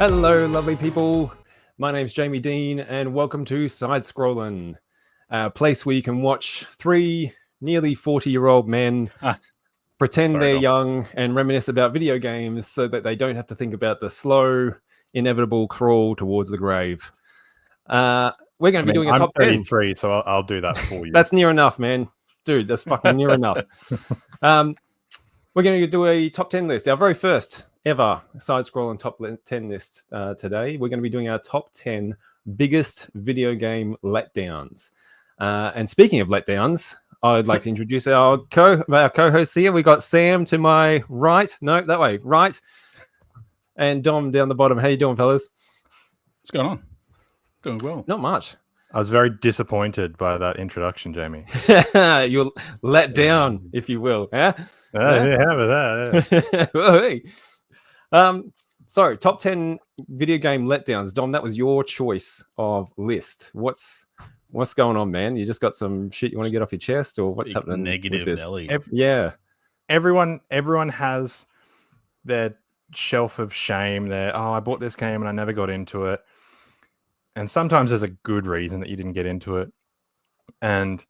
Hello, lovely people. My name's Jamie Dean, and welcome to Sidescrollin, a place where you can watch three nearly 40-year-old men pretend they're young and reminisce about video games so that they don't have to think about the slow, inevitable crawl towards the grave. We're going to be doing a top 10. I'm 33, so I'll do that for you. That's near enough, man. Dude, that's fucking near enough. We're going to do a top 10 list, our very first ever Sidescrollin top 10 list today. We're going to be doing our top 10 biggest video game letdowns. And speaking of letdowns, I'd like to introduce our co-hosts here. We got Sam to my right. No, that way. Right. And Dom down the bottom. How you doing, fellas? What's going on? Doing well. Not much. I was very disappointed by that introduction, Jamie. You're let down, if you will. Yeah? So top 10 video game letdowns. Dom, that was your choice of list. What's going on, man? You just got some shit you want to get off your chest, or what's happening? Negative with this? belly. Yeah. Everyone has their shelf of shame. I bought this game and I never got into it. And sometimes there's a good reason that you didn't get into it. And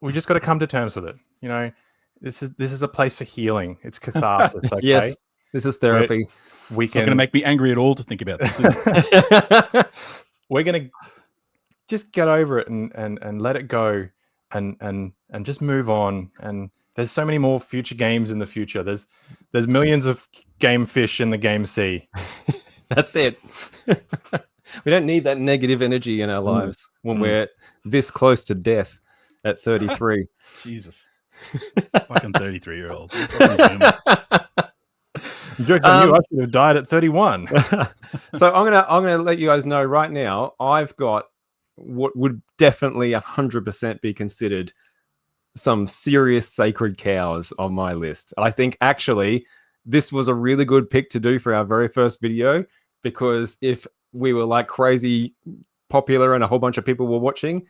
we just got to come to terms with it. You know, this is a place for healing. It's catharsis. Okay? Yes, this is therapy. We It's not going to make me angry at all to think about this. We're going to just get over it and let it go and just move on. And there's so many more future games in the future. There's millions of game fish in the game sea. That's it. We don't need that negative energy in our lives when we're this close to death at 33. Jesus. Fucking 33-year-old. Jokes on you, I should have died at 31. So I'm gonna let you guys know right now, I've got what would definitely 100% be considered some serious sacred cows on my list. I think actually this was a really good pick to do for our very first video, because if we were like crazy popular and a whole bunch of people were watching,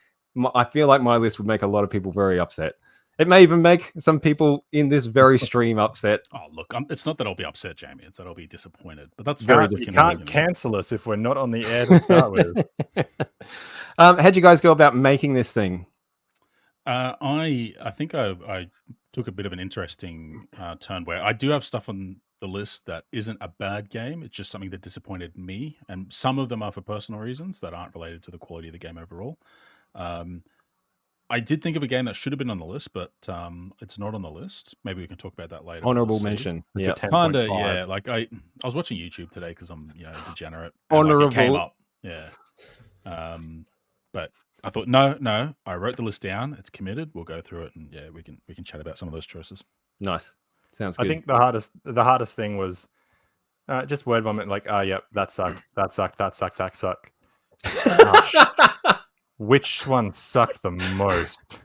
I feel like my list would make a lot of people very upset. It may even make some people in this very stream upset. Oh, look, it's not that I'll be upset, Jamie. It's that I'll be disappointed. But that's very disappointing. You can't cancel us if we're not on the air to start with. How'd you guys go about making this thing? I think I took a bit of an interesting turn where I do have stuff on the list that isn't a bad game. It's just something that disappointed me, and some of them are for personal reasons that aren't related to the quality of the game overall. I did think of a game that should have been on the list, but it's not on the list. Maybe we can talk about that later. Honorable mention. Yeah, kind of. Yeah, like I was watching YouTube today because I'm degenerate. Honorable. Like, it came up. Yeah. But I thought no. I wrote the list down. It's committed. We'll go through it, and yeah, we can chat about some of those choices. Nice. Sounds good. I think the hardest thing was just word vomit. Like, yep, that sucked. That sucked. That sucked. That sucked. Which one sucked the most?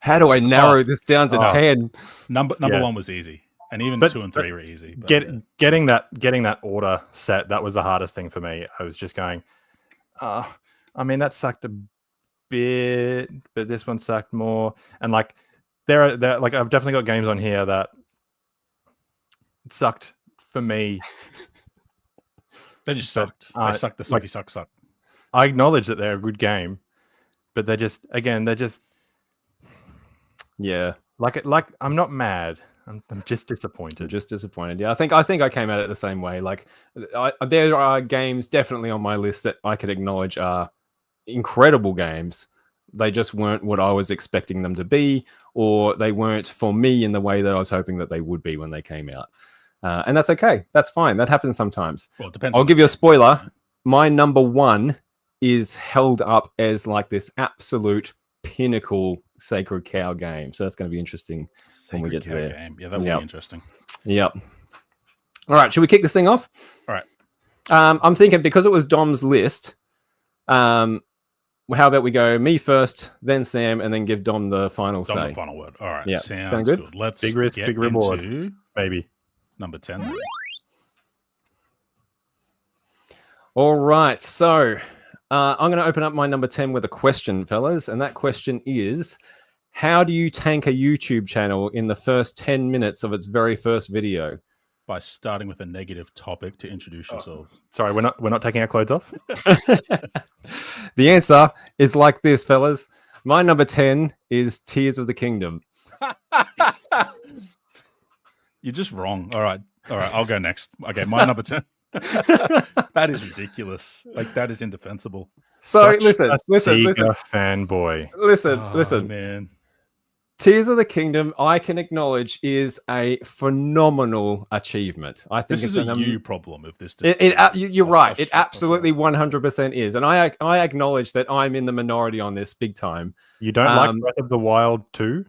How do I narrow this down to 10? Number one was easy, and even 2 and 3 were easy. But, getting that order set, that was the hardest thing for me. I was just going, I mean, that sucked a bit, but this one sucked more. And like, there like I've definitely got games on here that sucked for me. They just sucked. They sucked. The sucky suck. I acknowledge that they're a good game, but they're just yeah. Like I'm not mad. I'm just disappointed. Yeah, I think I came at it the same way. Like, there are games definitely on my list that I could acknowledge are incredible games. They just weren't what I was expecting them to be, or they weren't for me in the way that I was hoping that they would be when they came out. And that's okay. That's fine. That happens sometimes. Well, it depends. I'll give you a spoiler. My number one is held up as like this absolute pinnacle sacred cow game. So that's going to be interesting when we get to there. Game. Yeah, that will be interesting. Yep. All right. Should we kick this thing off? All right. I'm thinking because it was Dom's list, how about we go me first, then Sam, and then give Dom the final say. The final word. All right. Yeah. Sound good. Let's big risk, big reward. Maybe. Number 10. All right. So I'm going to open up my number 10 with a question, fellas. And that question is, how do you tank a YouTube channel in the first 10 minutes of its very first video? by starting with a negative topic to introduce yourselves? Sorry, we're not taking our clothes off. The answer is like this, fellas. My number 10 is Tears of the Kingdom. You're just wrong. All right, I'll go next. Okay, my number 10. That is ridiculous. Like, that is indefensible. So Such listen, a listen, Sega fanboy. listen. Man. Tears of the Kingdom, I can acknowledge, is a phenomenal achievement. I think This it's is a you problem if this. you're right. It absolutely 100% is, and I acknowledge that I'm in the minority on this big time. You don't like Breath of the Wild 2?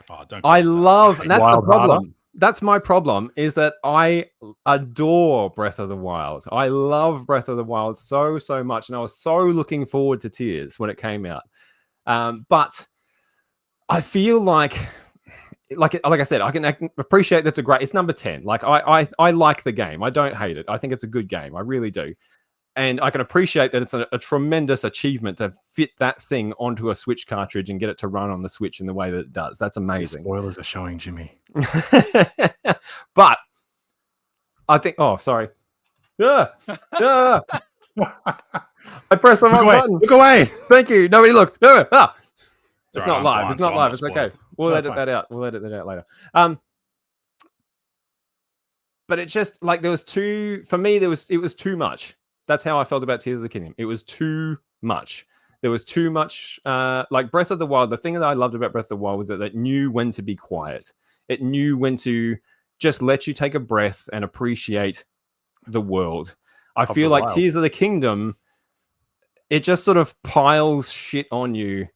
Oh, don't. I love, and that's the Wild problem. Harder? That's my problem, is that I adore Breath of the Wild. I love Breath of the Wild so much, and I was so looking forward to Tears when it came out. But I feel like I said, I can appreciate that's a great. It's number 10. Like I like the game. I don't hate it. I think it's a good game. I really do. And I can appreciate that it's a tremendous achievement to fit that thing onto a Switch cartridge and get it to run on the Switch in the way that it does. That's amazing. Spoilers are showing, Jimmy. But I think. Oh, sorry. I pressed the wrong button. Look away. Thank you. Nobody look. No. Ah. It's All right, not I'm live. blind, It's not so live. I'm It's not okay. spoiled. We'll That's edit fine. that out. We'll edit that out later. But it just like there was too. For me, it was too much. That's how I felt about Tears of the Kingdom. It was too much. There was too much. Like Breath of the Wild. The thing that I loved about Breath of the Wild was that it knew when to be quiet. It knew when to just let you take a breath and appreciate the world. I feel like Tears of the Kingdom, it just sort of piles shit on you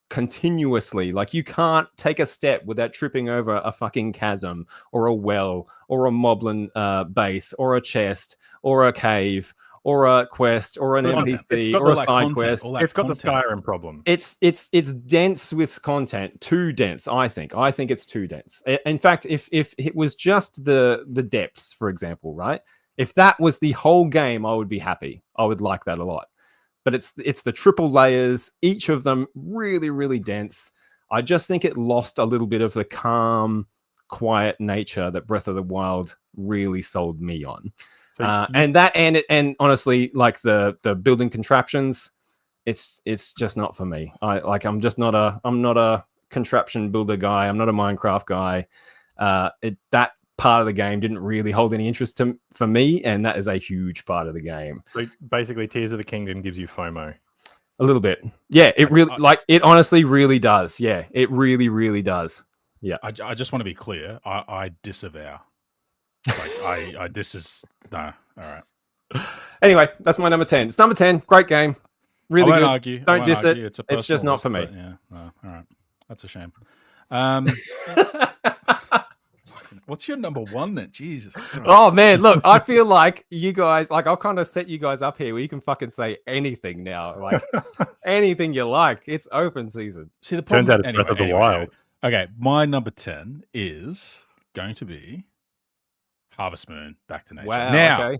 continuously. Like you can't take a step without tripping over a fucking chasm or a well or a moblin base or a chest or a cave or a quest or an NPC or a side quest. It's got the Skyrim problem. It's dense with content. Too dense, I think. I think it's too dense. In fact, if it was just the depths, for example, right? If that was the whole game, I would be happy. I would like that a lot. But it's the triple layers, each of them really, really dense. I just think it lost a little bit of the calm, quiet nature that Breath of the Wild really sold me on. So and honestly, like the building contraptions, it's just not for me. I'm not a contraption builder guy. I'm not a Minecraft guy. That part of the game didn't really hold any interest for me, and that is a huge part of the game. So basically, Tears of the Kingdom gives you FOMO. A little bit, yeah. It really, it honestly really does. Yeah, it really, really does. Yeah. I just want to be clear. I disavow. Like this is no. All right. Anyway, that's my number 10. It's number 10. Great game. Really I won't good. argue. Don't diss it. It's just not for me. Yeah. All right. That's a shame. What's your number one then? Jesus. Oh man, look, I feel like you guys, like I'll kind of set you guys up here where you can fucking say anything now, like anything you like. It's open season. See, the problem Turns out it's Breath of the Wild. Okay, my number 10 is going to be Harvest Moon: Back to Nature. Wow. Now, Okay.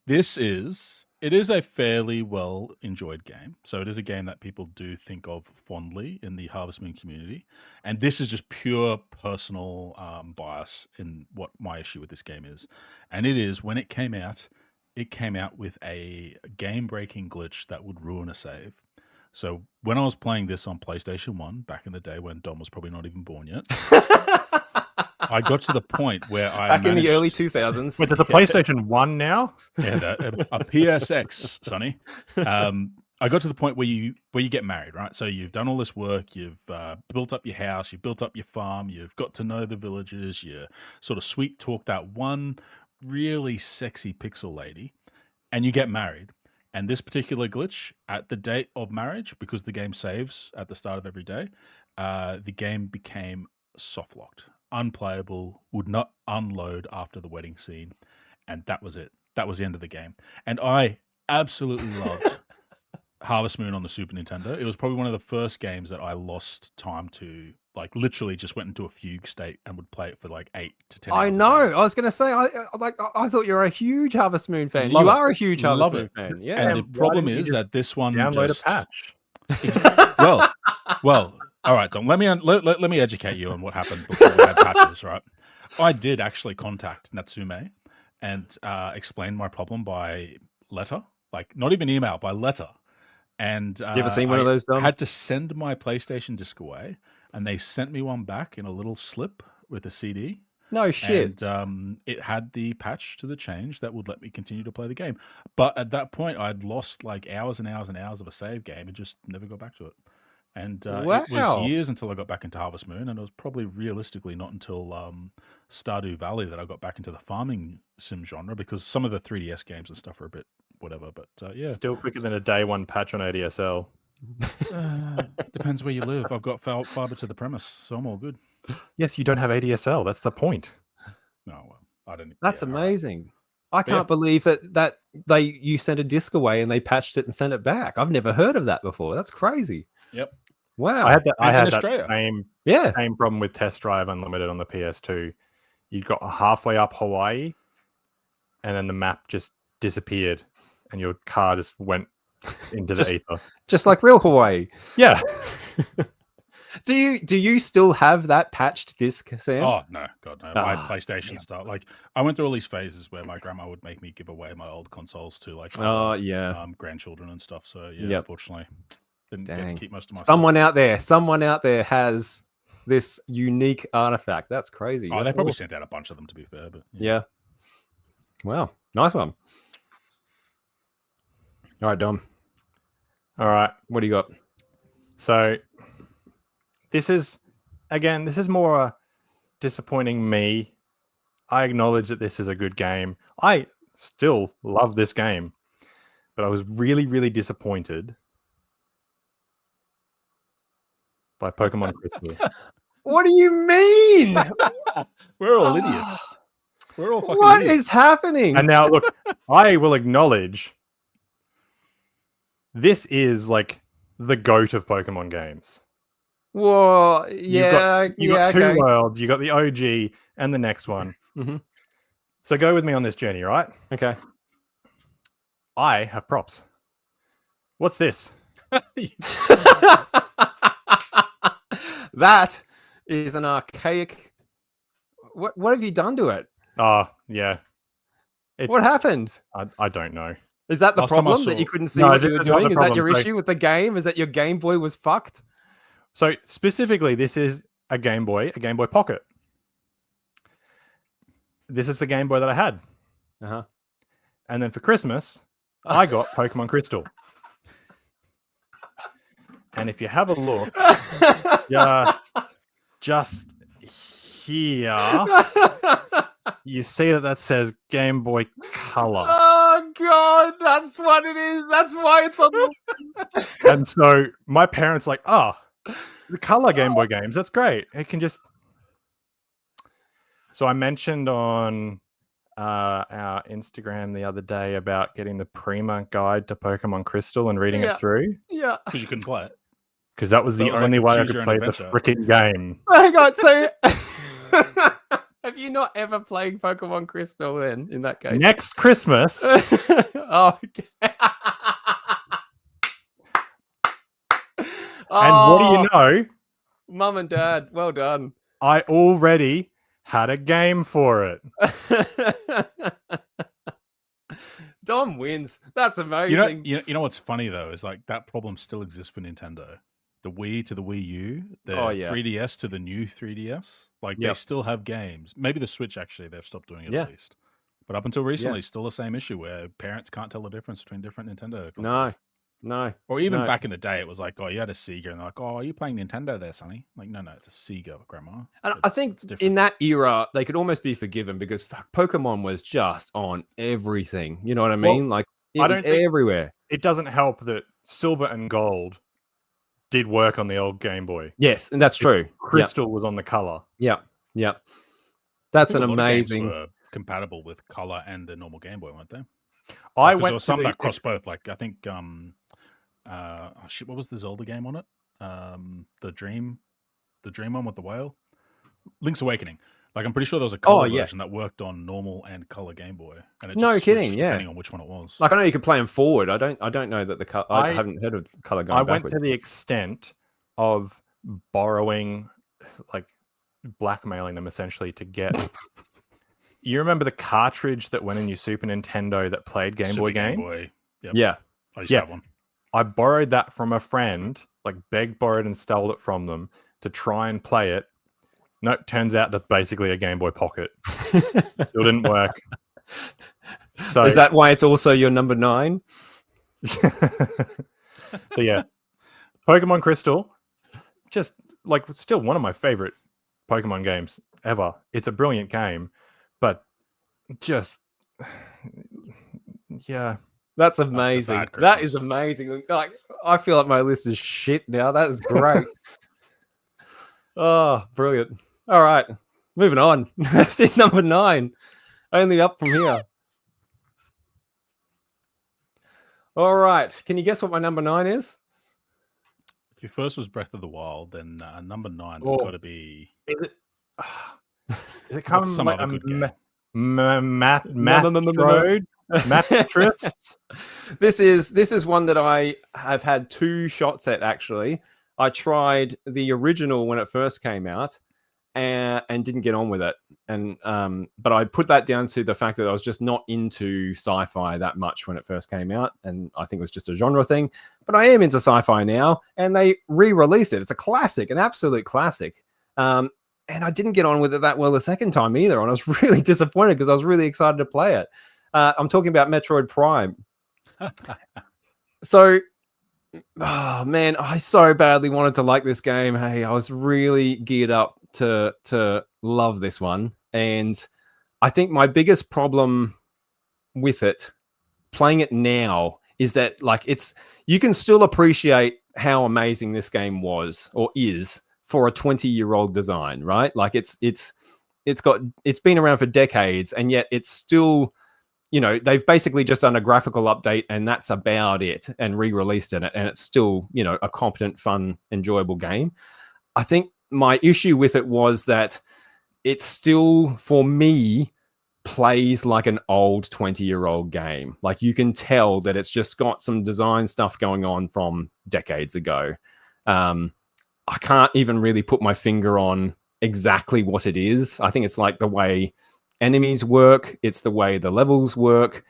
it is a fairly well enjoyed game. So it is a game that people do think of fondly in the Harvest Moon community. And this is just pure personal bias in what my issue with this game is. And it is, when it came out with a game-breaking glitch that would ruin a save. So when I was playing this on PlayStation 1, back in the day when Dom was probably not even born yet, I got to the point where I back in the early 2000s. Wait, there's a PlayStation 1 now? Yeah, a PSX, Sonny. I got to the point where you get married, right? So you've done all this work, you've built up your house, you've built up your farm, you've got to know the villagers, you sort of sweet talk that one really sexy pixel lady, and you get married. And this particular glitch at the date of marriage, because the game saves at the start of every day, the game became soft locked, unplayable, would not unload after the wedding scene, and that was it. That was the end of the game. And I absolutely loved Harvest Moon on the Super Nintendo. It was probably one of the first games that I lost time to, like literally just went into a fugue state and would play it for like 8 to 10 hours. I know. I was going to say, I thought you were a huge Harvest Moon fan. Love you it. are a huge Harvest Love Moon it. fan. Yeah. And the problem is that this one Download just, a patch. well, all right, Dom. Let me educate you on what happened before we had patches. Right, I did actually contact Natsume and explained my problem by letter, like not even email, by letter. And You ever seen one of those, Dom? had to send my PlayStation disc away, and they sent me one back in a little slip with a CD. No shit. And it had the patch to the change that would let me continue to play the game. But at that point, I'd lost like hours and hours and hours of a save game and just never got back to it. And it Wow. was years until I got back into Harvest Moon, and it was probably realistically not until Stardew Valley that I got back into the farming sim genre, because some of the 3DS games and stuff are a bit whatever. But yeah, Still quicker than a day one patch on ADSL. depends where you live. I've got fiber to the premise, so I'm all good. Yes, you don't have ADSL. That's the point. No, well, I don't. That's yeah, all right. amazing. I Yeah. can't believe that you sent a disc away and they patched it and sent it back. I've never heard of that before. That's crazy. Yep. Wow. I had that. I And in had that Australia. same problem with Test Drive Unlimited on the PS2. You got halfway up Hawaii, and then the map just disappeared, and your car just went into the ether. Just like real Hawaii. Yeah. Do you still have that patched disc, Sam? Oh no, God no! My Ah, PlayStation stuff. Like I went through all these phases where my grandma would make me give away my old consoles to like Oh yeah. grandchildren and stuff. So yeah, Yep. unfortunately, didn't get to Dang. keep most of my. Someone out there has this unique artifact. That's crazy. Oh, they That's probably awesome. sent out a bunch of them, to be fair. But Yeah. Wow. Nice one. All right, Dom. All right. What do you got? So this is more disappointing me. I acknowledge that this is a good game. I still love this game, but I was really, really disappointed by Pokemon Crystal. What do you mean? we're all idiots. We're all fucking What idiots. is happening? And now, look, I will acknowledge this is like the GOAT of Pokemon games. Well, yeah, You got two okay. worlds. You got the OG and the next one. Mhm. So go with me on this journey, right? Okay. I have props. What's this? That is an archaic. What have you done to it? Yeah. What happened? I don't know. Is that the Last time I problem that saw- you couldn't see No, what you were this is not doing? the Is that your problem. So- issue with the game? Is that your Game Boy was fucked? So specifically, this is a Game Boy Pocket. This is the Game Boy that I had. Uh-huh. And then for Christmas, I got Pokemon Crystal. And if you have a look, just here, you see that says Game Boy Color. Oh god, that's what it is. That's why it's on the... And so my parents like, the color Game Boy games, that's great. It can just... So I mentioned on our Instagram the other day about getting the Prima guide to Pokemon Crystal and reading Yeah. it through. Yeah. because you couldn't play it. Because that was So the it was only like a way I choose could your own play the adventure. freaking game. Hang on, so have you not ever played Pokemon Crystal then, in that case? Next Christmas, Oh, okay. and what do you know? Mum and Dad, well done. I already had a game for it. Dom wins. That's amazing. You know what's funny though is like that problem still exists for Nintendo. The Wii to the Wii U, the 3DS to the new 3DS. Like they still have games. Maybe the Switch actually they've stopped doing it at least. But up until recently, still the same issue where parents can't tell the difference between different Nintendo consoles. No. Or even no. back in the day, it was like, oh, you had a Sega, and they're like, oh, are you playing Nintendo there, Sonny? Like, no, it's a Sega, Grandma. And I think in that era, they could almost be forgiven because Pokemon was just on everything. You know what I mean? Like, it was everywhere. It doesn't help that Silver and Gold did work on the old Game Boy. Yes, and that's true. Crystal was on the color. Yeah. That's an A lot of games amazing... were compatible with color and the normal Game Boy, weren't they? I There went was to some the that cross both. Like I think, what was the Zelda game on it? The Dream one with the whale, Link's Awakening. Like I'm pretty sure there was a color version that worked on normal and color Game Boy. And it just switched depending on which one it was. Like I know you could play them forward. I don't know that the I haven't heard of color going backwards. backwards. Went to the extent of borrowing, like blackmailing them essentially to get You remember the cartridge that went in your Super Nintendo that played Game Boy Game game? Boy. Yep. Yeah. I used to have one. I borrowed that from a friend, like begged, borrowed, and stole it from them to try and play it. No, turns out that's basically a Game Boy Pocket. Still didn't work. So Is that why it's also your number 9? So yeah, Pokemon Crystal, just like still one of my favorite Pokemon games ever. It's a brilliant game, but just yeah, That's amazing. bad That Christmas. is amazing. Like, I feel like my list is shit now. That is great. Oh, brilliant. All right, moving on. That's it, number 9. Only up from here. All right. Can you guess what my number 9 is? If your first was Breath of the Wild, then number 9's Oh. got to be. is it What's come some like other a good game? Matrix? This is one that I have had 2 shots at, actually. I tried the original when it first came out and didn't get on with it. And but I put that down to the fact that I was just not into sci-fi that much when it first came out, and I think it was just a genre thing. But I am into sci-fi now, and they re-released it. It's a classic, an absolute classic. And I didn't get on with it that well the second time either, and I was really disappointed because I was really excited to play it. I'm talking about Metroid Prime. So, oh man, I so badly wanted to like this game. Hey, I was really geared up to love this one, and I think my biggest problem with it, playing it now, is that like you can still appreciate how amazing this game was or is for a 20-year-old design, right? Like it's been around for decades, and yet it's still, you know, they've basically just done a graphical update and that's about it, and re-released it, and it's still, you know, a competent, fun, enjoyable game. I think my issue with it was that it still, for me, plays like an old 20-year-old game. Like you can tell that it's just got some design stuff going on from decades ago. I can't even really put my finger on exactly what it is. I think it's like the way enemies work. It's the way the levels work.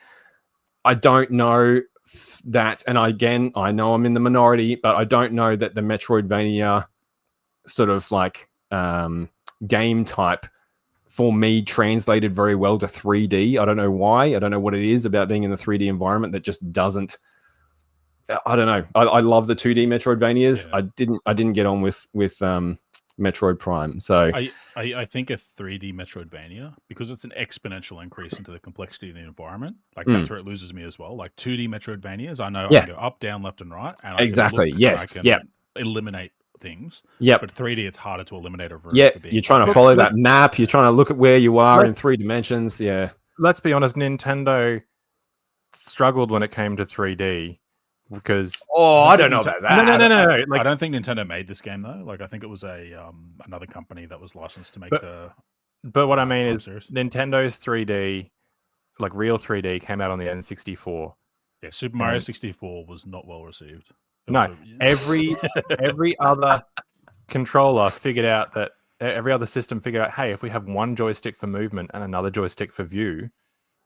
I don't know that, and again, I know I'm in the minority, but I don't know that the Metroidvania sort of like game type for me translated very well to 3D. I don't know why. I don't know what it is about being in the 3D environment that just doesn't. I don't know. I love the 2D Metroidvanias. Yeah. I didn't get on with Metroid Prime. So I think a 3D Metroidvania, because it's an exponential increase into the complexity of the environment, like that's where it loses me as well. Like 2D Metroidvanias, I know I can go up, down, left, and right, and exactly. Yes. I can eliminate things. Yep. But 3D, it's harder to eliminate a room. Yeah. You're trying to follow that map. You're trying to look at where you are in 3 dimensions. Yeah. Let's be honest. Nintendo struggled when it came to 3D. Because I don't know about that. No. Like, I don't think Nintendo made this game though. Like I think it was another company that was licensed to make But what I mean is Nintendo's 3D, like real 3D, came out on the N64. Yeah, Super Mario 64 was not well received. Every other controller figured out that every other system figured out, hey, if we have one joystick for movement and another joystick for view,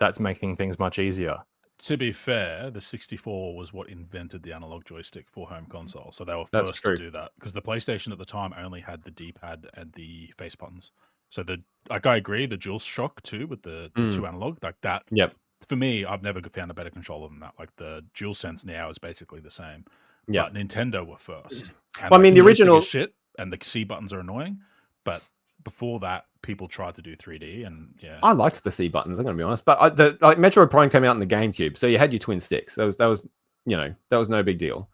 that's making things much easier. To be fair, the 64 was what invented the analog joystick for home console. So they were first to do that, because the PlayStation at the time only had the D-pad and the face buttons. So I agree, the DualShock too with the 2 analog, like that. Yep. For me, I've never found a better controller than that. Like the DualSense now is basically the same. Yeah. But Nintendo were first. And well, I mean, the original shit and the C buttons are annoying, but before that, people tried to do 3D, and yeah, I liked the C buttons. I'm going to be honest, but Metroid Prime came out in the GameCube, so you had your twin sticks. That was no big deal.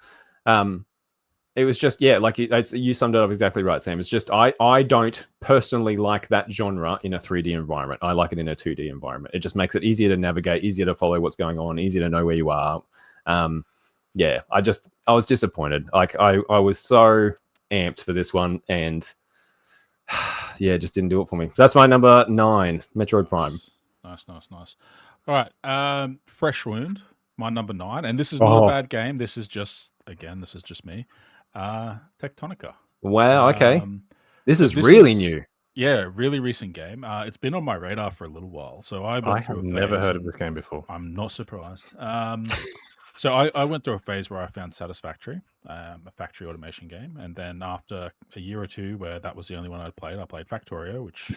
It was just like you summed it up exactly right, Sam. It's just I don't personally like that genre in a 3D environment. I like it in a 2D environment. It just makes it easier to navigate, easier to follow what's going on, easier to know where you are. I was disappointed. Like I was so amped for this one, and yeah, just didn't do it for me. So that's my number 9, Metroid Prime. Nice. All right, Fresh Wound, my number 9, and this is not a bad game. This is just me. Tectonica. Wow. Okay. This is really new. Yeah, really recent game. It's been on my radar for a little while. So I I went have through a never phase, heard of and this game before. I'm not surprised. So I went through a phase where I found Satisfactory, a factory automation game, and then after a year or two where that was the only one I'd played, I played Factorio, which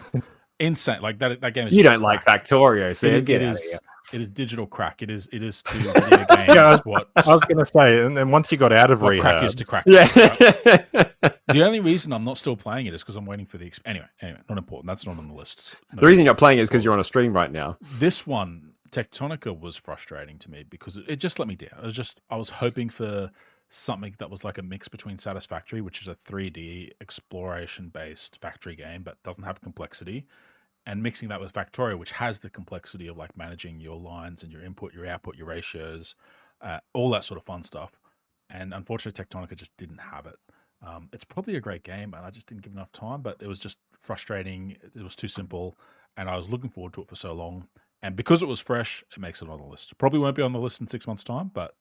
insane. Like that game is You just don't like crack. Factorio, Sam. It Get out of is here. it is digital crack. It is to video games Yeah, what I was going to say, and then once you got out of what crack rehab, is to crack. Yeah. Right? The only reason I'm not still playing it is because I'm waiting for the anyway, not important. That's not on the list. No, The reason you're playing it is because you're on a stream right now. This one, Tectonica, was frustrating to me because it just let me down. I was hoping for something that was like a mix between Satisfactory, which is a 3D exploration based factory game but doesn't have complexity, and mixing that with Factorio, which has the complexity of like managing your lines and your input, your output, your ratios, all that sort of fun stuff. And unfortunately, Tectonica just didn't have it. It's probably a great game, and I just didn't give enough time. But it was just frustrating. It was too simple, and I was looking forward to it for so long. And because it was fresh, it makes it on the list. Probably won't be on the list in 6 months' time, but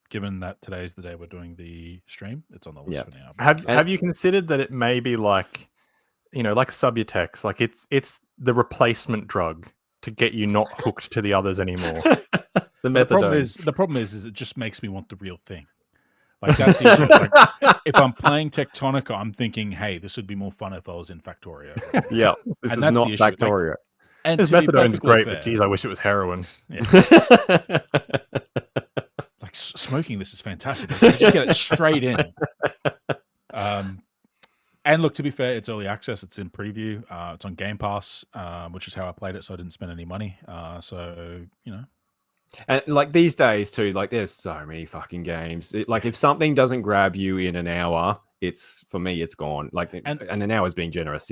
given that today's the day we're doing the stream, it's on the list for now. Have you considered that it may be like, like Subutex, like it's the replacement drug to get you not hooked to the others anymore? The problem is it just makes me want the real thing. Like that's the issue. Like, if I'm playing Tectonica, I'm thinking, hey, this would be more fun if I was in Factorio. Yeah, this is not Factorio. Like, and this methadone's great, but geez, I wish it was heroin. Yeah. Like smoking this is fantastic. Like, you just get it straight in. And look, to be fair, it's early access. It's in preview. It's on Game Pass, which is how I played it, so I didn't spend any money. And like these days too, like there's so many fucking games. Like if something doesn't grab you in an hour, for me, it's gone. Like, and an hour is being generous,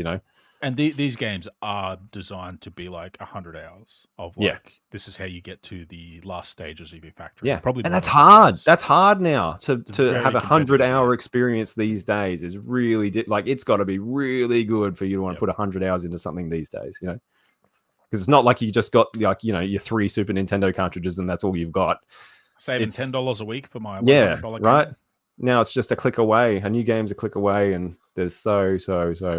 And these games are designed to be like 100 hours of like, this is how you get to the last stages of your factory. Yeah, probably. And that's hard. That's hard now to have 100-hour experience these days is really like it's got to be really good for you to want to put 100 hours into something these days, Because it's not like you just got like your 3 Super Nintendo cartridges and that's all you've got. Saving $10 a week for my $100 right game. Now it's just a click away. A new game's a click away, and there's so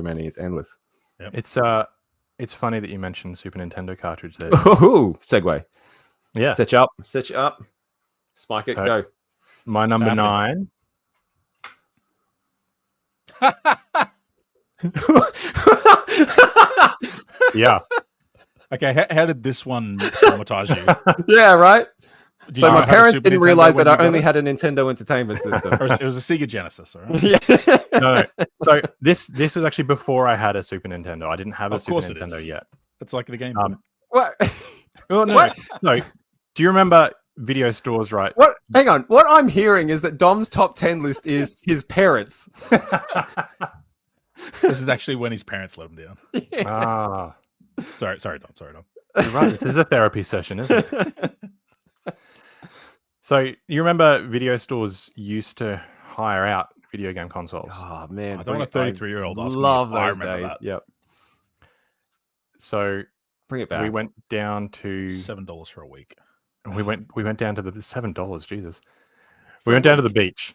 many. It's endless. Yep. It's funny that you mentioned Super Nintendo cartridge there. Ooh, segue. Yeah, set you up. Spike it. Go. My number 9. Yeah. Okay, how did this one traumatize you? Yeah, right. So my parents didn't realize that I only had a Nintendo Entertainment System. It was a Sega Genesis, all right? Yeah. No. So this was actually before I had a Super Nintendo. I didn't have a Super Nintendo yet. It's like the Game Boy. What? Well, no. What? No. Do you remember video stores, right? What? Hang on. What I'm hearing is that Dom's top 10 list is his parents. This is actually when his parents let him down. Yeah. Ah. Sorry, Dom. You're right. This is a therapy session, isn't it? So you remember video stores used to hire out video game consoles? Oh man, I don't want a 33-year-old. Love those days. That. Yep. So bring it back. We went down to $7 for a week. We went down to the $7. Jesus. We went down to the beach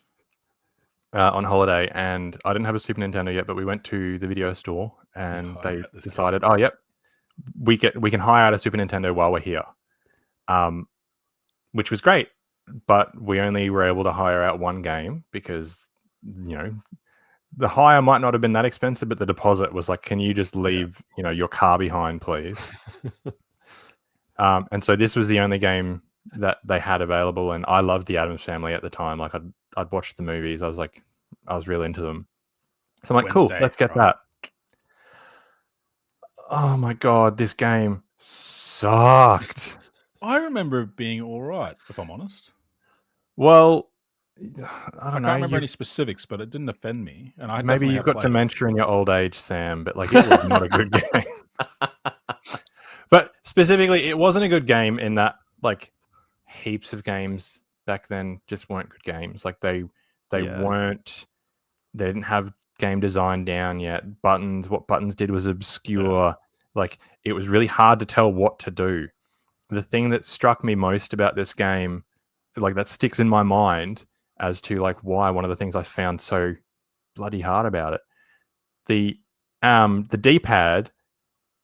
on holiday, and I didn't have a Super Nintendo yet, but we went to the video store, and they decided, we can hire out a Super Nintendo while we're here, which was great. But we only were able to hire out one game because, the hire might not have been that expensive, but the deposit was like, can you just leave, your car behind, please? And so this was the only game that they had available. And I loved the Addams Family at the time. Like I'd watched the movies. I was really into them. So I'm like, cool, let's get that. Oh my God, this game sucked. I remember it being all right, if I'm honest. Well, I can't remember any specifics, but it didn't offend me. And maybe you've got dementia in your old age, Sam, but like it was not a good game. But specifically, it wasn't a good game in that like heaps of games back then just weren't good games. Like they didn't have game design down yet. What buttons did was obscure. Yeah. Like it was really hard to tell what to do. The thing that struck me most about this game, like that sticks in my mind as to like why one of the things I found so bloody hard about it. the D-pad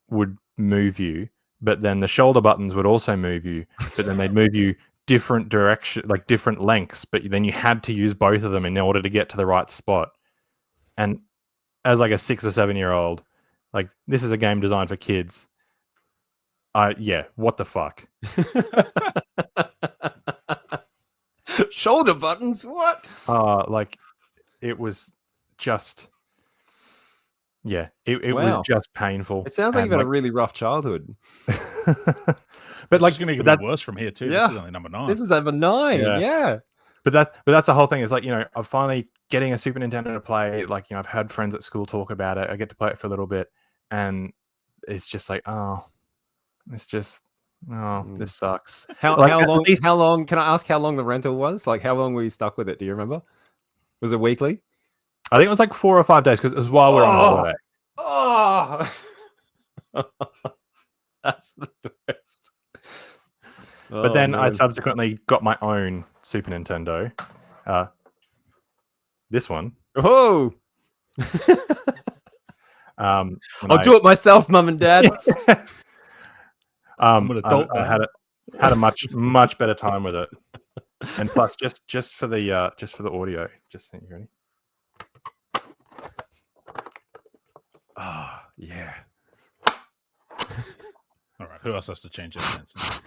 would move you, but then the shoulder buttons would also move you, but then they'd move you different direction, like different lengths, but then you had to use both of them in order to get to the right spot. And as like a 6 or 7 year old, like this is a game designed for kids. What the fuck? Shoulder buttons? What? Like it was just, it Wow. was just painful. It sounds like you've had a really rough childhood. But like it's going to get worse from here too. Yeah. This is only number 9. This is over 9. Yeah. But that's the whole thing. Is like, I'm finally getting a Super Nintendo to play. Like, I've had friends at school talk about it. I get to play it for a little bit, and it's just like, this sucks. How Like, long? How long? Can I ask how long the rental was? Like, how long were you stuck with it? Do you remember? Was it weekly? I think it was like 4 or 5 days because it was while we were on holiday. Oh, that's the best. But then I subsequently got my own Super Nintendo. This one. Oh, I'll do it myself, Mum and Dad. I'm an adult I now. had a much better time with it, and plus just for the audio. Just think you ready? Oh, yeah. All right, who else has to change their pants?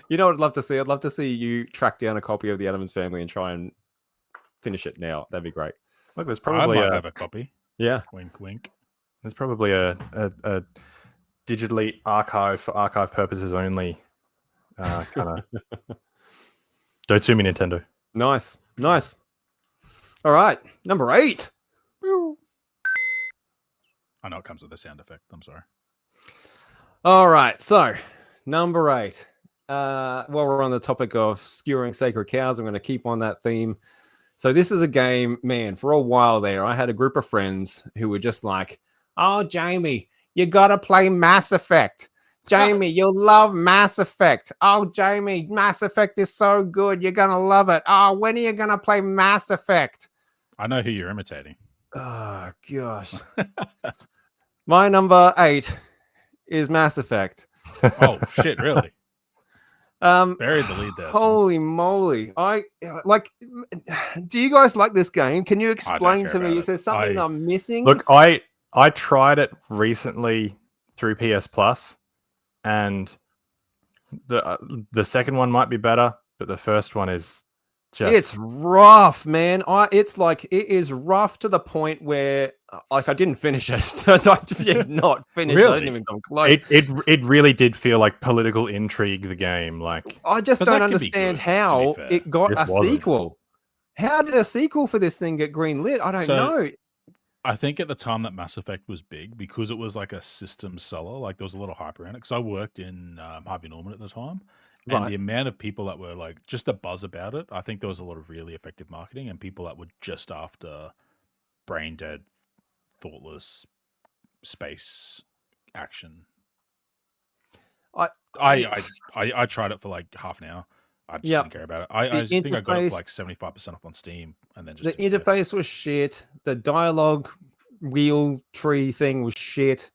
You know what I'd love to see? I'd love to see you track down a copy of the Addams Family and try and finish it now. That'd be great. Look, there's I probably might have a copy. Yeah. Wink, wink. there's probably a digitally archive for archive purposes only. Kind of. Don't sue me, Nintendo. Nice. All right, number 8. I know it comes with a sound effect. I'm sorry. All right, so number 8. While we're on the topic of skewering sacred cows, I'm going to keep on that theme. So this is a game, man, for a while there, I had a group of friends who were just like, oh, Jamie, you got to play Mass Effect. Jamie, you'll love Mass Effect. Oh, Jamie, Mass Effect is so good. You're going to love it. Oh, when are you going to play Mass Effect? I know who you're imitating. Oh, gosh. My number 8 is Mass Effect. Oh, shit, really? Buried the lead there. Holy moly. I like, do you guys like this game? Can you explain care to me? about Is there something I'm missing? Look, I tried it recently through PS Plus, and the second one might be better, but the first one is just... It's rough, man. It's like, it is rough to the point where, like, I didn't finish it. I did not finish it. I didn't even come close. It really did feel like political intrigue, the game. Like, I just But don't that can be understand good, how to be fair. it got This a wasn't. sequel. How did a sequel for this thing get greenlit? I don't know. I think at the time that Mass Effect was big, because it was like a system seller, like there was a lot of hype around it. Because I worked in Harvey Norman at the time, and Right. the amount of people that were like just a buzz about it, I think there was a lot of really effective marketing, and people that were just after brain dead, thoughtless space action. I tried it for like half an hour. I just didn't care about it. I think I got it for like 75% off on Steam, and then just The didn't care. interface was shit. The dialogue wheel tree thing was shit.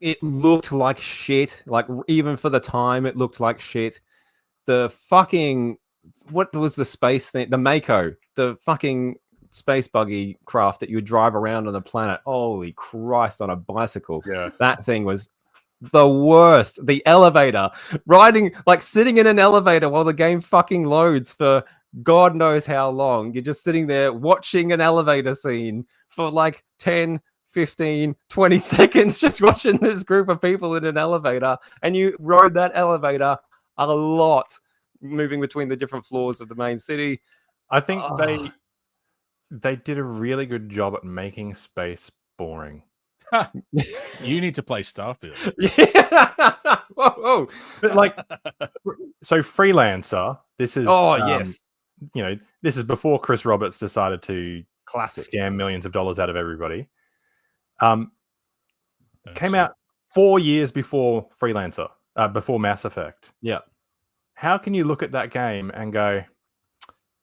It looked like shit. Like, even for the time, it looked like shit. The fucking, what was the space thing? The Mako, the fucking space buggy craft that you would drive around on the planet. Holy Christ, on a bicycle. yeah, That thing was the worst. The elevator, sitting in an elevator while the game fucking loads for God knows how long. You're just sitting there watching an elevator scene for like 10, 15, 20 seconds, just watching this group of people in an elevator, and you rode that elevator a lot, moving between the different floors of the main city. I think they did a really good job at making space boring. You need to play Starfield. Yeah. Whoa. But like, so Freelancer, this is Yes. This is before Chris Roberts decided to Classic. scam millions of dollars out of everybody. Don't Came sue. out 4 years before Freelancer, before Mass Effect. Yeah. How can you look at that game and go,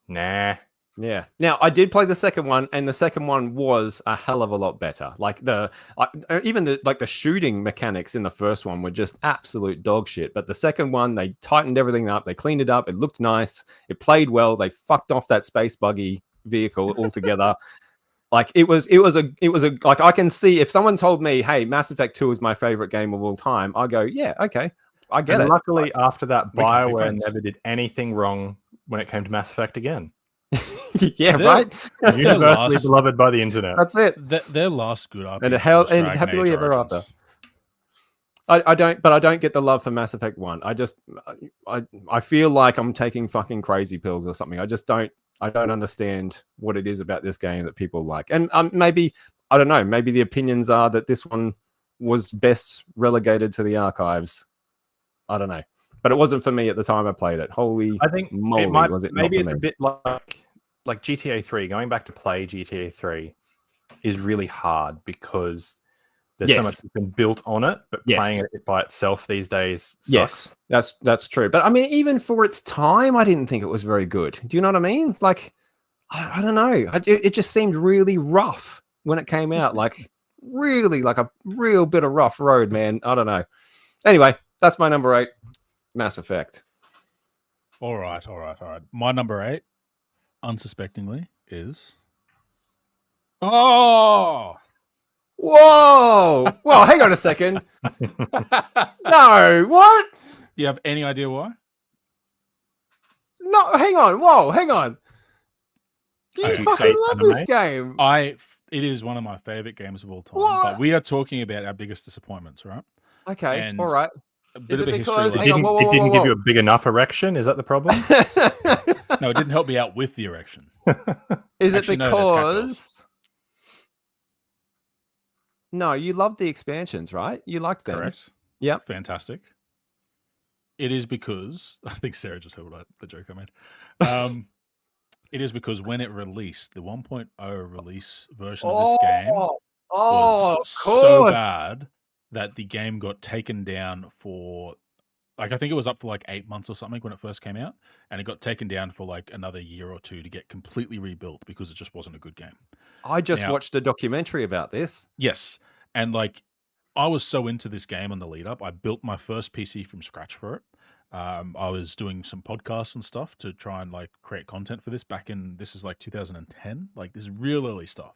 nah, Yeah. Now I did play the second one, and the second one was a hell of a lot better. Like even the shooting mechanics in the first one were just absolute dog shit. But the second one, they tightened everything up, they cleaned it up, it looked nice, it played well. They fucked off that space buggy vehicle altogether. Like it was like I can see if someone told me, "Hey, Mass Effect 2 is my favorite game of all time," I go, "Yeah, okay, I get and it." luckily, after that, we can't be BioWare friends. never did anything wrong when it came to Mass Effect again. Yeah, They're- right. Universally last- beloved by the internet. That's it. Their last good RPG And was Dragon happily Age ever Origins. after. I don't get the love for Mass Effect 1. I feel like I'm taking fucking crazy pills or something. I don't understand what it is about this game that people like. And maybe, I don't know, maybe the opinions are that this one was best relegated to the archives. I don't know. But it wasn't for me at the time I played it. Holy I think moly, it might, was it maybe not it's for a me. bit like GTA 3. Going back to play GTA 3 is really hard because there's so much that's been built on it, but playing it by itself these days sucks. Yes, that's true. But I mean, even for its time, I didn't think it was very good. Do you know what I mean? Like, I don't know. It just seemed really rough when it came out. Like, really, like a real bit of rough road, man. I don't know. Anyway, that's my number 8, Mass Effect. All right. My number 8, unsuspectingly, is. Oh! Whoa! Well, hang on a second. No, what? Do you have any idea why? No, hang on. Whoa, hang on. You Okay, fucking so love this game. It is one of my favorite games of all time. What? But we are talking about our biggest disappointments, right? Okay, And all right. A bit Is of it a history because- lesson. hang on, It didn't give you a big enough erection. Is that the problem? No, it didn't help me out with the erection. Is it Actually, no, there's cat because... No, you love the expansions, right? You like them. Correct. Yep. Fantastic. It is because I think Sarah just heard the joke I made. It is because when it released, the 1.0 release version of this game was of so course. bad that the game got taken down for, like, I think it was up for like 8 months or something when it first came out, and it got taken down for like another year or two to get completely rebuilt because it just wasn't a good game. I just Now- watched a documentary about this. Yes, and like I was so into this game on the lead up, I built my first PC from scratch for it. I was doing some podcasts and stuff to try and like create content for this this is like 2010, like this is real early stuff.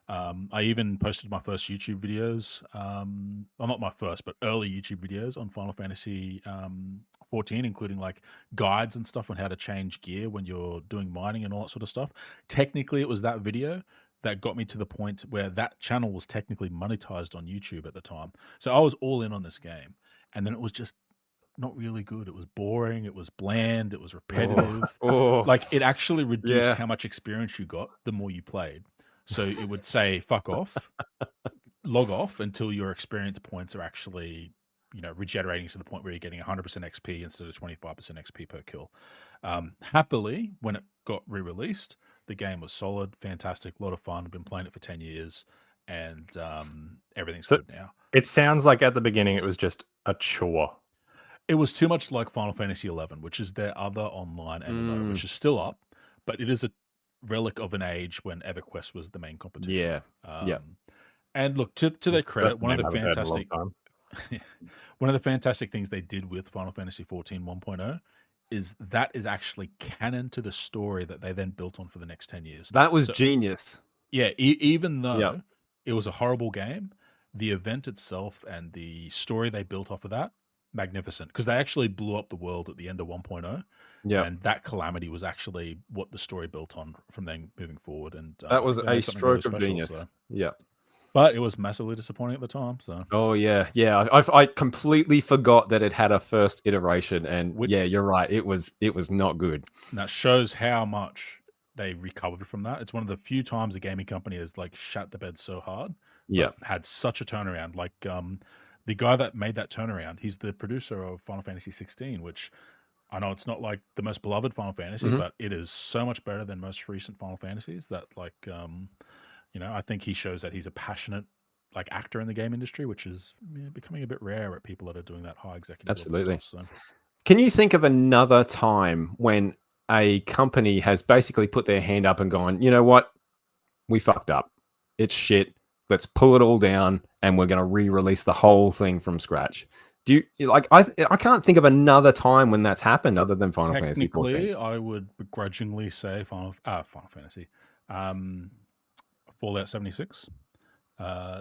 I even posted my first YouTube videos, well, not my first, but early YouTube videos on Final Fantasy 14, including like guides and stuff on how to change gear when you're doing mining and all that sort of stuff. Technically, it was that video that got me to the point where that channel was technically monetized on YouTube at the time. So I was all in on this game, and then it was just not really good. It was boring. It was bland. It was repetitive. Oh, Like it actually reduced Yeah. how much experience you got the more you played. So it would say, fuck off, log off until your experience points are actually, regenerating to the point where you're getting 100% XP instead of 25% XP per kill. Happily, when it got re-released, the game was solid, fantastic, a lot of fun. I've been playing it for 10 years and everything's So- good now. It sounds like at the beginning it was just a chore. It was too much like Final Fantasy 11, which is their other online MMO, which is still up, but it is a relic of an age when EverQuest was the main competition. Yeah. And look, to their credit, That's one of a the name I haven't heard in a long fantastic time. one of the fantastic things they did with Final Fantasy 14 1.0 is that is actually canon to the story that they then built on for the next 10 years. That was So- genius. Yeah, even though Yeah. it was a horrible game, the event itself and the story they built off of that, magnificent. Because they actually blew up the world at the end of 1.0. Yeah. And that calamity was actually what the story built on from then moving forward. And That was they a had something really stroke of special, genius. so. Yeah. But it was massively disappointing at the time. So Oh yeah. I completely forgot that it had a first iteration, and yeah, you're right. It was not good. and that shows how much they recovered from that. It's one of the few times a gaming company has like shut the bed so hard. but Yeah. had such a turnaround. Like the guy that made that turnaround, he's the producer of Final Fantasy 16, which I know it's not like the most beloved Final Fantasy, Mhm. but it is so much better than most recent Final Fantasies that like I think he shows that he's a passionate like actor in the game industry, which is becoming a bit rare at people that are doing that high executive level Absolutely. stuff. So Can you think of another time when a company has basically put their hand up and gone, you know what? We fucked up. It's shit. Let's pull it all down and we're going to re-release the whole thing from scratch. Do you like? I can't think of another time when that's happened other than Final Fantasy 14. Technically, I would begrudgingly say Final Fantasy, Fallout 76.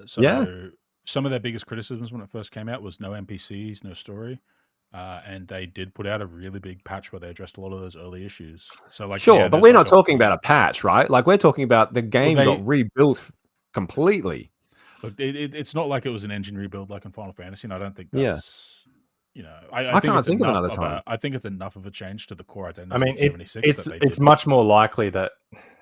So some of their biggest criticisms when it first came out was no NPCs, no story, and they did put out a really big patch where they addressed a lot of those early issues. So like, Sure, yeah, but there's we're like not talking about a patch, right? Like we're talking about the game they- got rebuilt completely. Look, it's not like it was an engine rebuild like in Final Fantasy, and I don't think Yeah. that's, you know, I think can't it's think of enough another time. I think it's enough of a change to the core identity I mean, of 76 it's that they did. much more likely that,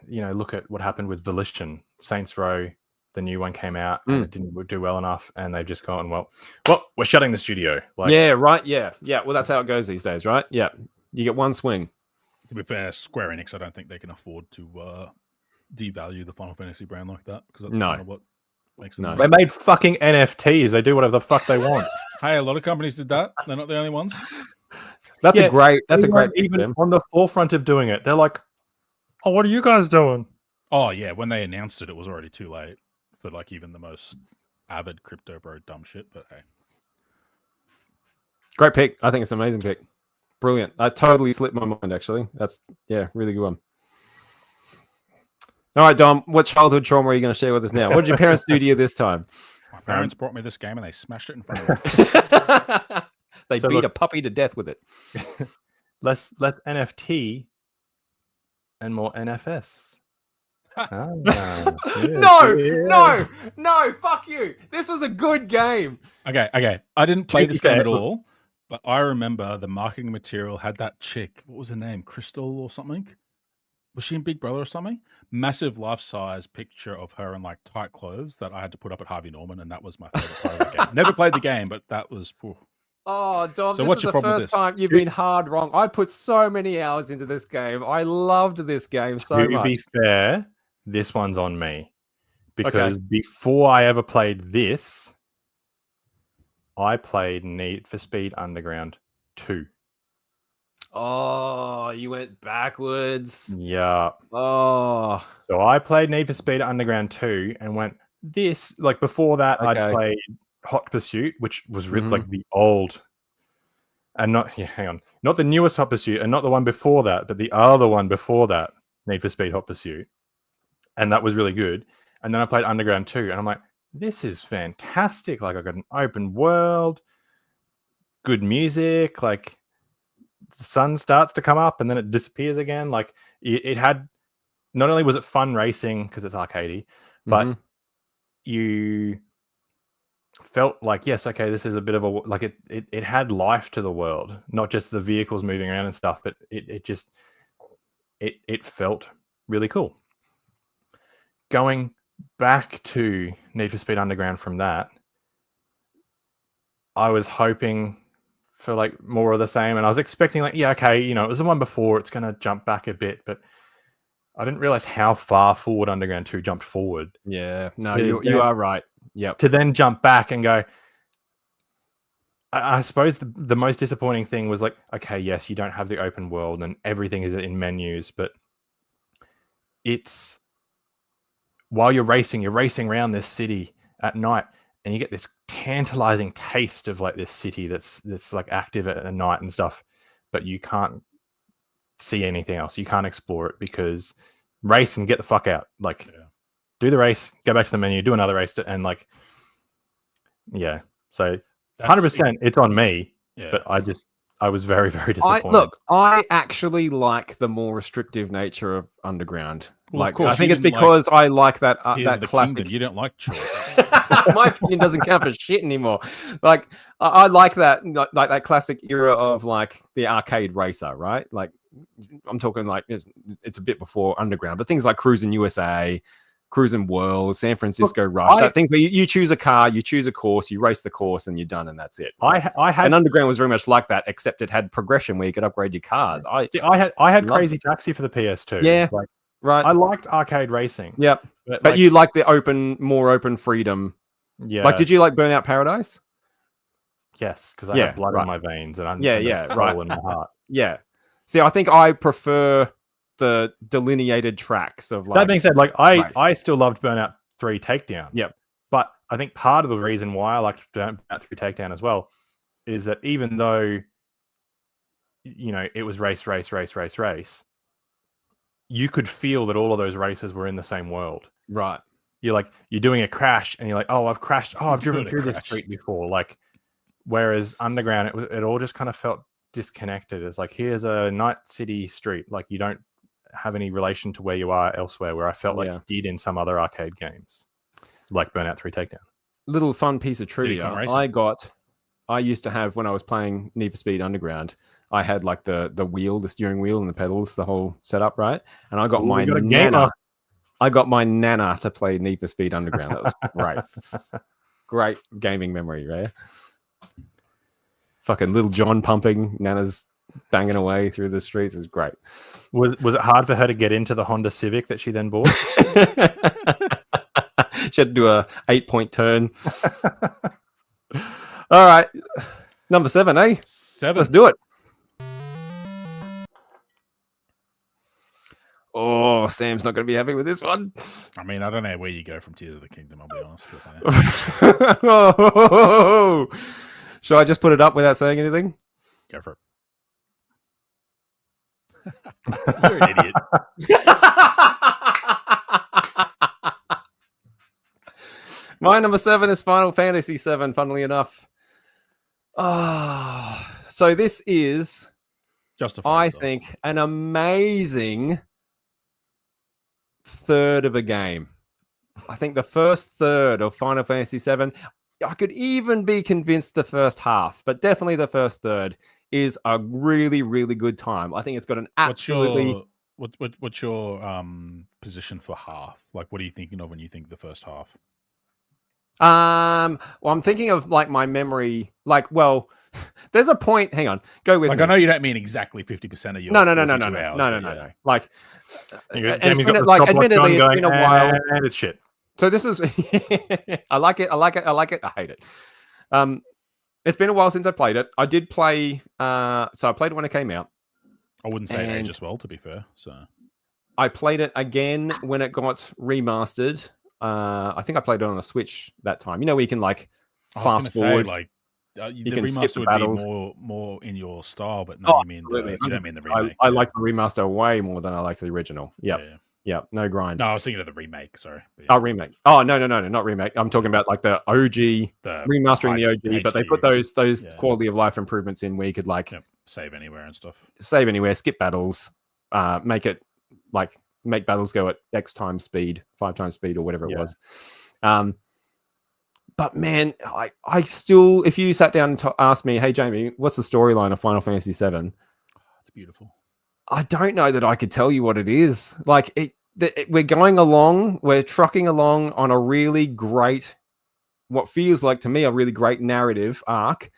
you know, look at what happened with Volition, Saints Row. The new one came out and it didn't do well enough, and they've just gone, well, we're shutting the studio. Like, Yeah, right. Yeah. Well, that's how it goes these days, right? Yeah, you get one swing. To be fair, Square Enix, I don't think they can afford to devalue the Final Fantasy brand like that, because that's No. kind of what makes them. they made fucking NFTs. They do whatever the fuck they want. Hey, a lot of companies did that. They're not the only ones. That's Yeah, a great. That's a They great. weren't even Even on the forefront of doing it. They're like, oh, what are you guys doing? Oh yeah, when they announced it, it was already too late for like even the most avid crypto bro dumb shit. But hey, great pick. I think it's an amazing pick. Brilliant. I totally slipped my mind. Actually, that's really good one. All right, Dom. What childhood trauma are you going to share with us now? What did your parents do to you this time? my parents brought me this game and they smashed it in front of me. They So beat look- a puppy to death with it. Less NFT and more NFS. No, yeah. no, fuck you. This was a good game. Okay. I didn't play be this game fair, at look- all, but I remember the marketing material had that chick. What was her name? Crystal or something? Was she in Big Brother or something? Massive life-size picture of her in like tight clothes that I had to put up at Harvey Norman, and that was my favorite part of the game. Never played the game, but that was. Oh, Dom, So this what's is your the problem with first this? time you've been hard wrong. I put so many hours into this game. I loved this game so To much. be fair, this one's on me. Because before I ever played this, I played Need for Speed Underground 2. Oh, you went backwards. Yeah. Oh, So I played Need for Speed Underground 2 and went, this, like before that, I'd Okay. played Hot Pursuit, which was Mhm. like the old, and not, hang on, not the newest Hot Pursuit and not the one before that, but the other one before that, Need for Speed Hot Pursuit. And that was really good. And then I played Underground 2 and I'm like, this is fantastic. Like I got an open world, good music, like the sun starts to come up and then it disappears again. Like it had, not only was it fun racing because it's arcadey, but Mhm. you felt like, yes, okay, this is a bit of a, like it had life to the world, not just the vehicles moving around and stuff, but it just it felt really cool. Going back to Need for Speed Underground from that, I was hoping for like more of the same, and I was expecting like, yeah, okay, you know, it was the one before, it's gonna jump back a bit, but I didn't realize how far forward Underground 2 jumped forward. Yeah, no, So you then- are right. Yep. To then jump back and go, I suppose the most disappointing thing was like, okay, yes, you don't have the open world and everything is in menus, but it's while you're racing around this city at night, and you get this tantalizing taste of like this city that's like active at night and stuff, but you can't see anything else. You can't explore it because race and get the fuck out. Like, do the race, go back to the menu, do another race, and like, yeah. So 100%, it's on me. Yeah. But I was very, very disappointed. I actually like the more restrictive nature of Underground. Well, of Like, course, I think you it's didn't like because I like that Tears of that the classic. Kingdom. You don't like choice. My opinion doesn't count for shit anymore. Like, I like that, like that classic era of like the arcade racer, right? Like, I'm talking like it's a bit before Underground, but things like Cruising USA, Cruising World, San Francisco Rush, that things where you choose a car, you choose a course, you race the course, and you're done, and that's it. I had And Underground was very much like that, except it had progression where you could upgrade your cars. I had loved Crazy Taxi for the PS2. Yeah. Like, Right. I liked arcade racing. Yep. But But like, you like the more open freedom. yeah. Like, did you like Burnout Paradise? Yes, because I Yeah, had blood right. in my veins and Yeah, and a yeah, hole right. in my heart. Yeah. See, I think I prefer the delineated tracks of like. That being said, like race. I still loved Burnout 3 Takedown. Yep. But I think part of the reason why I liked Burnout 3 Takedown as well is that even though, you know, it was race, you could feel that all of those races were in the same world. Right. You're doing a crash and you're like, oh, I've crashed. Oh, I've driven through this street before. Like, whereas Underground, it all just kind of felt disconnected. It's like, here's a Night City street. Like, you don't have any relation to where you are elsewhere, where I felt like you did in some other arcade games, like Burnout 3 Takedown. Little fun piece of trivia. I used to have, when I was playing Need for Speed Underground, I had like the wheel, the steering wheel and the pedals, the whole setup, right? And I got my Nana. I got my Nana to play Need for Speed Underground. That was great. Great gaming memory, right? Fucking little John pumping, Nana's banging away through the streets is great. Was it hard for her to get into the Honda Civic that she then bought? She had to do a 8-point turn. All right. Number 7, eh? 7. Let's do it. Oh, Sam's not going to be happy with this one. I mean, I don't know where you go from Tears of the Kingdom, I'll be honest with you. Oh, should I just put it up without saying anything? Go for it. You're an idiot. My number 7 is Final Fantasy 7, funnily enough. So this is, I think, an amazing third of a game. I think the first third of Final Fantasy 7, I could even be convinced the first half, but definitely the first third is a really, really good time. I think it's got an absolutely... What's your position for half? Like, what are you thinking of when you think the first half? Well, I'm thinking of like my memory. Like, well, there's a point. Hang on, go with me. I know you don't mean exactly 50% of your no. Like, admittedly, it's been a while, and it's shit. So this is, I like it. I hate it. It's been a while since I played it. I did play. So I played it when it came out. I wouldn't say it aged as well, to be fair. So I played it again when it got remastered. I think I played it on a Switch that time. You know, where you can like fast forward. The remaster would be more in your style, but no, you don't mean the remake. I like the remaster way more than I like the original. Yeah, no grind. No, I was thinking of the remake. Sorry. Remake. Oh no, not remake. I'm talking about like the OG, remastering the OG, HD, but they put those quality of life improvements in where you could like save anywhere and stuff. Save anywhere, skip battles, make it like. Make battles go at X times speed, 5 times speed, or whatever it was. But man, I still, if you sat down and asked me, hey Jamie, what's the storyline of Final Fantasy 7? It's beautiful. I don't know that I could tell you what it is. Like we're going along, we're trucking along on a really great, what feels like to me a really great narrative arc.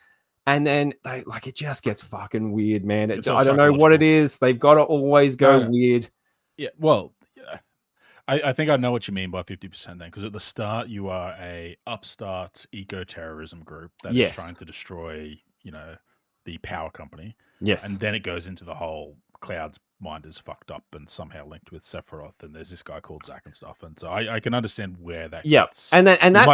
And then it just gets fucking weird, man. I don't know what it is. They've got to always go weird. Yeah, well, I think I know what you mean by 50% then, because at the start you are a upstart eco-terrorism group that is trying to destroy, the power company. Yes. And then it goes into the whole Cloud's mind is fucked up and somehow linked with Sephiroth, and there's this guy called Zack and stuff. And so I can understand where that gets. And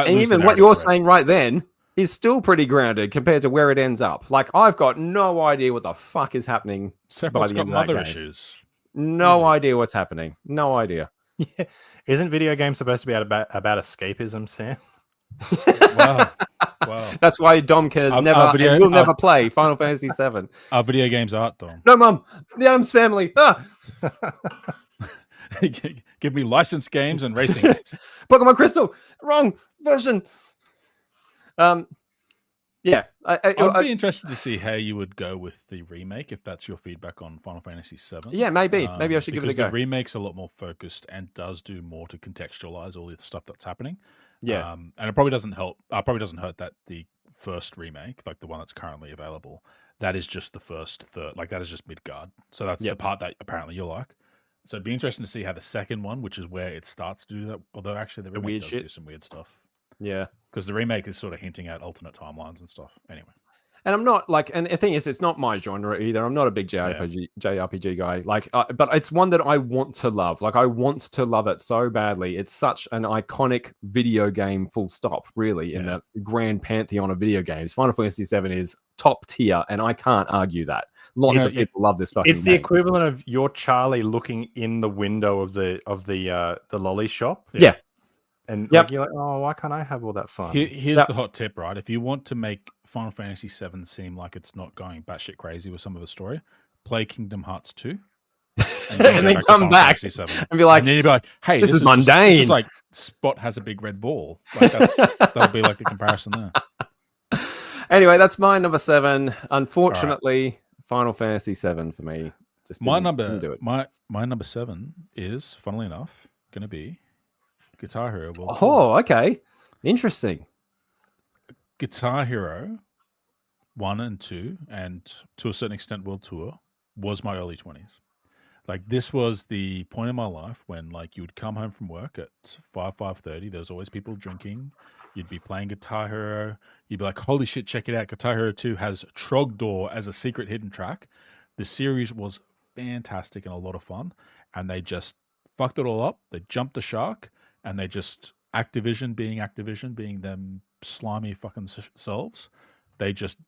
even what you're saying right then is still pretty grounded compared to where it ends up. Like, I've got no idea what the fuck is happening. Sephiroth's got mother issues. No idea what's happening. No idea. Yeah. Isn't video games supposed to be about escapism, Sam? Wow. That's why Dom will never play Final Fantasy 7. Our video games art, Dom. No, Mum. The Addams Family. Give me licensed games and racing games. Pokemon Crystal. Wrong version. Yeah, I'd be interested to see how you would go with the remake if that's your feedback on Final Fantasy VII. Yeah, maybe I should give it a go. The remake's a lot more focused and does do more to contextualize all the stuff that's happening. Yeah, and it probably doesn't help. Probably doesn't hurt that the first remake, like the one that's currently available, that is just the first third. Like that is just Midgard. So that's the part that apparently you like. So it'd be interesting to see how the second one, which is where it starts to do that. Although actually the remake does do some weird stuff. Yeah. Because the remake is sort of hinting at alternate timelines and stuff. Anyway. And I'm not like, and the thing is, it's not my genre either. I'm not a big JRPG guy. Like, but it's one that I want to love. Like, I want to love it so badly. It's such an iconic video game. Full stop. Really, in the grand pantheon of video games, Final Fantasy VII is top tier, and I can't argue that. Lots of people love this fucking. It's the equivalent of your Charlie looking in the window of the lolly shop. Yeah. And like, you're like, oh, why can't I have all that fun? Here's the hot tip, right? If you want to make Final Fantasy VII seem like it's not going batshit crazy with some of the story, play Kingdom Hearts 2. And then come back and be like, and then you'd be like, hey, this is mundane. This is like Spot has a big red ball. Like that'll be like the comparison there. Anyway, that's my number 7. Unfortunately, Final Fantasy VII for me. Just didn't do it. My number 7 is, funnily enough, going to be Guitar Hero World Tour. Okay. Interesting. Guitar Hero 1 and 2, and to a certain extent World Tour, was my early 20s. Like, this was the point in my life when, like, you would come home from work at 5:30. There was always people drinking. You'd be playing Guitar Hero. You'd be like, holy shit, check it out. Guitar Hero 2 has Trogdor as a secret hidden track. The series was fantastic and a lot of fun. And they just fucked it all up. They jumped the shark. And they just, Activision being them slimy fucking selves, they just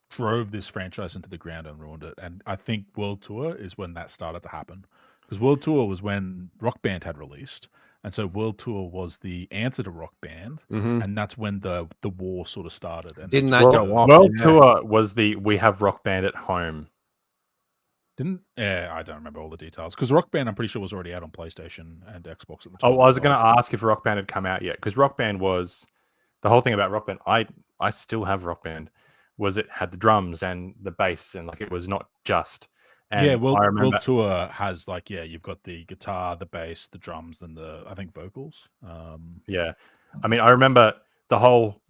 drove this franchise into the ground and ruined it. And I think World Tour is when that started to happen. Because World Tour was when Rock Band had released. And so World Tour was the answer to Rock Band. And that's when the war sort of started. And didn't that go off? World Tour was we have Rock Band at home. I don't remember all the details because Rock Band, I'm pretty sure, was already out on PlayStation and Xbox at the time. Oh, I was going to ask if Rock Band had come out yet because Rock Band was the whole thing about Rock Band. I still have Rock Band. Was it had the drums and the bass and like it was not just. And World Tour has like you've got the guitar, the bass, the drums, and I think vocals. Yeah, I mean I remember the whole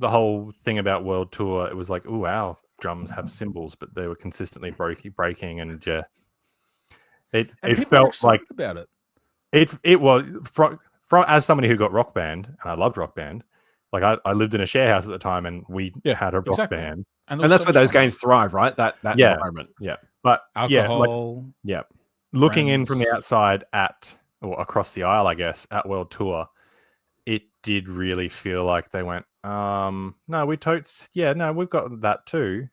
thing about World Tour. It was like, oh wow. Drums have cymbals, but they were consistently breaking, and it felt like about it was from as somebody who got Rock Band, and I loved Rock Band. Like I lived in a share house at the time, and we had a Rock Band, and that's where those games thrive, right? That environment, But alcohol, looking in from the outside or across the aisle, I guess at World Tour, it did really feel like they went. No, we've got that too.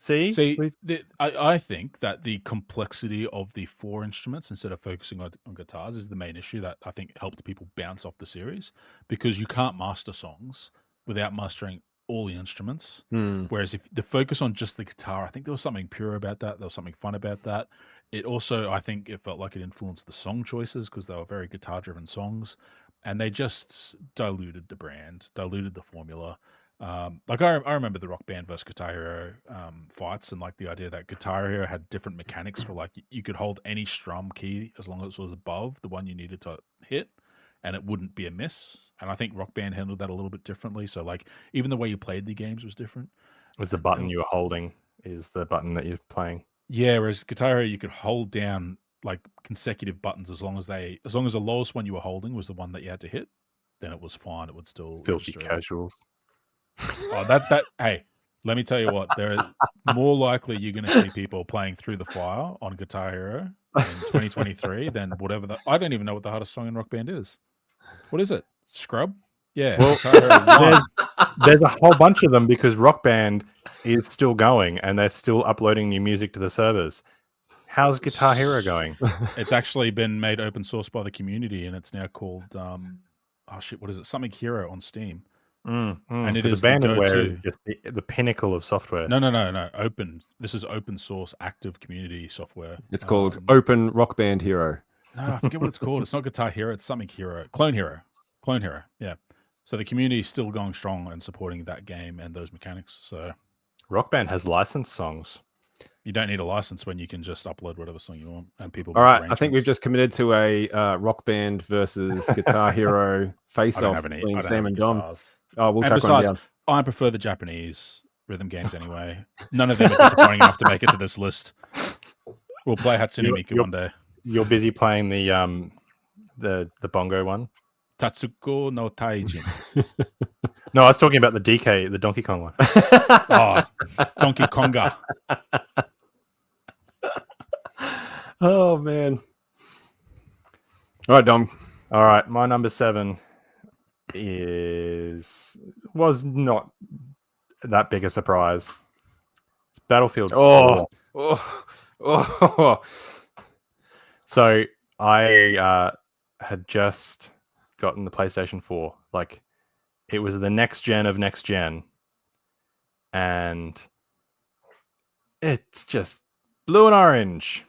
I think that the complexity of the 4 instruments instead of focusing on guitars is the main issue that I think helped people bounce off the series because you can't master songs without mastering all the instruments. Whereas if the focus on just the guitar, I think there was something pure about that. There was something fun about that. It also, I think it felt like it influenced the song choices because they were very guitar-driven songs. And they just diluted the brand, diluted the formula. Like I remember the Rock Band versus Guitar Hero fights, and like the idea that Guitar Hero had different mechanics for like you could hold any strum key as long as it was above the one you needed to hit, and it wouldn't be a miss. And I think Rock Band handled that a little bit differently. So like even the way you played the games was different. Was the button you were holding is the button that you're playing? Yeah, whereas Guitar Hero you could hold down like consecutive buttons as long as the lowest one you were holding was the one that you had to hit, then it was fine. It would still filthy casuals. Oh, hey, let me tell you what, there are more likely you're going to see people playing Through the Fire on Guitar Hero in 2023 than whatever I don't even know what the hardest song in Rock Band is. What is it? Scrub? Yeah. Well, there's a whole bunch of them because Rock Band is still going and they're still uploading new music to the servers. How's Guitar Hero going? It's actually been made open source by the community, and it's now called what is it? Something Hero on Steam. And it is abandonware is just the pinnacle of software. No. Open. This is open source, active community software. It's called Open Rock Band Hero. No, I forget what it's called. It's not Guitar Hero. It's something Hero. Clone Hero. Yeah. So the community is still going strong and supporting that game and those mechanics. So Rock Band has licensed songs. You don't need a license when you can just upload whatever song you want, and people. All right, I think we've just committed to a Rock Band versus Guitar Hero face-off between Sam and Dom. Oh, we'll track one down. I prefer the Japanese rhythm games anyway. None of them are disappointing enough to make it to this list. We'll play Hatsune Miku one day. You're busy playing the bongo one. Tatsuko no Taijin. No, I was talking about the DK, the Donkey Kong one. Oh, Donkey Konga. Oh man. All right, Dom. All right, my number 7 was not that big a surprise. It's Battlefield 4. Oh. So I had just gotten the PlayStation 4. Like, it was the next gen of next gen, and it's just blue and orange.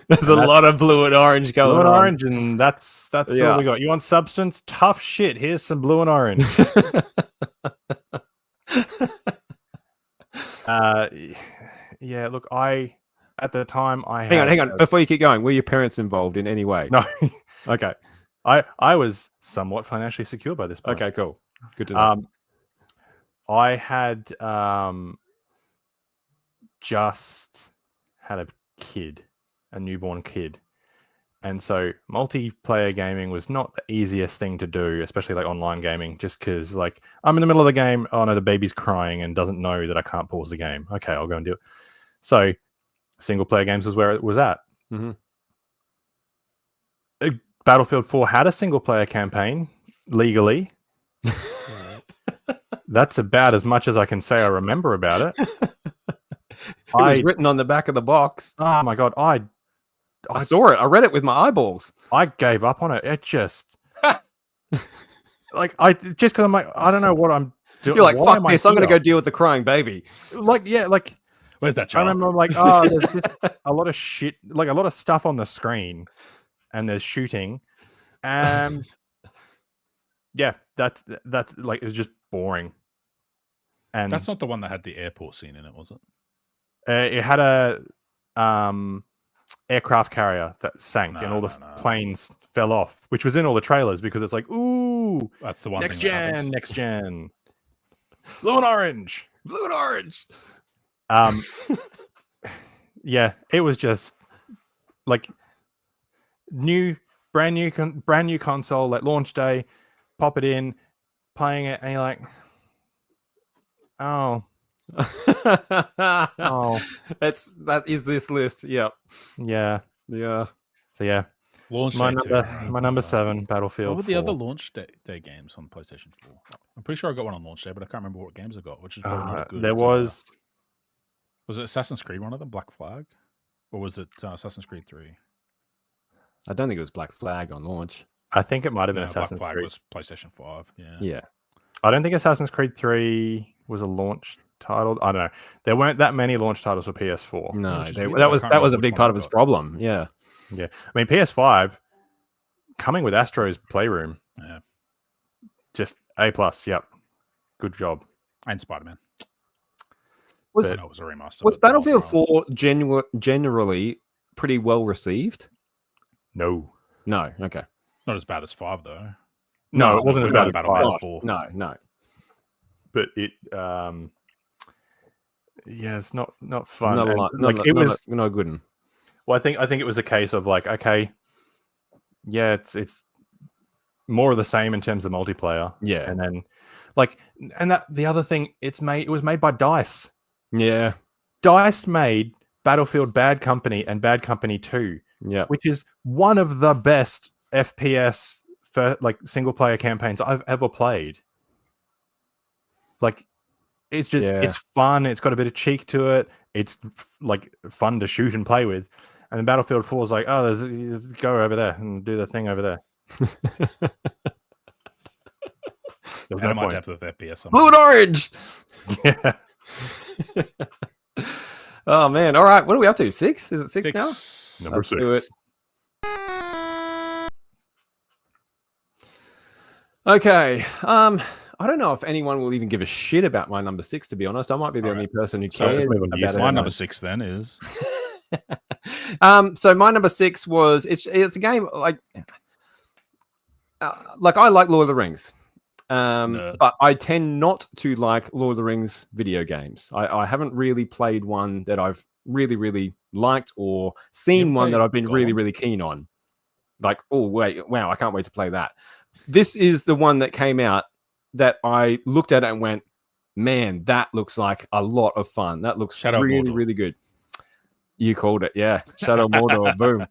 There's a lot of blue and orange going Blue and on. orange, and that's all we got. You want substance? Tough shit. Here's some blue and orange. Yeah, look, at the time Hang on. Before you keep going, were your parents involved in any way? No. Okay. I was somewhat financially secure by this point. Okay, cool. Good to know. I had just had a newborn kid. And so multiplayer gaming was not the easiest thing to do, especially like online gaming, just because like I'm in the middle of the game. Oh no, the baby's crying and doesn't know that I can't pause the game. Okay, I'll go and do it. So single player games was where it was at. Mm-hmm. Battlefield 4 had a single player campaign legally. That's about as much as I can say I remember about it. It was written on the back of the box. Oh my god, I saw it. I read it with my eyeballs. I gave up on it. It just because I'm like, I don't know what I'm doing. You're like, fuck this. I'm gonna go deal with the crying baby. Where's that I child? remember I'm like, oh, there's just a lot of shit, like a lot of stuff on the screen, and there's shooting. Yeah, that's like, it was just boring. And That's not the one that had the airport scene in it, was it? It had a aircraft carrier that sank, and all the planes fell off, which was in all the trailers because it's like, ooh, That's the one. next gen, blue and orange. Yeah, it was just like brand new console, like launch day, pop it in, playing it, and you're like, oh. That is this list. Yep. Yeah. So yeah. Launch my day number 7, Battlefield. What were the 4. other launch day games on PlayStation 4? I'm pretty sure I got one on launch day, but I can't remember what games I got, which is probably not good. There was it Assassin's Creed, one of them, Black Flag? Or was it Assassin's Creed 3? I don't think it was Black Flag on launch. I think it might have been Assassin's Black Flag Creed. was PlayStation 5. Yeah. I don't think Assassin's Creed 3 was a launch title. I don't know. There weren't that many launch titles for PS4. No, Which is weird, that I was can't remember a which big one part I of its got. problem. Yeah. Yeah. I mean, PS5 coming with Astro's Playroom. Yeah. Just A+. Yep. Good job. And Spider-Man. Was That was a remaster. Was but Battlefield well, 4 generally pretty well received? No. No. Okay. not as bad as 5, though. No, it wasn't as bad as Battlefield 5. 4. No. But it yeah, it's not fun. Not a And, lot. like, it was no good one. well, I think it was a case of like, okay, yeah, it's more of the same in terms of multiplayer. Yeah. And then that the other thing, it was made by DICE. Yeah. DICE made Battlefield Bad Company and Bad Company 2, Yeah. which is one of the best FPS for like single player campaigns I've ever played. Like, it's just it's fun. It's got a bit of cheek to it. It's like fun to shoot and play with. And then Battlefield 4 is like, oh, go over there and do the thing over there. There's no my point. depth of FPS. Blue and orange. Yeah. Oh man. All right. What are we up to? 6? Is it 6 now? Number Let's do 6. it. Okay. I don't know if anyone will even give a shit about my number 6, to be honest. I might be the only person who So cares let's move on to about it. My number 6 then is So my number 6 was it's a game like I like Lord of the Rings. But I tend not to like Lord of the Rings video games. I haven't really played one that I've really, really liked or seen one that I've been really, really keen on. Like, oh, wait, wow, I can't wait to play that. This is the one that came out that I looked at it and went, man, that looks like a lot of fun. That looks Shadow of really, Mordor. really good. You called it, yeah. Shadow of Mordor, boom.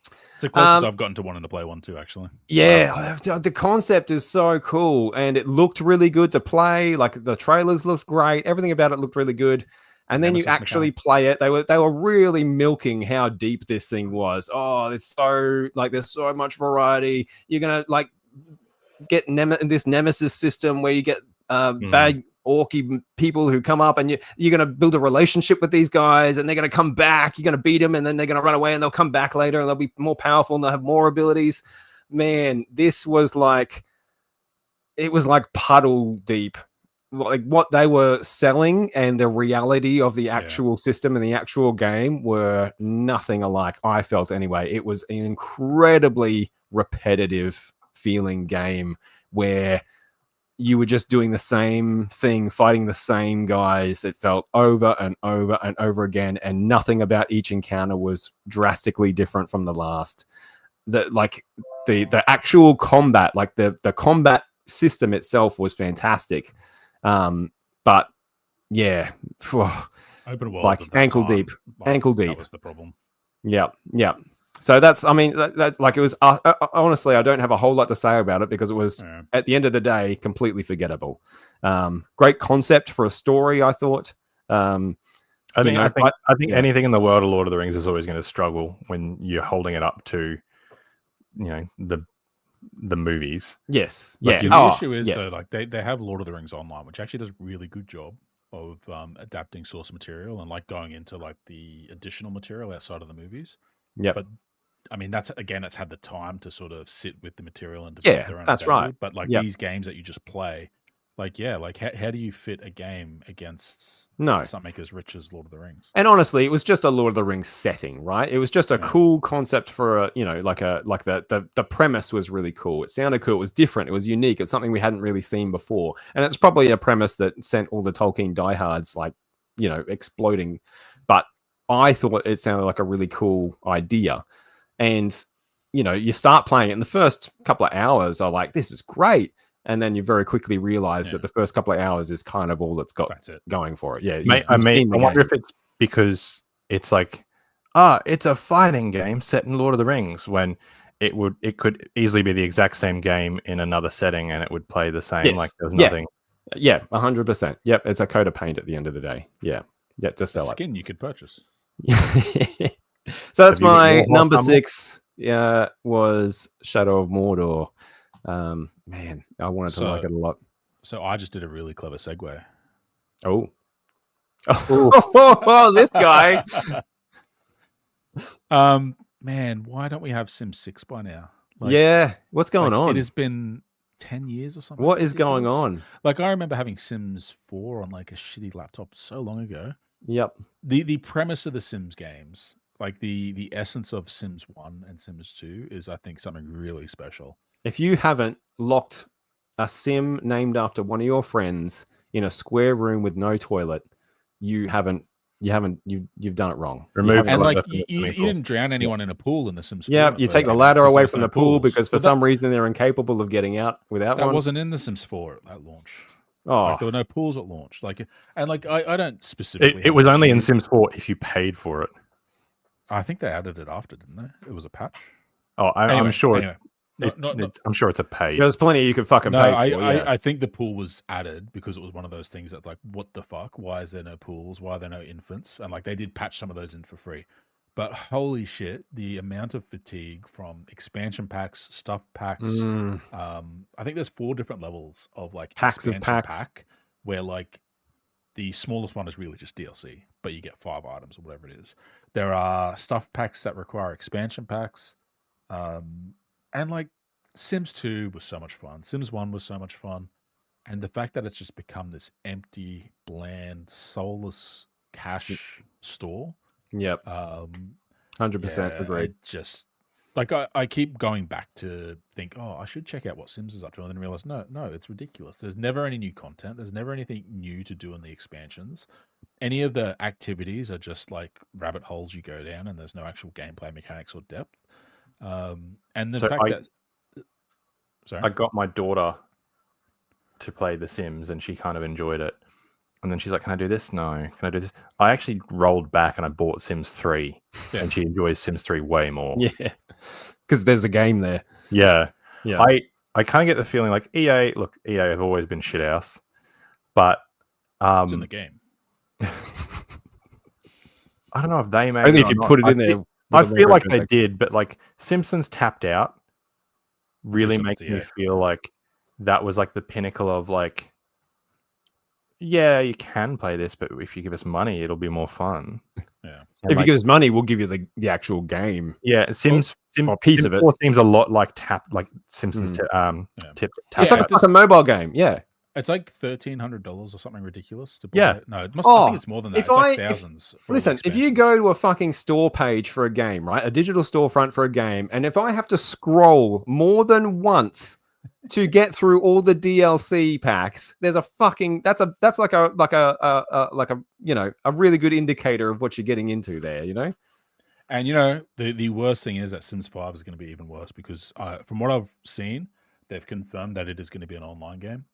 It's the closest I've gotten to wanting to play one too, actually. Yeah, the concept is so cool, and it looked really good to play. Like the trailers looked great, everything about it looked really good. And then you actually play it. They were really milking how deep this thing was. Oh, there's so much variety. You're gonna like get this nemesis system where you get bad orky people who come up, and you're going to build a relationship with these guys, and they're going to come back. You're going to beat them, and then they're going to run away, and they'll come back later, and they'll be more powerful, and they'll have more abilities. Man, this was like, it was like puddle deep. Like what they were selling and the reality of the actual system and the actual game were nothing alike. I felt anyway. It was an incredibly repetitive feeling game where you were just doing the same thing, fighting the same guys. It felt over and over and over again, and nothing about each encounter was drastically different from the last. The actual combat, like the combat system itself was fantastic. But yeah, open world, like ankle deep. That was the problem. Yeah. So that's, I mean, that like it was. Honestly, I don't have a whole lot to say about it because it was at the end of the day completely forgettable. Great concept for a story, I thought. I think anything in the world of Lord of the Rings is always going to struggle when you're holding it up to, the movies. Yes. The issue is though, like they have Lord of the Rings Online, which actually does a really good job of adapting source material and like going into like the additional material outside of the movies. Yeah. But I mean, that's had the time to sort of sit with the material and develop their own. That's right. But like these games that you just play, like how do you fit a game against something as rich as Lord of the Rings? And honestly, it was just a Lord of the Rings setting, right? It was just a cool concept for the premise was really cool. It sounded cool. It was different. It was unique. It's something we hadn't really seen before, and it's probably a premise that sent all the Tolkien diehards exploding. But I thought it sounded like a really cool idea, and you start playing it, and the first couple of hours are like, this is great. And then you very quickly realize that the first couple of hours is kind of all it's got going for it. Yeah. I wonder if it's because it's like, it's a fighting game set in Lord of the Rings, when it could easily be the exact same game in another setting and it would play the same. Yes. Like there's nothing. Yeah, 100%. Yep. It's a coat of paint at the end of the day. Yeah. Yeah. To sell it. Skin you could purchase. So that's my number 6. Yeah. Was Shadow of Mordor. Man, I wanted to like it a lot. So I just did a really clever segue. Oh, this guy. Man, why don't we have Sims 6 by now? What's going on? It has been 10 years or something. What is going on? Like, I remember having Sims 4 on like a shitty laptop so long ago. Yep. The premise of the Sims games, like the essence of Sims 1 and Sims 2 is, I think, something really special. If you haven't locked a sim named after one of your friends in a square room with no toilet, you've done it wrong. You didn't drown anyone in a pool in the Sims 4. Yeah, you take the ladder away from the pool because for some reason they're incapable of getting out without one. That wasn't in the Sims 4 at launch. Oh, like, there were no pools at launch. I don't specifically. It was only in Sims 4 if you paid for it. I think they added it after, didn't they? It was a patch. I'm sure. Anyway. I'm sure it's a pay. There's plenty you could fucking pay for. I think the pool was added because it was one of those things that's like, what the fuck? Why is there no pools? Why are there no infants? And like they did patch some of those in for free. But holy shit, the amount of fatigue from expansion packs, stuff packs. I think there's 4 different levels of like packs of packs. Pack, where like the smallest one is really just DLC, but you get 5 items or whatever it is. There are stuff packs that require expansion packs. And like Sims 2 was so much fun. Sims 1 was so much fun. And the fact that it's just become this empty, bland, soulless cash store. Yep. 100% agreed. Just like I keep going back to think, I should check out what Sims is up to, and then realize, no, it's ridiculous. There's never any new content. There's never anything new to do in the expansions. Any of the activities are just like rabbit holes you go down, and there's no actual gameplay mechanics or depth. And the fact that, sorry, I got my daughter to play The Sims, and she kind of enjoyed it. And then she's like, "Can I do this? No. Can I do this?" I actually rolled back and I bought Sims 3, and she enjoys Sims 3 way more. Yeah, because there's a game there. Yeah. Yeah. I kind of get the feeling like EA have always been shit house, but It's in the game. I don't know if they made Only it if or you not. put it in there. I feel like they did, but like Simpsons Tapped Out really Push it makes to me you. feel like that was like the pinnacle of like, yeah, you can play this, but if you give us money, it'll be more fun. Yeah. And If like, you give us money, we'll give you the actual game. yeah, Sims or a piece of it. 4 seems a lot like Simpsons Tip It's like a fucking mobile game. Yeah. It's like $1,300 or something ridiculous to buy Yeah. it. No, it must. I think it's more than that. if It's like I- if- thousands. for all the Listen, if you expansions. go to a fucking store page for a game, right? A digital storefront for a game, and if I have to scroll more than once to get through all the DLC packs, there's a fucking that's like a you know, a really good indicator of what you're getting into there, you know? And you know, the worst thing is that Sims 5 is going to be even worse because from what I've seen, they've confirmed that it is going to be an online game.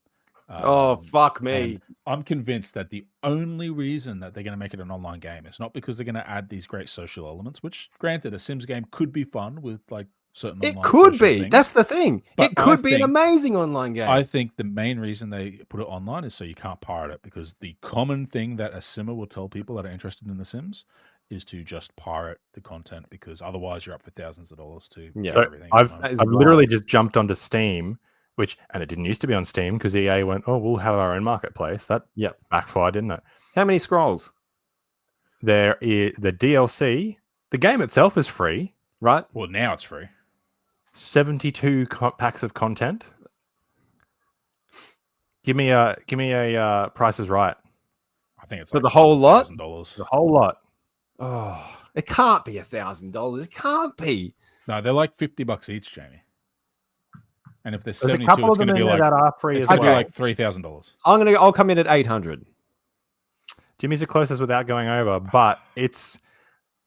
Oh, fuck me. and I'm convinced that the only reason that they're going to make it an online game is not because they're going to add these great social elements, which granted, a Sims game could be fun with like certain It online could social be. things. That's the thing. But It could I be an think- amazing online game. I think the main reason they put it online is so you can't pirate it, because the common thing that a simmer will tell people that are interested in The Sims is to just pirate the content, because otherwise you're up for thousands of dollars to Yeah. get So everything. at the I've moment. is literally wild. just jumped onto Steam, and it didn't used to be on Steam because EA went, "Oh, we'll have our own marketplace." That backfired, didn't it? How many scrolls? There is the DLC. The game itself is free. Right? Well, now it's free. 72 packs of content. Give me a Price is Right. I think it's For like the whole lot? $1,000. The whole lot. Oh, it can't be $1,000. It can't be. No, they're like $50 each, Jamie. And if there's There's a 72, couple it's of going them to in be there like that are free it's as going to well. be like $3,000. I'll come in at 800. Jimmy's the closest without going over, but it's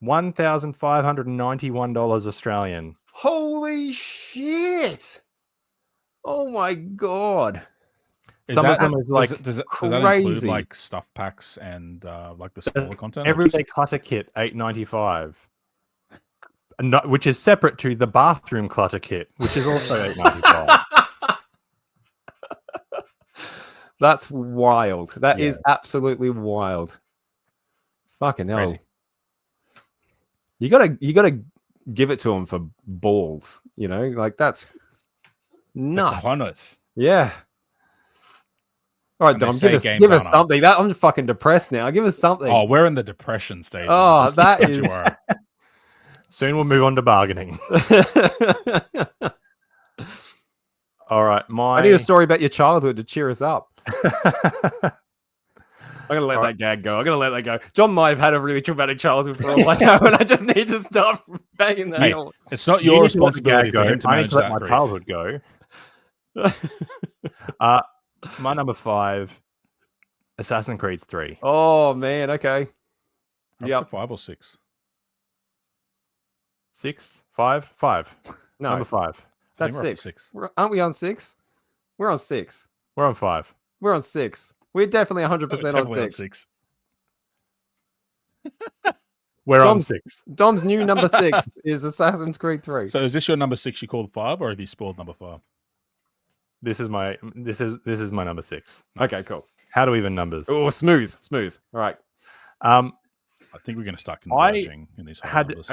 $1,591 Australian. Holy shit! Oh my god! Some of them is like does that include crazy. like stuff packs and like the smaller content? or Everyday just- clutter kit, $8.95. Which is separate to the bathroom clutter kit, which is also $8.95. That's wild. That Yeah. is absolutely wild. Fucking hell! Crazy. You gotta give it to them for balls. You know, like that's nuts. Cojones. Yeah. All right, And they Dom, say give games us aren't something. I'm fucking depressed now. Give us something. Oh, we're in the depression stage. Oh, that Don't you is- worry. Soon we'll move on to bargaining. All right, I need a story about your childhood to cheer us up. I'm gonna let All that gag go. I'm gonna let that go. John might have had a really traumatic childhood for all I know, and I just need to stop banging that. Hey, on. It's not You your need to let the responsibility gag for go. him to I need manage to let that my grief. childhood go. My number 5, Assassin's Creed 3. Oh man, okay. Up Yep. to 5 or 6. 6, 5, 5. No, Number 5. that's we're up to 6. 6. Aren't we on 6? We're on 6. We're on 5. We're on 6. We're definitely 100% We're on definitely 6. We're on Dom's- 6. Dom's new number 6 is Assassin's Creed 3. So is this your number 6 you called 5, or have you spoiled number 5? This is my number 6. Okay, cool. How do we even numbers? Oh, smooth. All right. I think we're going to start converging in these high numbers.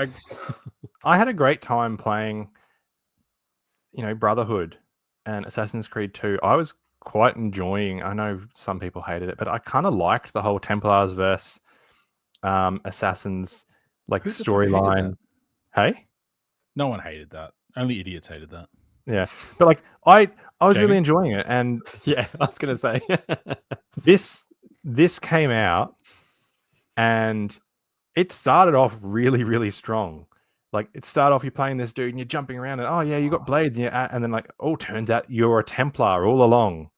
I had a great time playing, Brotherhood and Assassin's Creed 2. I was quite enjoying. I know some people hated it, but I kind of liked the whole Templars versus Assassins like Who the fuck hated storyline. Hey, No one hated that. Only idiots hated that. yeah, but like I was Jamie? really enjoying it, and Yeah, I was gonna say. this came out, and it started off really, really strong. Like it started off, you're playing this dude and you're jumping around, and oh yeah, you got blades, and then like, oh, turns out you're a Templar all along,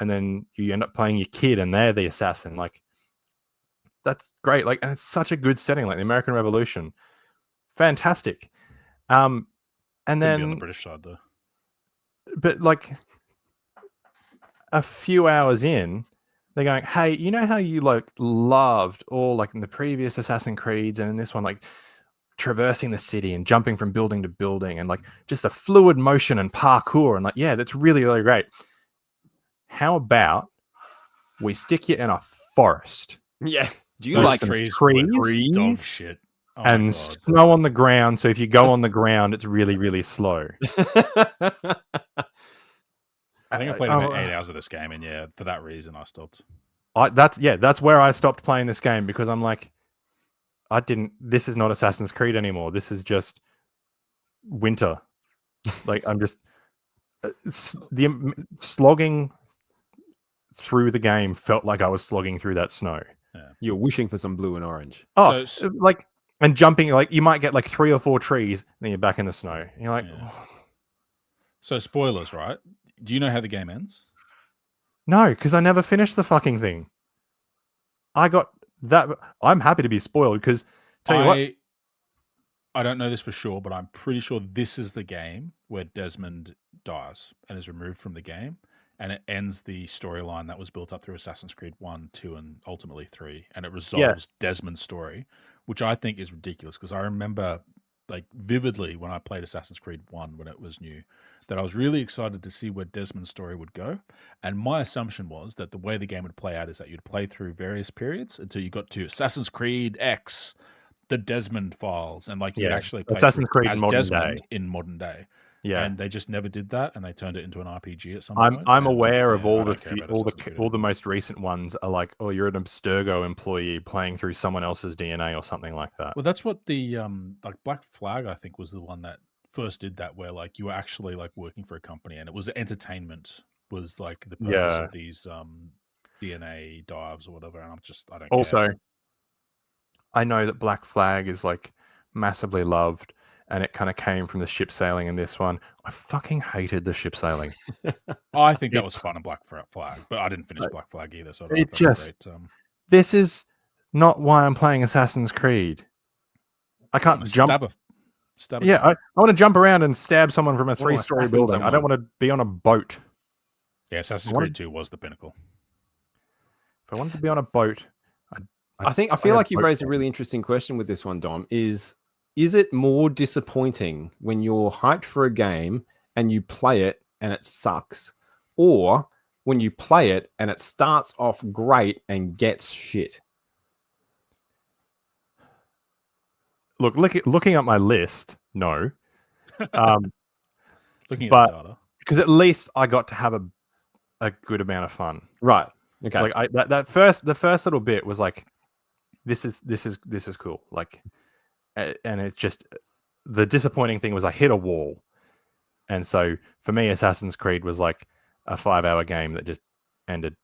and then you end up playing your kid, and they're the assassin. Like that's great. Like, and it's such a good setting, like the American Revolution, fantastic. And Couldn't be on the then, British side though. but like, a few hours in, they're going, hey, you know how you like loved all like in the previous Assassin's Creeds and in this one, like traversing the city and jumping from building to building and like just the fluid motion and parkour and like, yeah, that's really, really great. How about we stick you in a forest? Yeah. Do you Those like trees? trees? Dog shit. Oh and my God. snow on the ground. So if you go on the ground, it's really, really slow. I think I played about 8 hours of this game, and yeah, for that reason, I stopped. That's where I stopped playing this game because I'm like, this is not Assassin's Creed anymore. This is just winter. Like I'm just slogging through the game felt like I was slogging through that snow. Yeah. You're wishing for some blue and orange. Oh, like and jumping, like you might get like 3 or 4 trees, then you're back in the snow. And you're like, yeah. So spoilers, right? Do you know how the game ends? No, because I never finished the fucking thing. I got that. I'm happy to be spoiled because I don't know this for sure, but I'm pretty sure this is the game where Desmond dies and is removed from the game, and it ends the storyline that was built up through Assassin's Creed 1, 2, and ultimately 3, and it resolves Desmond's story, which I think is ridiculous because I remember like vividly when I played Assassin's Creed 1 when it was new, that I was really excited to see where Desmond's story would go. And my assumption was that the way the game would play out is that you'd play through various periods until you got to Assassin's Creed X, the Desmond files, and like you'd actually play Assassin's Creed as modern Desmond day. in modern day. Yeah, and they just never did that, and they turned it into an RPG at some point. I'm aware of all I don't care about Assassin's Creed the most recent ones are like, oh, you're an Abstergo employee playing through someone else's DNA or something like that. Well, that's what the like Black Flag, I think, was the one that first did that, where like you were actually like working for a company, and it was entertainment was like the purpose of these DNA dives or whatever. And I don't. Also, care. I know that Black Flag is like massively loved, and it kind of came from the ship sailing in this one. I fucking hated the ship sailing. I think that was fun in Black Flag, but I didn't finish Black Flag either. So it just this is not why I'm playing Assassin's Creed. I can't jump. Stab yeah, I want to jump around and stab someone from a 3-story building. I don't want to be on a boat. Yeah, Assassin's Creed 2 was the pinnacle. If I wanted to be on a boat, I feel like you've raised a really interesting question with this one, Dom. Is it more disappointing when you're hyped for a game and you play it and it sucks, or when you play it and it starts off great and gets shit? Looking at my list, no. Looking at the data, because at least I got to have a good amount of fun. Right. Okay. Like the first little bit was like, this is cool. Like, and it's just the disappointing thing was I hit a wall, and so for me, Assassin's Creed was like a 5-hour game that just ended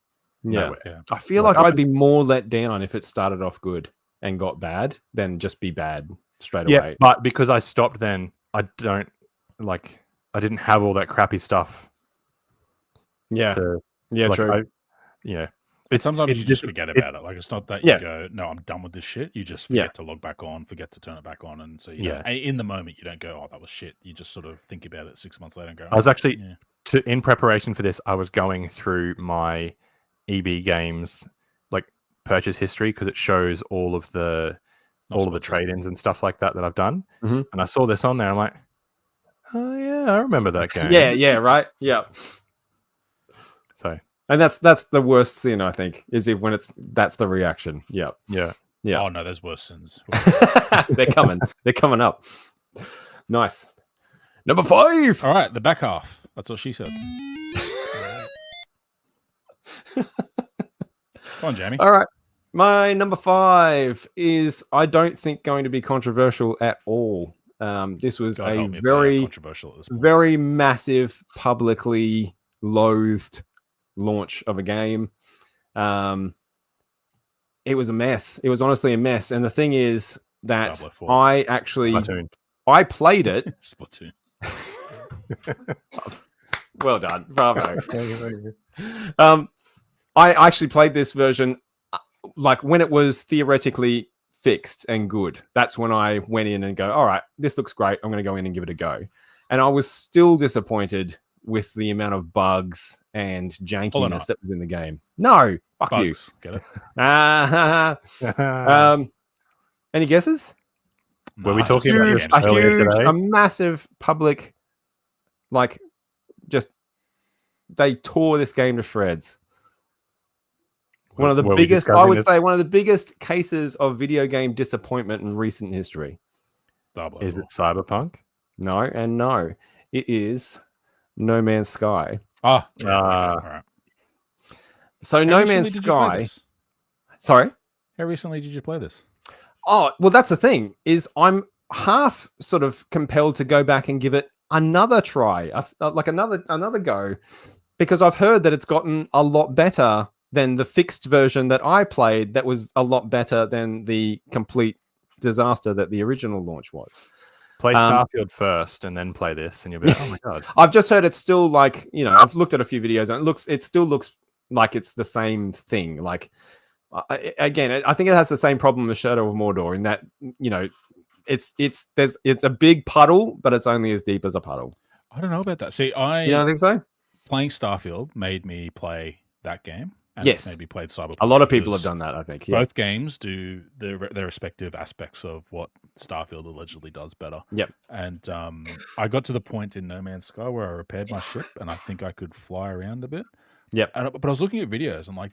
nowhere. Yeah. I feel like I'd be more let down if it started off good and got bad than just be bad straight away. But because I stopped then, I didn't have all that crappy stuff. Yeah. True. Sometimes you just forget about it. Like, it's not that you go, no, I'm done with this shit. You just forget to log back on, forget to turn it back on. And so, in the moment, you don't go, oh, that was shit. You just sort of think about it 6 months later and go, I was actually, in preparation for this, I was going through my EB Games like purchase history because it shows all of the trade-ins and stuff like that I've done. Mm-hmm. And I saw this on there. I'm like, oh, yeah, I remember that game. yeah, right? Yeah. So... And that's the worst sin, I think, is it when that's the reaction. Yeah. Oh no, there's worse sins. They're coming. They're coming up. Nice. Number 5. All right, the back half. That's what she said. Come on, Jamie. All right. My number 5 is, I don't think, going to be controversial at all. This was a very massive, publicly loathed launch of a game. It was a mess. It was honestly a mess. And the thing is that I played it. Splatoon. Well done. Bravo. I actually played this version like when it was theoretically fixed and good. That's when I went in and go, all right, this looks great. I'm going to go in and give it a go. And I was still disappointed with the amount of bugs and Knight. jankiness that was in the game. No, fuck Bugs. Get it? you. Any guesses? Were we Nah, talking just about a this game. earlier today? A massive public, like, just they tore this game to shreds. One of the Were we biggest, I discussing would this? say, one of the biggest cases of video game disappointment in recent history. Diablo Is 4. it Cyberpunk? No, and no, it is No Man's Sky. Oh, yeah, Ah. okay, all right. So How No recently Man's did you play Sky. this? Sorry. How recently did you play this? Oh, well, that's the thing, is I'm half sort of compelled to go back and give it another try, like another go, because I've heard that it's gotten a lot better than the fixed version that I played that was a lot better than the complete disaster that the original launch was. Play Starfield first and then play this, and you'll be like, oh my god. I've just heard it's still like, you know, I've looked at a few videos and it still looks like it's the same thing. Like, again, I think it has the same problem as Shadow of Mordor in that, you know, it's a big puddle, but it's only as deep as a puddle. I don't know about that. See, You don't think so? playing Starfield made me play that game. And Yes. maybe played Cyberpunk. A lot of people have because done that, I think. Yeah. Both games do their respective aspects of what Starfield allegedly does better. Yep. And I got to the point in No Man's Sky where I repaired my ship and I think I could fly around a bit. Yep. But I was looking at videos and like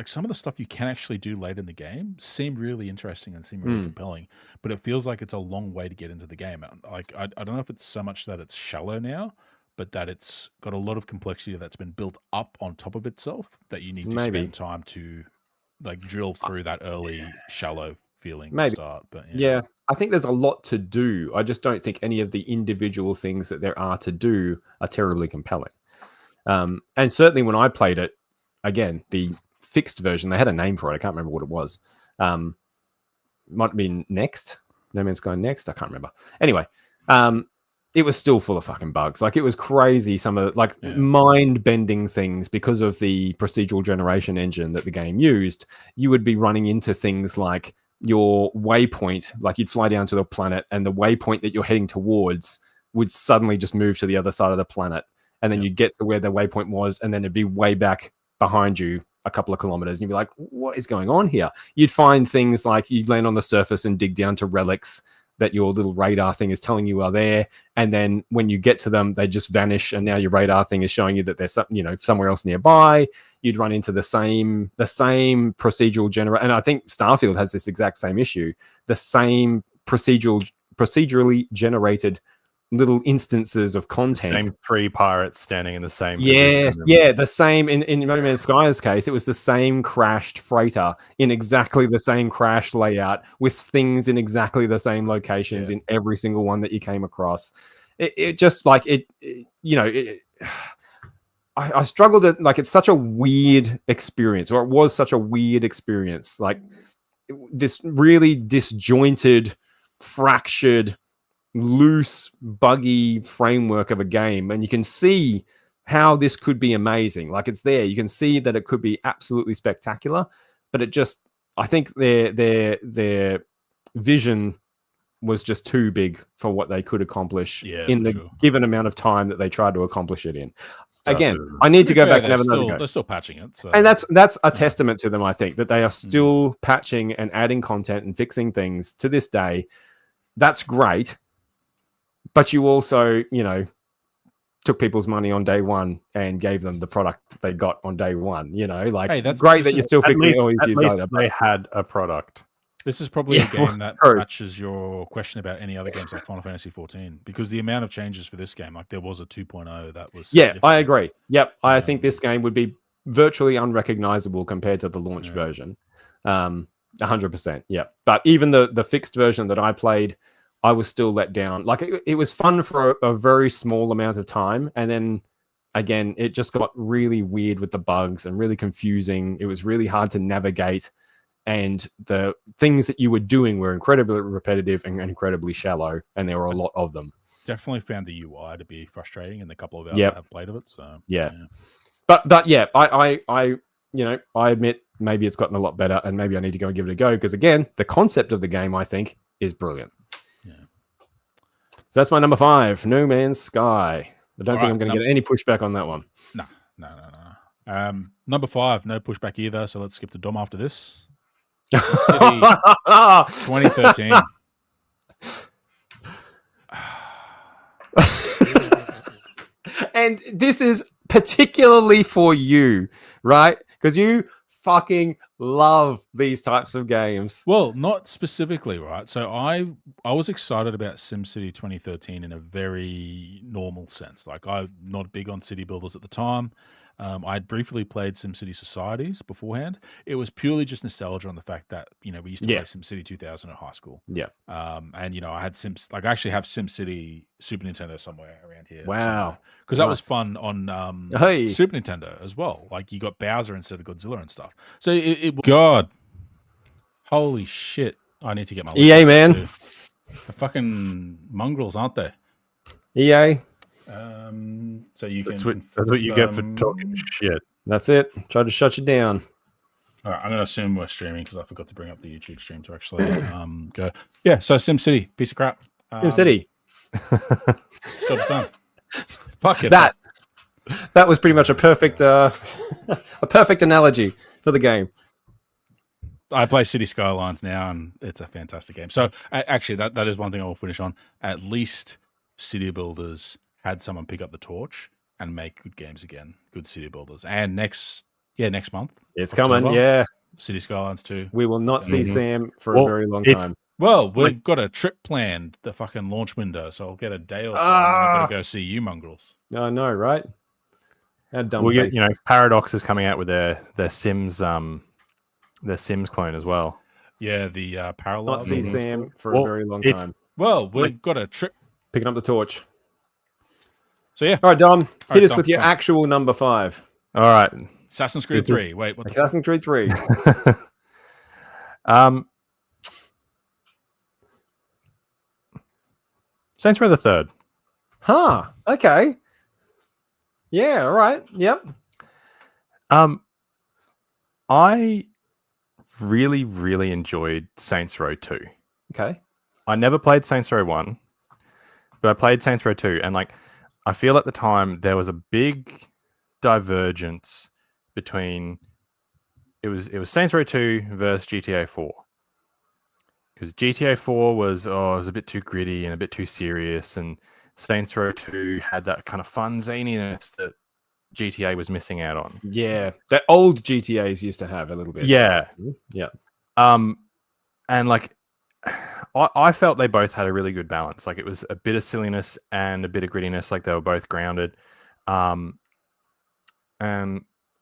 some of the stuff you can actually do late in the game seemed really interesting and seemed really compelling. But it feels like it's a long way to get into the game. Like I don't know if it's so much that it's shallow now, but that it's got a lot of complexity that's been built up on top of itself that you need to spend time to like drill through that early shallow feeling start. But yeah, I think there's a lot to do. I just don't think any of the individual things that there are to do are terribly compelling. And certainly when I played it, again, the fixed version, they had a name for it. I can't remember what it was. Might have been Next. No Man's Sky Next. I can't remember. Anyway, it was still full of fucking bugs. Like, it was crazy. Some of mind-bending things because of the procedural generation engine that the game used. You would be running into things like your waypoint, like you'd fly down to the planet and the waypoint that you're heading towards would suddenly just move to the other side of the planet. And then you'd get to where the waypoint was, and then it'd be way back behind you a couple of kilometers. And you'd be like, what is going on here? You'd find things like you'd land on the surface and dig down to relics that your little radar thing is telling you are there. And then when you get to them, they just vanish. And now your radar thing is showing you that there's somewhere else nearby. You'd run into the same procedural generator. And I think Starfield has this exact same issue. The same procedurally generated little instances of content. Same three pirates standing in the same Yes, position. yeah, the same in No Man's Sky's case, it was the same crashed freighter in exactly the same crash layout with things in exactly the same locations in every single one that you came across. It just like I struggled to, like, it's such a weird experience, or it was such a weird experience, like this really disjointed, fractured, loose, buggy framework of a game, and you can see how this could be amazing. Like, it's there, you can see that it could be absolutely spectacular, but it just, I think their vision was just too big for what they could accomplish in the given amount of time that they tried to accomplish it in. Again, I need to go back and have another go. They're still patching it, so. And that's a testament to them. I think that they are still patching and adding content and fixing things to this day. That's great. But you also, took people's money on day one and gave them the product they got on day one. Like, hey, that's great that you're still fixing it all these years later. They had a product. This is probably a game that matches your question about any other games like Final Fantasy 14, because the amount of changes for this game, like there was a 2.0 that was. Yeah, I agree. Yep, I think this game would be virtually unrecognizable compared to the launch version. 100%. Yeah, but even the fixed version that I played, I was still let down. Like, it was fun for a very small amount of time. And then again, it just got really weird with the bugs and really confusing. It was really hard to navigate. And the things that you were doing were incredibly repetitive and incredibly shallow. And there were a lot of them. Definitely found the UI to be frustrating in the couple of hours that I've played of it. So yeah. But yeah, I admit maybe it's gotten a lot better, and maybe I need to go and give it a go. Because again, the concept of the game, I think, is brilliant. So that's my number 5, No Man's Sky. I don't think I'm going to get any pushback on that one. No. Number 5, no pushback either. So let's skip to Dom after this. City 2013. And this is particularly for you, right? Because you fucking love these types of games. Well, not specifically, right? So I was excited about SimCity 2013 in a very normal sense. Like, I'm not big on city builders at the time. I'd briefly played SimCity Societies beforehand. It was purely just nostalgia on the fact that, we used to play SimCity 2000 at high school. Yeah. And, I had I actually have SimCity Super Nintendo somewhere around here. Wow. Because that was fun on Super Nintendo as well. Like, you got Bowser instead of Godzilla and stuff. So God. Holy shit. I need to get my EA, man. The fucking mongrels, aren't they? EA. So you that's can. What you get for talking shit. That's it. Tried to shut you down. All right, I'm going to assume we're streaming because I forgot to bring up the YouTube stream to actually go. Yeah, so SimCity, piece of crap. SimCity. Job's done. Fuck it. That was pretty much a perfect analogy for the game. I play City Skylines now, and it's a fantastic game. So actually, that is one thing I will finish on. At least city builders had someone pick up the torch and make good games again. Good city builders. And next month. It's October, coming, yeah. City Skylines 2. We will not see Sam for a very long time. Well, we've got a trip planned, the fucking launch window, so I'll get a day or so. I'm going to go see you mongrels. I know, right? How dumb. Well, Paradox is coming out with their Sims clone as well. Yeah, the parallel. Not see Sam for a very long time. Well, we've got a trip. Picking up the torch. So yeah. All right, Dom, hit us with your actual number 5. All right. Assassin's Creed 3. Wait, what? Assassin's Creed 3. Saints Row the Third. Huh. Okay. Yeah. All right. Yep. I really, really enjoyed Saints Row 2. Okay. I never played Saints Row 1, but I played Saints Row 2, and I feel at the time there was a big divergence between it was Saints Row 2 versus GTA 4. Because GTA 4 was a bit too gritty and a bit too serious, and Saints Row 2 had that kind of fun zaniness that GTA was missing out on. Yeah, that old GTAs used to have a little bit. Yeah. And I felt they both had a really good balance. Like, it was a bit of silliness and a bit of grittiness. Like, they were both grounded. And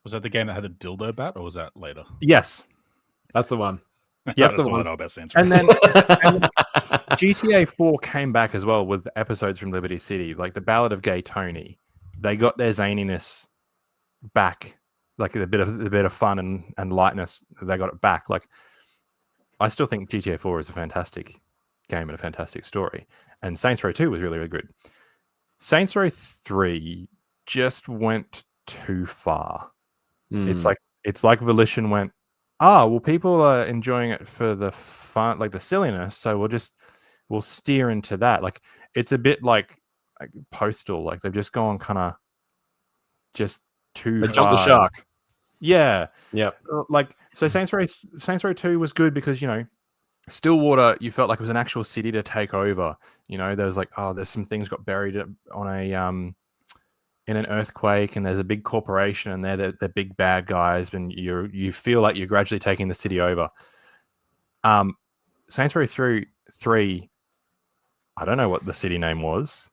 was that the game that had a dildo bat, or was that later? Yes, that's the one. Yeah, that's all I know about Saints Row. And then GTA 4 came back as well with episodes from Liberty City, like the Ballad of Gay Tony. They got their zaniness back, like a bit of fun and lightness. They got it back. Like, I still think GTA 4 is a fantastic game and a fantastic story, and Saints Row 2 was really, really good. Saints Row 3 just went too far. It's like Volition went, well, people are enjoying it for the fun, like the silliness, so we'll steer into that. Like, it's a bit like Postal, like they've just gone kind of just too far. Jumped the shark. Yeah. Like, so Saints Row 2 was good because, Stillwater, you felt like it was an actual city to take over. There was there's some things got buried on a in an earthquake, and there's a big corporation, and they're big bad guys, and you feel like you're gradually taking the city over. Saints Row 3, I don't know what the city name was.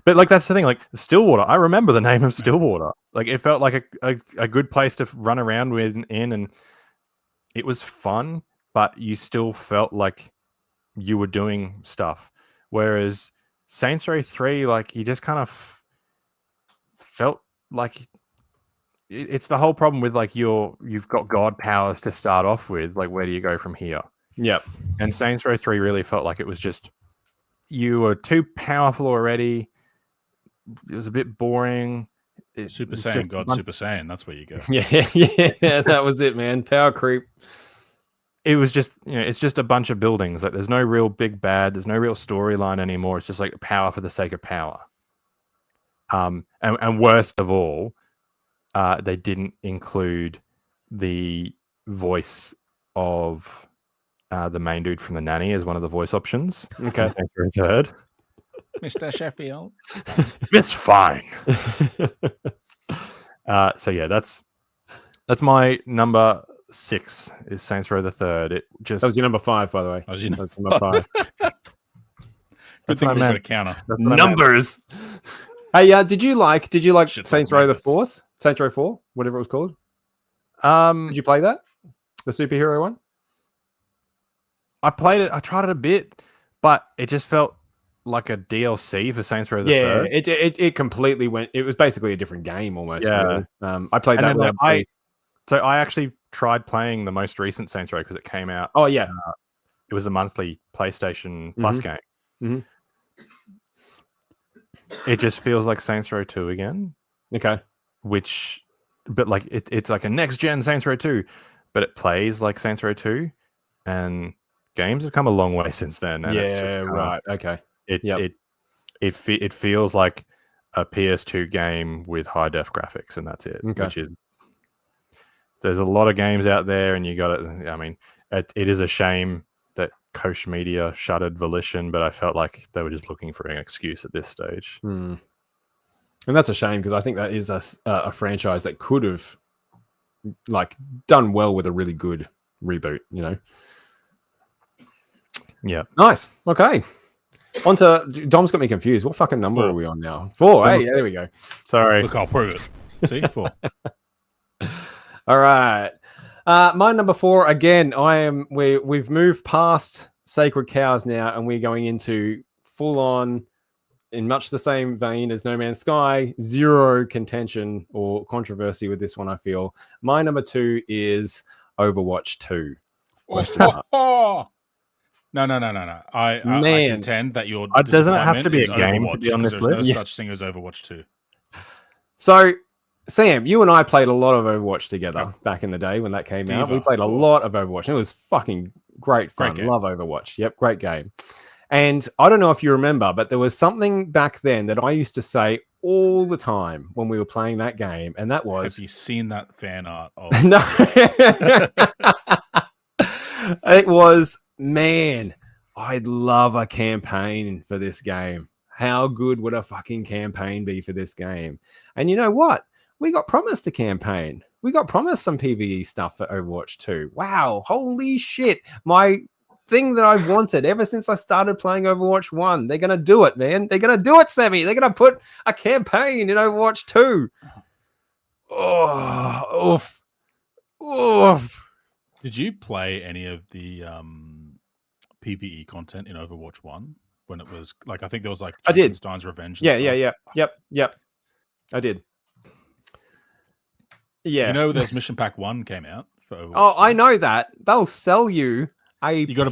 But that's the thing. Like, Stillwater, I remember the name of Stillwater. Like, it felt like a good place to run around in, and it was fun, but you still felt like you were doing stuff. Whereas Saints Row 3, like, you just kind of felt like it's the whole problem with, like, you've got God powers to start off with. Like, where do you go from here? Yep. And Saints Row 3 really felt like it was just, you were too powerful already. It was a bit boring. Super Saiyan God, Super Saiyan. That's where you go. Yeah, that was it, man. Power creep. It was just, it's just a bunch of buildings. Like, there's no real big bad. There's no real storyline anymore. It's just like power for the sake of power. And worst of all, they didn't include the voice of the main dude from The Nanny as one of the voice options. Okay. For a third. Mr. Sheffield. It's fine. So yeah, that's my number 6 is Saints Row the Third. It just That was your number 5, by the way. That was your That's number 5. Good thing what I we've got a meant. counter. That's what I meant. Numbers. Hey, did you like Shit, Saints Row the 4th? Saints Row 4, whatever it was called. Did you play that? The superhero one? I played it. I tried it a bit, but it just felt like a DLC for Saints Row the Third. It completely went. It was basically a different game almost. Yeah. Really. I played that. So I actually tried playing the most recent Saints Row because it came out. Oh yeah, it was a monthly PlayStation Plus game. Mhm. It just feels like Saints Row 2 again. Okay. But like it's like a next gen Saints Row 2, but it plays like Saints Row 2, and games have come a long way since then. And it's just right. Okay. It feels like a PS2 game with high def graphics, and that's it. Okay. Which is, there's a lot of games out there, and you got it. I mean, it is a shame that Koch Media shuttered Volition, but I felt like they were just looking for an excuse at this stage. And that's a shame because I think that is a franchise that could have like done well with a really good reboot. You know. Yeah. Nice. Okay. On to Dom's got me confused. What fucking number are we on now? 4. Hey, there we go. Sorry. Look, I'll prove it. See, 4. All right. My number 4 again. We've moved past Sacred Cows now, and we're going into full on, in much the same vein as No Man's Sky. Zero contention or controversy with this one. I feel my number 2 is Overwatch 2. No. I contend that your doesn't it have to be a game to be on this there's list? no such thing as Overwatch 2. So, Sam, you and I played a lot of Overwatch together back in the day when that came out. We played a lot of Overwatch, and it was fucking great fun. Love Overwatch. Yep, great game. And I don't know if you remember, but there was something back then that I used to say all the time when we were playing that game, and that was... Have you seen that fan art? No. It was, man, I'd love a campaign for this game. How good would a fucking campaign be for this game? And you know what? We got promised a campaign. We got promised some PvE stuff for Overwatch 2. Wow, holy shit. My thing that I've wanted ever since I started playing Overwatch 1. They're going to do it, man. They're going to do it, Sammy. They're going to put a campaign in Overwatch 2. Oh, oof. Oof. Did you play any of the PvE content in Overwatch 1 when it was like, I think there was like I did. Steins Revenge? Yeah. Yep. I did. Yeah. You know, there's Mission Pack 1 came out for Overwatch 2. I know that. They'll sell you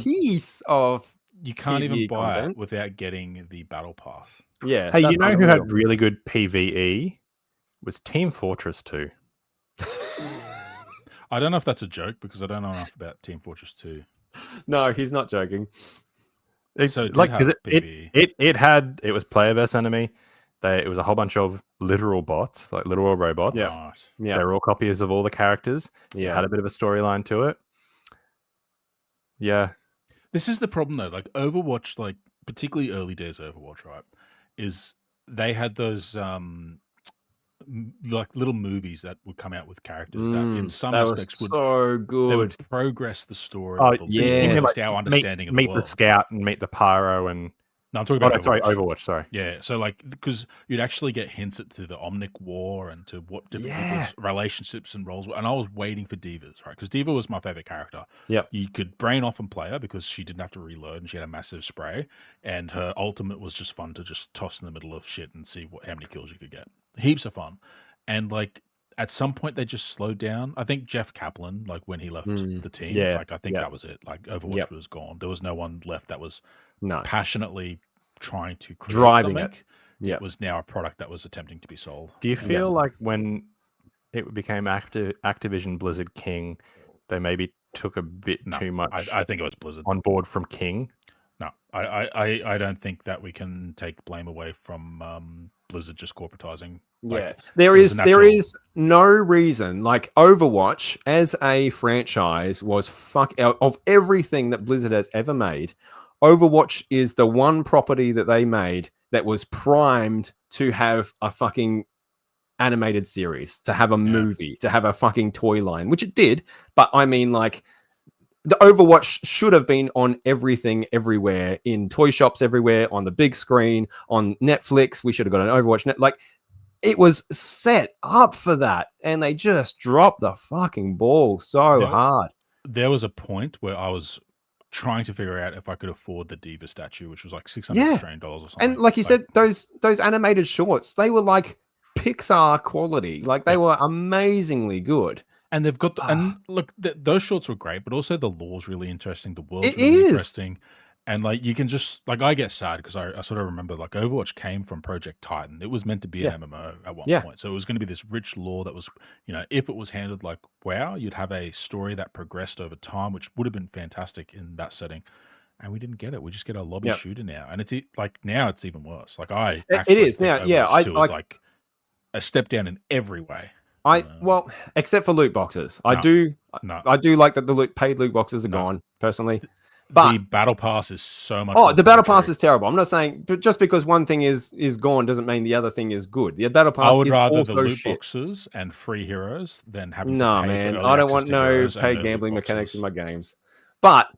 piece of... You can't even PvE buy content it without getting the Battle Pass. Yeah. Hey, you know who had really good PvE? Was Team Fortress 2. I don't know if that's a joke because I don't know enough about Team Fortress 2. No, he's not joking. So it it was player versus enemy. It was a whole bunch of literal bots, like literal robots. Yeah. Right. Yeah. They were all copies of all the characters. Yeah. It had a bit of a storyline to it. Yeah. This is the problem though. Like Overwatch, like particularly early days Overwatch, right? Is they had those like little movies that would come out with characters that in some aspects would so good. They would progress the story. Oh, yeah. Like our understanding of meet the world. the scout and meet the pyro and... No, I'm talking about Overwatch. Sorry. Yeah, so like because you'd actually get hints to the Omnic War and to what different people's relationships and roles were. And I was waiting for Divas, right? Because Diva was my favorite character. Yep. You could brain off and play her because she didn't have to reload and she had a massive spray. And her ultimate was just fun to just toss in the middle of shit and see how many kills you could get. Heaps of fun. And like at some point they just slowed down. I think Jeff Kaplan, like when he left the team, like I think that was it. Like Overwatch was gone. There was no one left that was passionately trying to create driving something. It was now a product that was attempting to be sold. Do you feel like when it became Activision Blizzard King, they maybe took a bit too much? I think it was Blizzard on board from King. No, I don't think that we can take blame away from Blizzard just corporatizing. Yeah, Like, there it was a is natural- no reason. Like Overwatch as a franchise was of everything that Blizzard has ever made. Overwatch is the one property that they made that was primed to have a fucking animated series, to have a movie, to have a fucking toy line, which it did. But I mean, like, the Overwatch should have been on everything, everywhere, in toy shops everywhere, on the big screen, on Netflix. We should have got an Overwatch like. It was set up for that, and they just dropped the fucking ball so hard. There was a point where I was trying to figure out if I could afford the Diva statue, which was like $600 Australian or something. And like you said, those animated shorts, they were like Pixar quality. Like they were amazingly good. And they've got and look, those shorts were great, but also the lore's really interesting. The world's really interesting. And like you can just like I get sad because I sort of remember like Overwatch came from Project Titan. It was meant to be an MMO at one point. So it was going to be this rich lore that was, you know, if it was handled like WoW, you'd have a story that progressed over time, which would have been fantastic in that setting. And we didn't get it. We just get a lobby shooter now. And it's like now it's even worse. Like I actually it is now, Overwatch 2 is like a step down in every way. Well, except for loot boxes. I do like that the paid loot boxes are gone, personally. But the battle pass is so much. Oh, the battle pass is terrible. I'm not saying, but just because one thing is gone doesn't mean the other thing is good. The battle pass. I would rather also the loot boxes and free heroes than having. No, to pay man, for I don't want no paid gambling mechanics in my games. But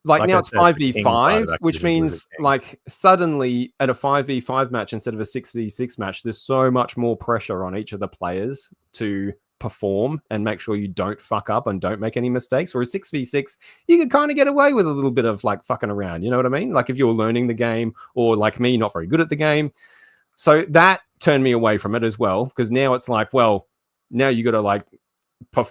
like now it's 5v5, which means like suddenly at a 5v5 match instead of a 6v6 match, there's so much more pressure on each of the players to perform and make sure you don't fuck up and don't make any mistakes. Or a 6v6, you can kind of get away with a little bit of like fucking around, you know what I mean? Like if you're learning the game, or like me, not very good at the game. So that turned me away from it as well, because now it's like, well, now you got to like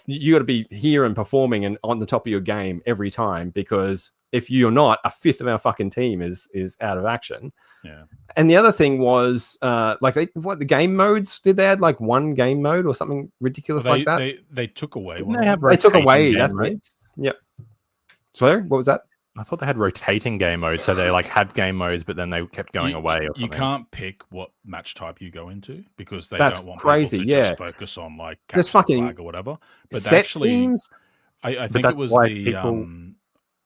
you got to be here and performing and on the top of your game every time, because if you're not, a fifth of our fucking team is out of action. Yeah. And the other thing was like the game modes, did they add like one game mode or something ridiculous like that? They took away. They took away. That's it. Yep. Sorry, what was that? I thought they had rotating game modes, so they like had game modes, but then they kept going away. You can't pick what match type you go into because they That's don't want crazy. people to just focus on like just fucking flag or whatever. But set actually, teams. I think it was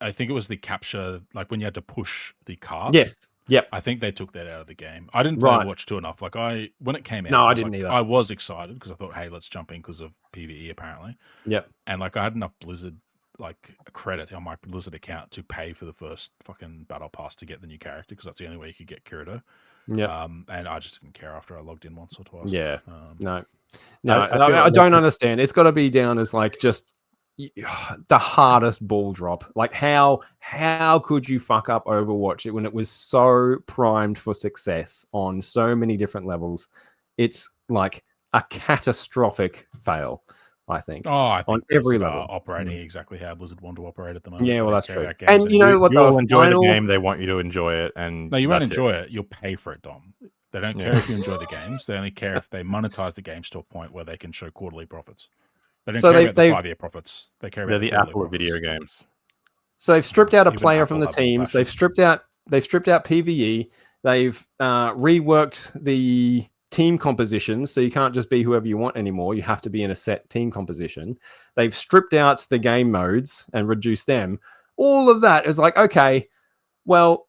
I think it was the capture, like when you had to push the card. Yes. Yep. I think they took that out of the game. I didn't play Overwatch 2 enough. Like when it came out, no, I didn't either. I was excited because I thought, hey, let's jump in because of PvE apparently. Yep. And like I had enough Blizzard like a credit on my Blizzard account to pay for the first fucking battle pass to get the new character, because that's the only way you could get Kirito. Yeah. And I just didn't care after I logged in once or twice. Yeah. No, I don't understand. It's got to be down as like just the hardest ball drop. Like how could you fuck up Overwatch when it was so primed for success on so many different levels? It's like a catastrophic fail, I think. Oh, I think on every level, operating exactly how Blizzard want to operate at the moment. Yeah, well, that's true. And you know what? You'll enjoy the game. They want you to enjoy it, and no, you won't enjoy it. You'll pay for it, Dom. They don't care if you enjoy the games. They only care if they monetize the games to a point where they can show quarterly profits. They don't care about the 5-year profits. They care about the Apple of video games. So they've stripped out a player from the teams. They've stripped out PvE. They've reworked the team compositions, so you can't just be whoever you want anymore. You have to be in a set team composition. They've stripped out the game modes and reduced them. All of that is like, okay, well,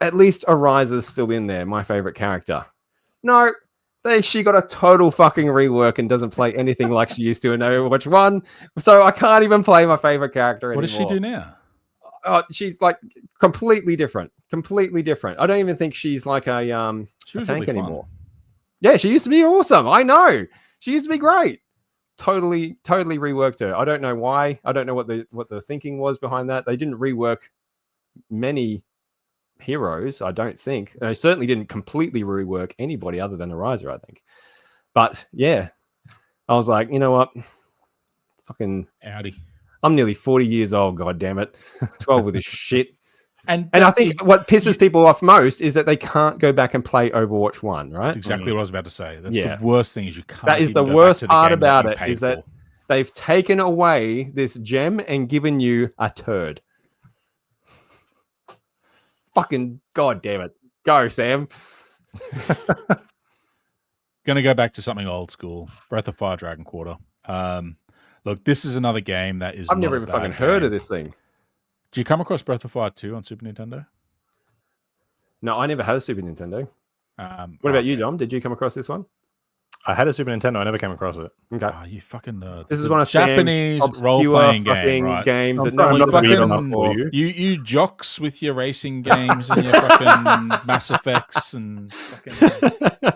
at least Ariza's still in there, my favorite character. No, she got a total fucking rework and doesn't play anything like she used to in Overwatch 1. So I can't even play my favorite character anymore. What does she do now? She's like completely different. Completely different. I don't even think she's like a tank anymore. Yeah, she used to be awesome. I know. She used to be great. Totally reworked her. I don't know why. I don't know what the thinking was behind that. They didn't rework many heroes, I don't think. They certainly didn't completely rework anybody other than Ariza, I think. But yeah, I was like, you know what? Fucking Audi. I'm nearly 40 years old, god damn it. 12 with this shit. And I think what pisses people off most is that they can't go back and play Overwatch 1, right? That's exactly what I was about to say. That's the worst thing is you can't. That is the worst part about it, is that they've taken away this gem and given you a turd. Fucking god damn it. Go, Sam. Gonna go back to something old school. Breath of Fire, Dragon Quarter. Look, this is another game that is. I've not never a even bad fucking heard of game. this thing. Do you come across Breath of Fire 2 on Super Nintendo? No, I never had a Super Nintendo. What Oh, about you, okay. Dom? Did you come across this one? I had a Super Nintendo. I never came across it. Okay. Oh, you fucking nerds. This is It's a one of Japanese Sam's role obscure playing fucking game, right? games that I'm no trying one's not ever to beat heard them of up for before. You jocks with your racing games and your fucking Mass Effects and fucking.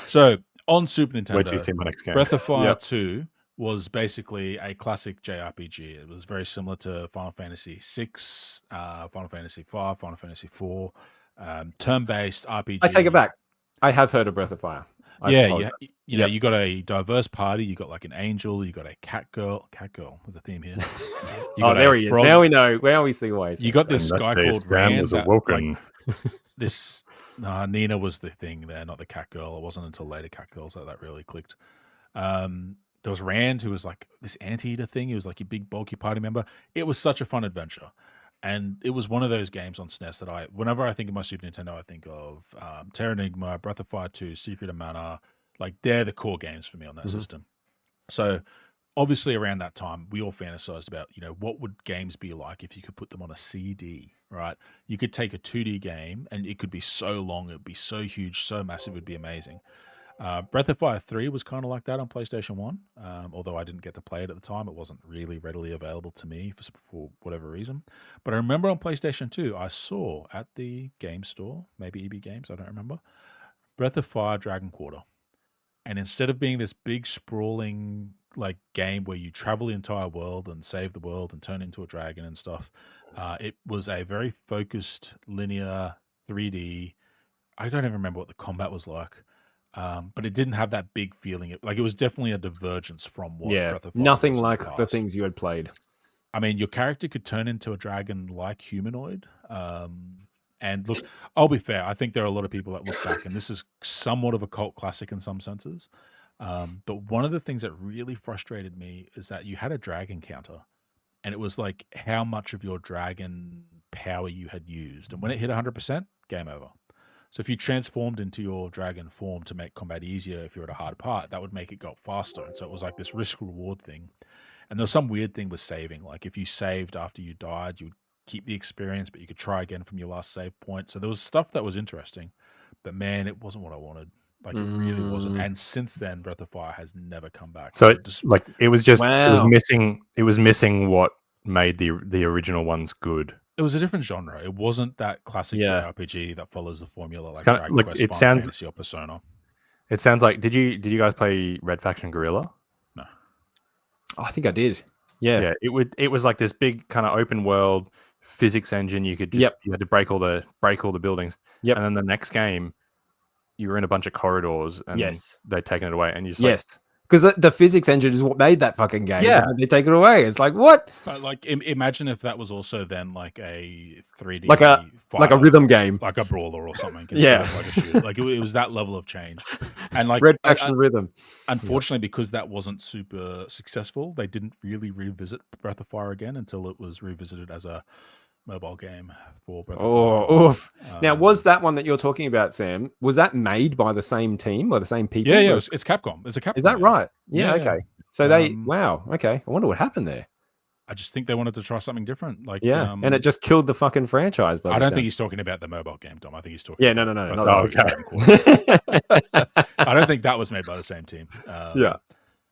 So on Super Wait till you Nintendo, see my next game. Breath of Fire Yep. 2 was basically a classic JRPG. It was very similar to Final Fantasy 6, Final Fantasy 5, Final Fantasy 4, turn-based RPG. I take it back. I have heard of Breath of Fire. I Yeah, apologize. you know, Yep. you got a diverse party. You got like an angel. You got a cat girl. Cat girl was the theme here. You Oh, got there a he is. frog- Now we know. Now we see why. You got this And guy that day called Sam Rand. was That, awoken. this Nina was the thing there, not the cat girl. It wasn't until later cat girls that really clicked. There was Rand, who was like this anteater thing. He was like a big bulky party member. It was such a fun adventure, and it was one of those games on SNES that whenever I think of my Super Nintendo, I think of Terra Enigma, Breath of Fire 2, Secret of Mana. Like they're the core games for me on that system. So obviously around that time, we all fantasized about, what would games be like if you could put them on a CD, right? You could take a 2D game and it could be so long, it would be so huge, so massive, it would be amazing. Breath of Fire 3 was kind of like that on PlayStation 1, although I didn't get to play it at the time. It wasn't really readily available to me for whatever reason. But I remember on PlayStation 2, I saw at the game store, maybe EB Games, I don't remember, Breath of Fire Dragon Quarter. And instead of being this big sprawling like game where you travel the entire world and save the world and turn into a dragon and stuff, it was a very focused linear 3D. I don't even remember what the combat was like, but it didn't have that big feeling. It was definitely a divergence from what Breath of Fire nothing was in like the past. things you had played. I mean, your character could turn into a dragon-like humanoid. And look, I'll be fair. I think there are a lot of people that look back, and this is somewhat of a cult classic in some senses. But one of the things that really frustrated me is that you had a dragon counter, and it was like how much of your dragon power you had used. And when it hit 100%, game over. So if you transformed into your dragon form to make combat easier, if you're at a hard part, that would make it go faster. And so it was like this risk-reward thing. And there was some weird thing with saving. Like if you saved after you died, you would keep the experience, but you could try again from your last save point. So there was stuff that was interesting, but man, it wasn't what I wanted. Like it really wasn't. And since then, Breath of Fire has never come back. So it was it was missing what made the original ones good. It was a different genre. It wasn't that classic Yeah. JRPG that follows the formula like kinda Dragon like- Quest, it Final sounds- Fantasy, or Persona. It sounds like did you guys play Red Faction Guerrilla? No. Oh, I think I did. Yeah. It was like this big kind of open world physics engine. You could you had to break all the buildings. Yep. And then the next game, you were in a bunch of corridors and Yes. they'd taken it away, and you just Yes. Because the physics engine is what made that fucking game. Yeah. And they take it away. It's like, what? But like, imagine if that was also then like a 3D, Like a fighter, rhythm game. like a brawler or something. Yeah. instead of like a shooter. Like it was that level of change. And like Red Faction Rhythm. unfortunately, because that wasn't super successful, they didn't really revisit Breath of Fire again until it was revisited as a mobile game for Breath of Fire. Oh, oof. Now, Um, was that one that you're talking about, Sam? Was that made by the same team or the same people? Yeah, Or- it's Capcom. It's a Capcom. Is that game. right? Yeah, Yeah. okay. So they, Um, wow, okay. I wonder what happened there. I just think they wanted to try something different. Like, Yeah, and it just killed the fucking franchise. I don't think he's talking about the mobile game, Tom. I think he's talking. Yeah, no, about no, no, Breath not of that. Fire Dragon Quarter. I don't think that was made by the same team. Yeah. And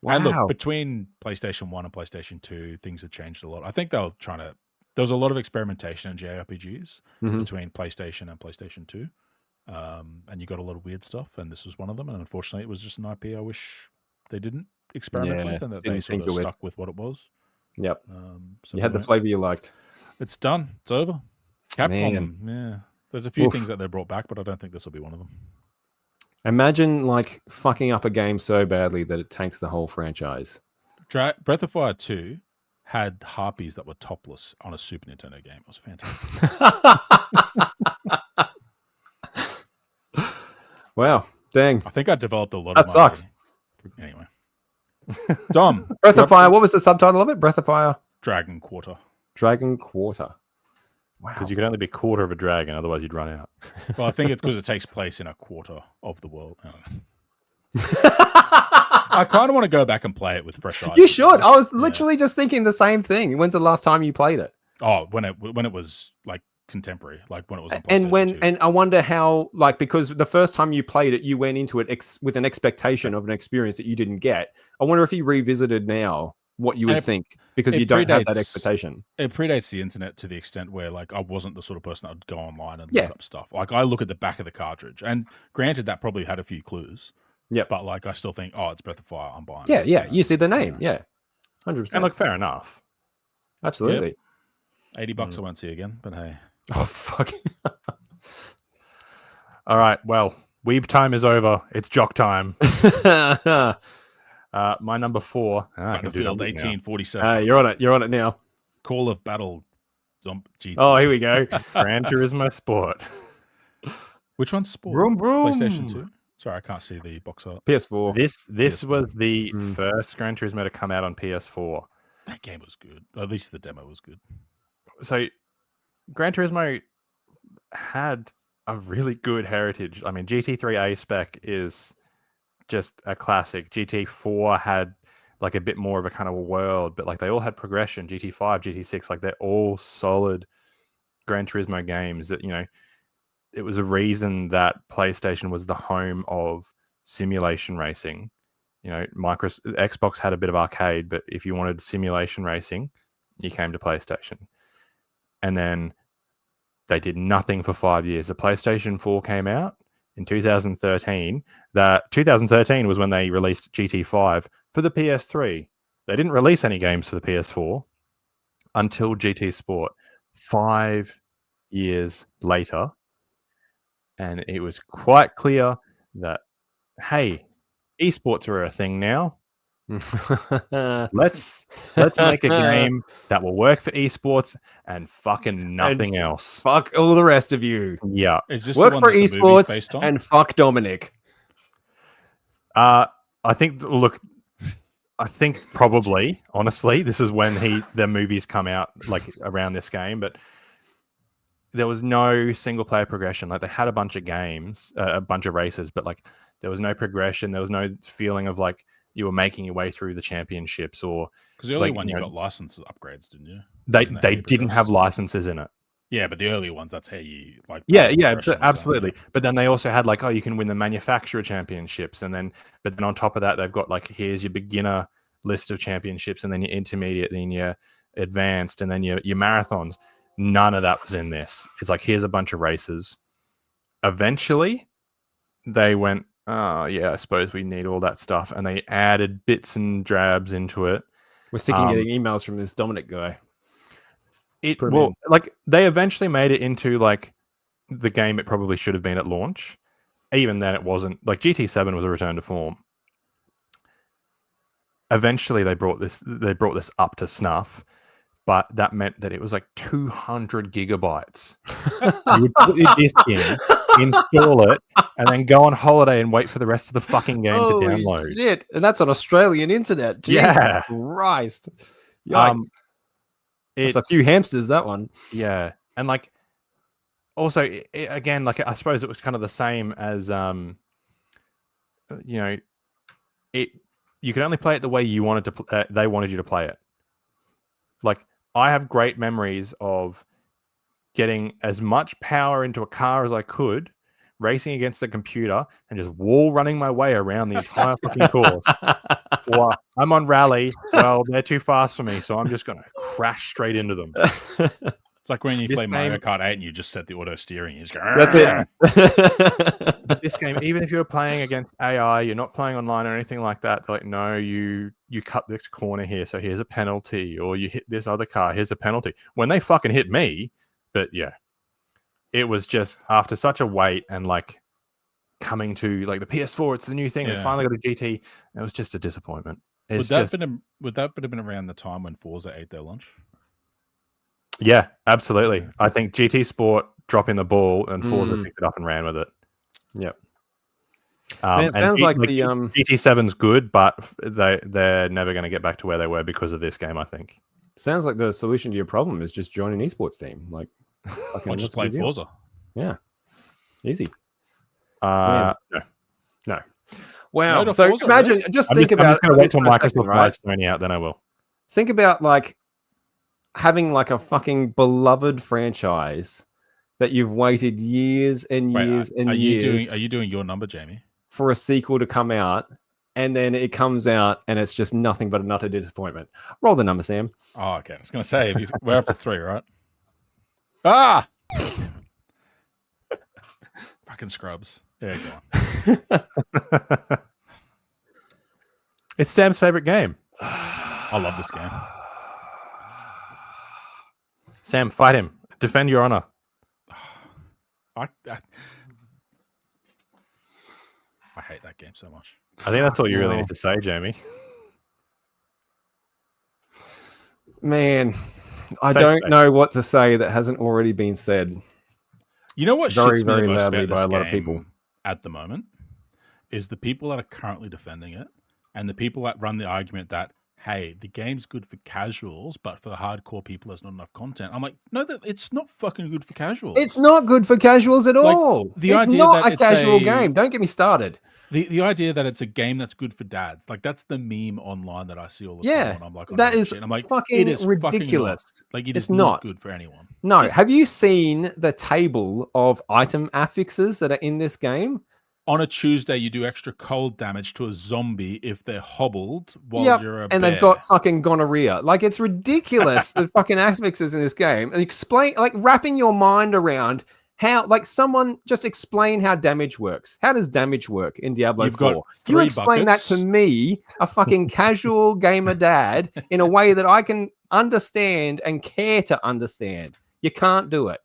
Wow. look, between PlayStation 1 and PlayStation 2, things have changed a lot. I think they were trying to. There was a lot of experimentation in JRPGs Mhm. between PlayStation and PlayStation 2. And you got a lot of weird stuff, and this was one of them. And unfortunately, it was just an IP I wish they didn't experiment Yeah, with, and that they didn't sort of tinker with. stuck with what it was. Yep. So You had the yeah. flavor you liked. It's done. It's over. Capcom. Man. Yeah. There's a few Oof. things that they brought back, but I don't think this will be one of them. Imagine like fucking up a game so badly that it tanks the whole franchise. Breath of Fire 2 had harpies that were topless on a Super Nintendo game. It was fantastic. Wow. Dang. I think I developed a lot That of money. sucks. Anyway. Dom. Breath of Fire. What was the subtitle of it? Breath of Fire. Dragon Quarter. Dragon Quarter. Wow. because you could only be a quarter of a dragon, otherwise you'd run out. Well, I think it's because it takes place in a quarter of the world. I don't know. I kind of want to go back and play it with fresh eyes. You to be should. honest. I was Yeah. literally just thinking the same thing. When's the last time you played it? Oh, when it was like contemporary, like when it was on And PlayStation 2. and I wonder how, like, because the first time you played it, you went into it with an expectation of an experience that you didn't get. I wonder if you revisited now, what you would think, because it you don't have that predates- expectation. It predates the internet to the extent where, like, I wasn't the sort of person that would go online and Yeah. look up stuff. Like, I look at the back of the cartridge, and granted, that probably had a few clues. Yep. But like, I still think, oh, it's Breath of Fire. I'm buying. Yeah, it, yeah. you know? You see the name. Yeah. 100%. And look, fair enough. Absolutely. $80 I won't see again, but hey. Oh, fuck. All right. Well, weeb time is over. It's jock time. My number 4. I can do Battlefield numbers now. 1847. You're on it. You're on it now. Call of Battle GT. Oh, here we go. Gran Turismo Sport. Which one's Sport? Vroom, vroom. PlayStation 2? Sorry, I can't see the box art. PS4. This PS4. was the Mm. first Gran Turismo to come out on PS4. That game was good. Or at least the demo was good. So Gran Turismo had a really good heritage. I mean, GT3 A spec is just a classic. GT4 had like a bit more of a kind of a world, but like they all had progression. GT5, GT6, like they're all solid Gran Turismo games that, you know, it was a reason that PlayStation was the home of simulation racing. You know, Xbox had a bit of arcade, but if you wanted simulation racing, you came to PlayStation. And then they did nothing for 5 years. The PlayStation 4 came out in 2013. That 2013 was when they released GT5 for the PS3. They didn't release any games for the PS4 until GT Sport 5 years later. And it was quite clear that, hey, esports are a thing now. Let's make a game that will work for esports and fucking nothing else. Fuck all the rest of you. Yeah. Is this Work the one for that the movie's esports based on? and fuck Dominic. I think probably, honestly, this is when the movies come out, like around this game, but there was no single player progression. Like they had a bunch of games, a bunch of races, but like there was no progression. There was no feeling of like you were making your way through the championships, or Because the early like, one you you know, got licenses upgrades, didn't you? they Wasn't that how you didn't have progressed? licenses in it. Yeah, but the earlier ones, that's how you like. Yeah, progression was, absolutely. But then they also had like, oh, you can win the manufacturer championships, but then on top of that, they've got like, here's your beginner list of championships, and then your intermediate, then your advanced, and then your marathons. None of that was in this. It's like, here's a bunch of races. Eventually, they went, oh yeah, I suppose we need all that stuff, and they added bits and drabs into it. We're sick of getting emails from this Dominic guy. Like they eventually made it into like the game it probably should have been at launch. Even then, it wasn't. Like GT7 was a return to form. Eventually, they brought this up to snuff, but that meant that it was like 200 gigabytes. You would put your disc in, install it, and then go on holiday and wait for the rest of the fucking game to download. Shit. And that's on Australian internet. Jesus Yeah. Christ. Yikes. It's a few hamsters, that one. Yeah. And like, also, again, like, I suppose it was kind of the same as, you know, you could only play it the way you wanted to, they wanted you to play it. Like, I have great memories of getting as much power into a car as I could, racing against the computer, and just wall running my way around the entire fucking course. Or I'm on rally, well, they're too fast for me, so I'm just going to crash straight into them. It's like when you This play Mario game- Kart 8 and you just set the auto steering. You just go, That's it. But this game, even if you're playing against AI, you're not playing online or anything like that. They're like, no, you cut this corner here, so here's a penalty, or you hit this other car, here's a penalty. When they fucking hit me, but yeah, it was just after such a wait, and like coming to like the PS4, it's the new thing. They Yeah. finally got a GT. It was just a disappointment. It's would that just have been around the time when Forza ate their lunch? yeah, absolutely. I think GT Sport dropping the ball and Forza Mm. picked it up and ran with it. Yep. Man, it and sounds like the GT7's good, but they're never going to get back to where they were because of this game, I think. sounds like the solution to your problem is just join an esports team. Like, fucking, Or what's just the play big deal? Forza? Yeah, easy. No. No. Wow. No, So Forza, imagine, really? just I'm think just about going to wait this till for a second, Microsoft right? buys Sony out, then I will. Think about like having like a fucking beloved franchise that you've waited years and Wait, years and are years you doing your number, Jamie? for a sequel to come out, and then it comes out and it's just nothing but an utter disappointment. Roll the number, Sam. Oh, okay. I was going to say we're up to 3, right? Ah, fucking scrubs. Yeah, go on. It's Sam's favorite game. I love this game. Sam, fight him. Defend your honor. I hate that game so much. I think that's all you really hell. need to say, Jamie. Man, I Safe don't space. know what to say that hasn't already been said. You know what Very, shits me very the most loudly about by this a lot of game people. at the moment is the people that are currently defending it and the people that run the argument that, hey, the game's good for casuals, but for the hardcore people, there's not enough content. I'm like, no, it's not fucking good for casuals. It's not good for casuals at Like, all. the It's idea not that a it's casual a- game. Don't get me started. The idea that it's a game that's good for dads, like that's the meme online that I see all the Yeah, time when I'm like, on that Reddit is shit. I'm like, fucking it is ridiculous. Fucking not. Like it It's is not. not good for anyone. No, Just have you seen the table of item affixes that are in this game? on a Tuesday, you do extra cold damage to a zombie if they're hobbled while you're a and bear. they've got fucking gonorrhea. Like, it's ridiculous, the fucking affixes in this game. And explain, like, wrapping your mind around how, like, someone just explain how damage works. How does damage work in Diablo You've 4? got You 3 explain buckets. that to me, a fucking casual gamer dad, in a way that I can understand and care to understand. You can't do it.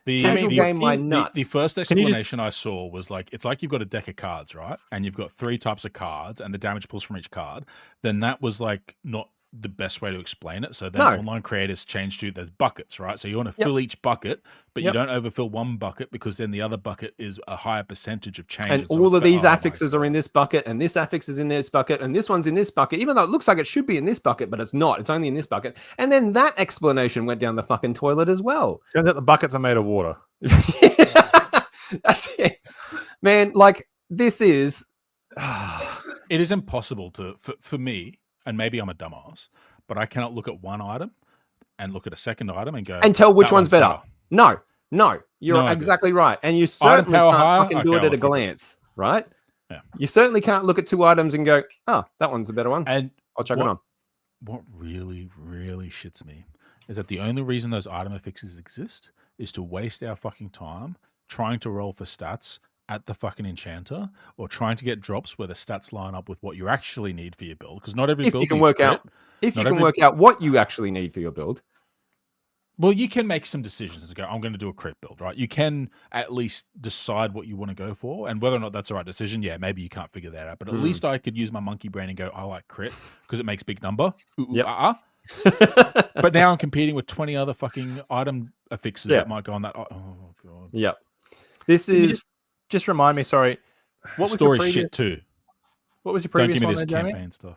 Casual game my nuts. The first you just- explanation I saw was like, it's like you've got a deck of cards, right? And you've got 3 types of cards and the damage pulls from each card. Then that was like not the best way to explain it. So then No. online creators changed to there's buckets, right? So you want to fill each bucket, but you don't overfill one bucket because then the other bucket is a higher percentage of change. And so all of these my affixes are in this bucket, and this affix is in this bucket, and this one's in this bucket, even though it looks like it should be in this bucket, but it's not. It's only in this bucket. And then that explanation went down the fucking toilet as well. Turns out the buckets are made of water. That's it. Man, like, this is... It is impossible to, for me, and maybe I'm a dumbass, but I cannot look at one item and look at a second item and go... and tell which "That one's better. No, you're No idea. exactly right. And you certainly power can't higher? fucking do Okay, it at a I'll keep it. glance, right? Yeah. You certainly can't look at 2 items and go, oh, that one's a better one. And I'll chuck it on. what really, really shits me is that the only reason those item affixes exist is to waste our fucking time trying to roll for stats at the fucking enchanter or trying to get drops where the stats line up with what you actually need for your build. Because not every If build you can needs work crit. out, if you Not can every- work out what you actually need for your build. Well, you can make some decisions to go, I'm going to do a crit build, right? You can at least decide what you want to go for and whether or not that's the right decision. Yeah, maybe you can't figure that out. But at least I could use my monkey brain and go, I like crit because it makes big number. Ooh, ooh, Yep. But now I'm competing with 20 other fucking item affixes that might go on that. Oh, God. Yep. This Can you is... Just remind me, sorry. What was your Story previous, shit too. What was your Don't previous give me one this there, Jamie? campaign stuff.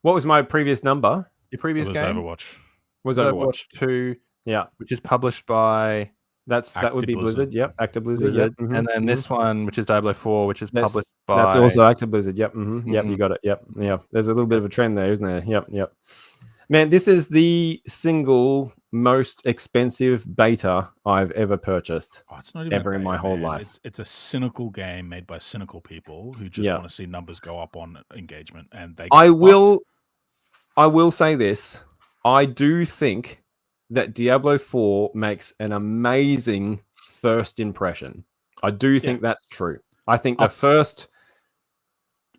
What was my previous number? Your It previous was game Overwatch. Was Overwatch Overwatch. 2, Yeah. which is published by That would be ActiBliz. Blizzard. Yep. ActiBliz. Blizzard. Yep. mhm, And then mhm. this one, which is Diablo 4, which is That's- published by... That's also ActiBliz. Yep. Yep. You Mhm. got it. Yep. Yeah. There's a little bit of a trend there, isn't there? Yep. Man, this is the single most expensive beta I've ever purchased. Oh, it's not even Ever a in my beta, whole man. life. It's a cynical game made by cynical people who just Yeah. want to see numbers go up on engagement. And they I get will say this. I do think that Diablo 4 makes an amazing first impression. I do think that's true. I think the first,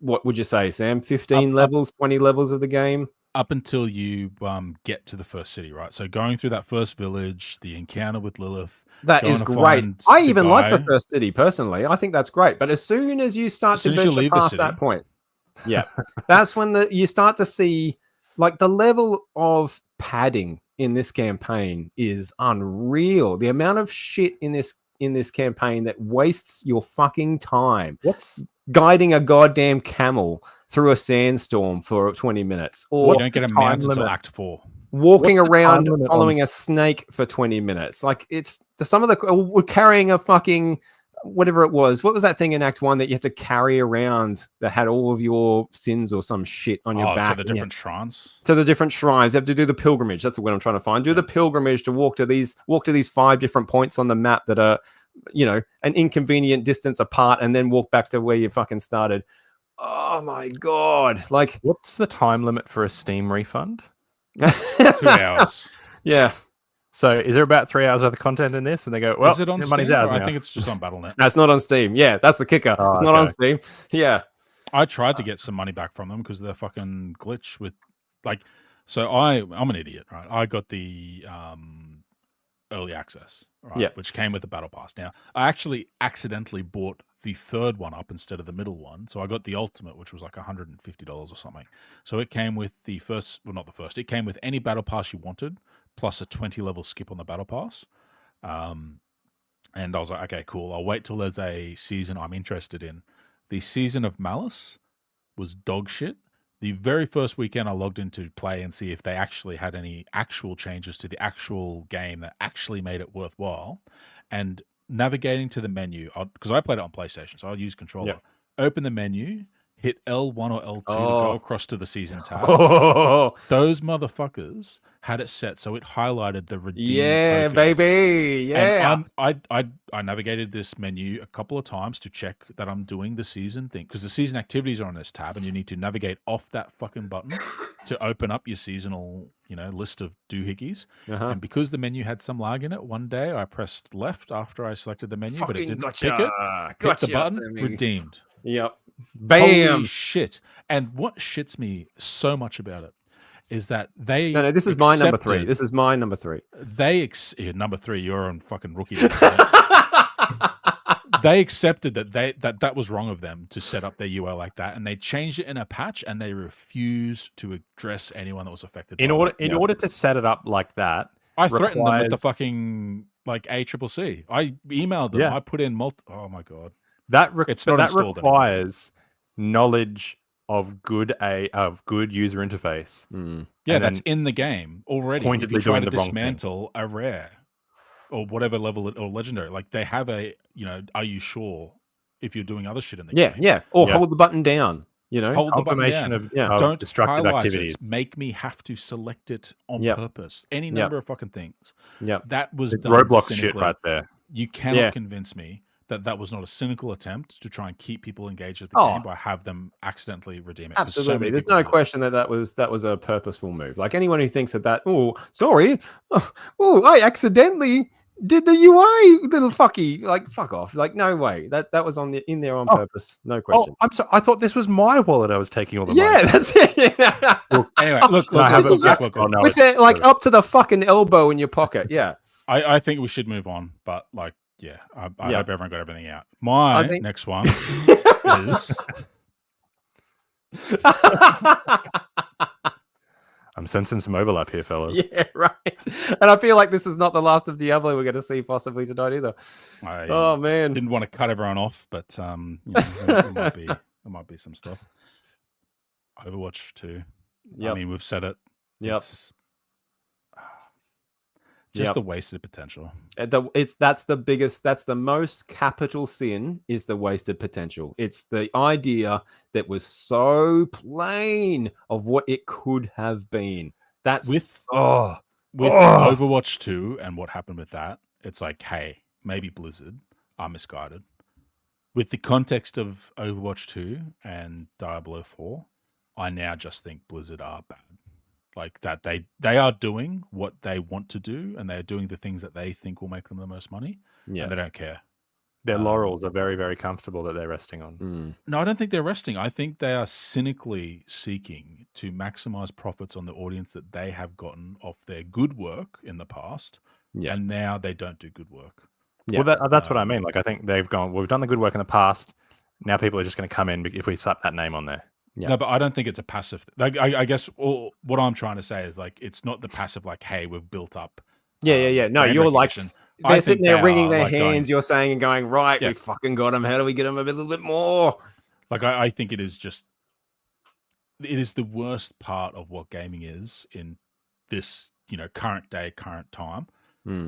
what would you say, Sam? 15 levels, 20 levels of the game? up until you get to the first city, right? So going through that first village, the encounter with Lilith. That going is to great. find I the even like the guy. first city personally. I think that's great. But as soon as you start As soon to as you venture leave the past city. that point, yeah, that's when you start to see like the level of padding in this campaign is unreal. The amount of shit in this campaign that wastes your fucking time. What's Guiding a goddamn camel through a sandstorm for 20 minutes, or You don't get a time mount until limit? Act 4. walking What's the around time limit on following a snake for 20 minutes. Like, it's some of the we're carrying a fucking whatever it was. What was that thing in Act 1 that you had to carry around that had all of your sins or some shit on your back? To the different shrines. To the different shrines. You have to do the pilgrimage. That's what I'm trying to find. Do the pilgrimage to walk to these 5 different points on the map that are, an inconvenient distance apart, and then walk back to where you fucking started. Oh my God. Like, what's the time limit for a Steam refund? 2 hours. Yeah. So is there about 3 hours worth of content in this? And they go, well, is it on money's Steam? out I now. think it's just on Battle.net. No, it's not on Steam. Yeah, that's the kicker. It's not on Steam. Yeah. I tried to get some money back from them because they're fucking glitch with so I'm an idiot, right? I got the early access, right? Which came with the Battle Pass. Now, I actually accidentally bought the 3rd one up instead of the middle one. So I got the ultimate, which was like $150 or something. So it came with the first, well, not the first, it came with any Battle Pass you wanted, plus a 20 level skip on the Battle Pass. And I was like, okay, cool. I'll wait till there's a season I'm interested in. The Season of Malice was dog shit. The very first weekend I logged into play and see if they actually had any actual changes to the actual game that actually made it worthwhile. And navigating to the menu, because I played it on PlayStation, so I'll use controller. Open the menu, hit L1 or L2 to go across to the season tab. Those motherfuckers had it set so it highlighted the redeem token. Baby. Yeah. And I navigated this menu a couple of times to check that I'm doing the season thing, because the season activities are on this tab and you need to navigate off that fucking button to open up your seasonal, list of doohickeys. And because the menu had some lag in it, one day I pressed left after I selected the menu, but it didn't pick it. Hit the button, redeemed. Yep. Bam. Holy shit. And what shits me so much about it is that they No, this is my number 3. This is my number 3. Number 3, you're on fucking rookie. They accepted that was wrong of them to set up their UI like that, and they changed it in a patch, and they refused to address anyone that was affected. In order to set it up like that, I threatened them with the fucking ACCC. I emailed them. I put in oh my God. It's not installed requires knowledge of good user interface. Yeah, that's in the game already. Pointedly if you try doing to the wrong dismantle a rare or whatever level or legendary, like they have are you sure if you're doing other shit in the game? Yeah. Or hold the button down. Hold confirmation the button down. of Don't destructive highlight activities. it. Make me have to select it on purpose. Any number of fucking things. Yeah, that was it's done Roblox cynically. shit right there. You cannot convince me that was not a cynical attempt to try and keep people engaged with the game by have them accidentally redeem it. Absolutely. There's no question that was a purposeful move. Like anyone who thinks that, oh, sorry, I accidentally did the UI, little fucky. Like, fuck off. Like, no way. That was in there on purpose. No question. I'm sorry. I thought this was my wallet. I was taking all the money. Yeah, that's it. Anyway, look. With it like up to the fucking elbow in your pocket. Yeah. I think we should move on, but like, I hope everyone got everything out. My next one is. I'm sensing some overlap here, fellas. Yeah, right. And I feel like this is not the last of Diablo we're going to see possibly tonight either. Oh man, didn't want to cut everyone off, but there might be some stuff. Overwatch 2. I mean, we've said it. Yep. Just the wasted potential. That's the most capital sin is the wasted potential. It's the idea that was so plain of what it could have been. That's with Overwatch 2 and what happened with that. It's like, hey, maybe Blizzard are misguided. With the context of Overwatch 2 and Diablo 4, I now just think Blizzard are bad. Like that they are doing what they want to do, and they're doing the things that they think will make them the most money. Yeah, and they don't care. Their laurels are very, very comfortable that they're resting on. No, I don't think they're resting. I think they are cynically seeking to maximize profits on the audience that they have gotten off their good work in the past, and now they don't do good work. Yeah. Well, that's what I mean. Like, I think they've gone, we've done the good work in the past. Now people are just going to come in if we slap that name on there. Yeah. No, but I don't think it's a passive. Like, I guess what I'm trying to say is like it's not the passive. Like, hey, we've built up. Yeah. No, you're like they're sitting there wringing their hands. You're saying and going, right, we fucking got them. How do we get them a little bit more? Like, I think it is the worst part of what gaming is in this current day, current time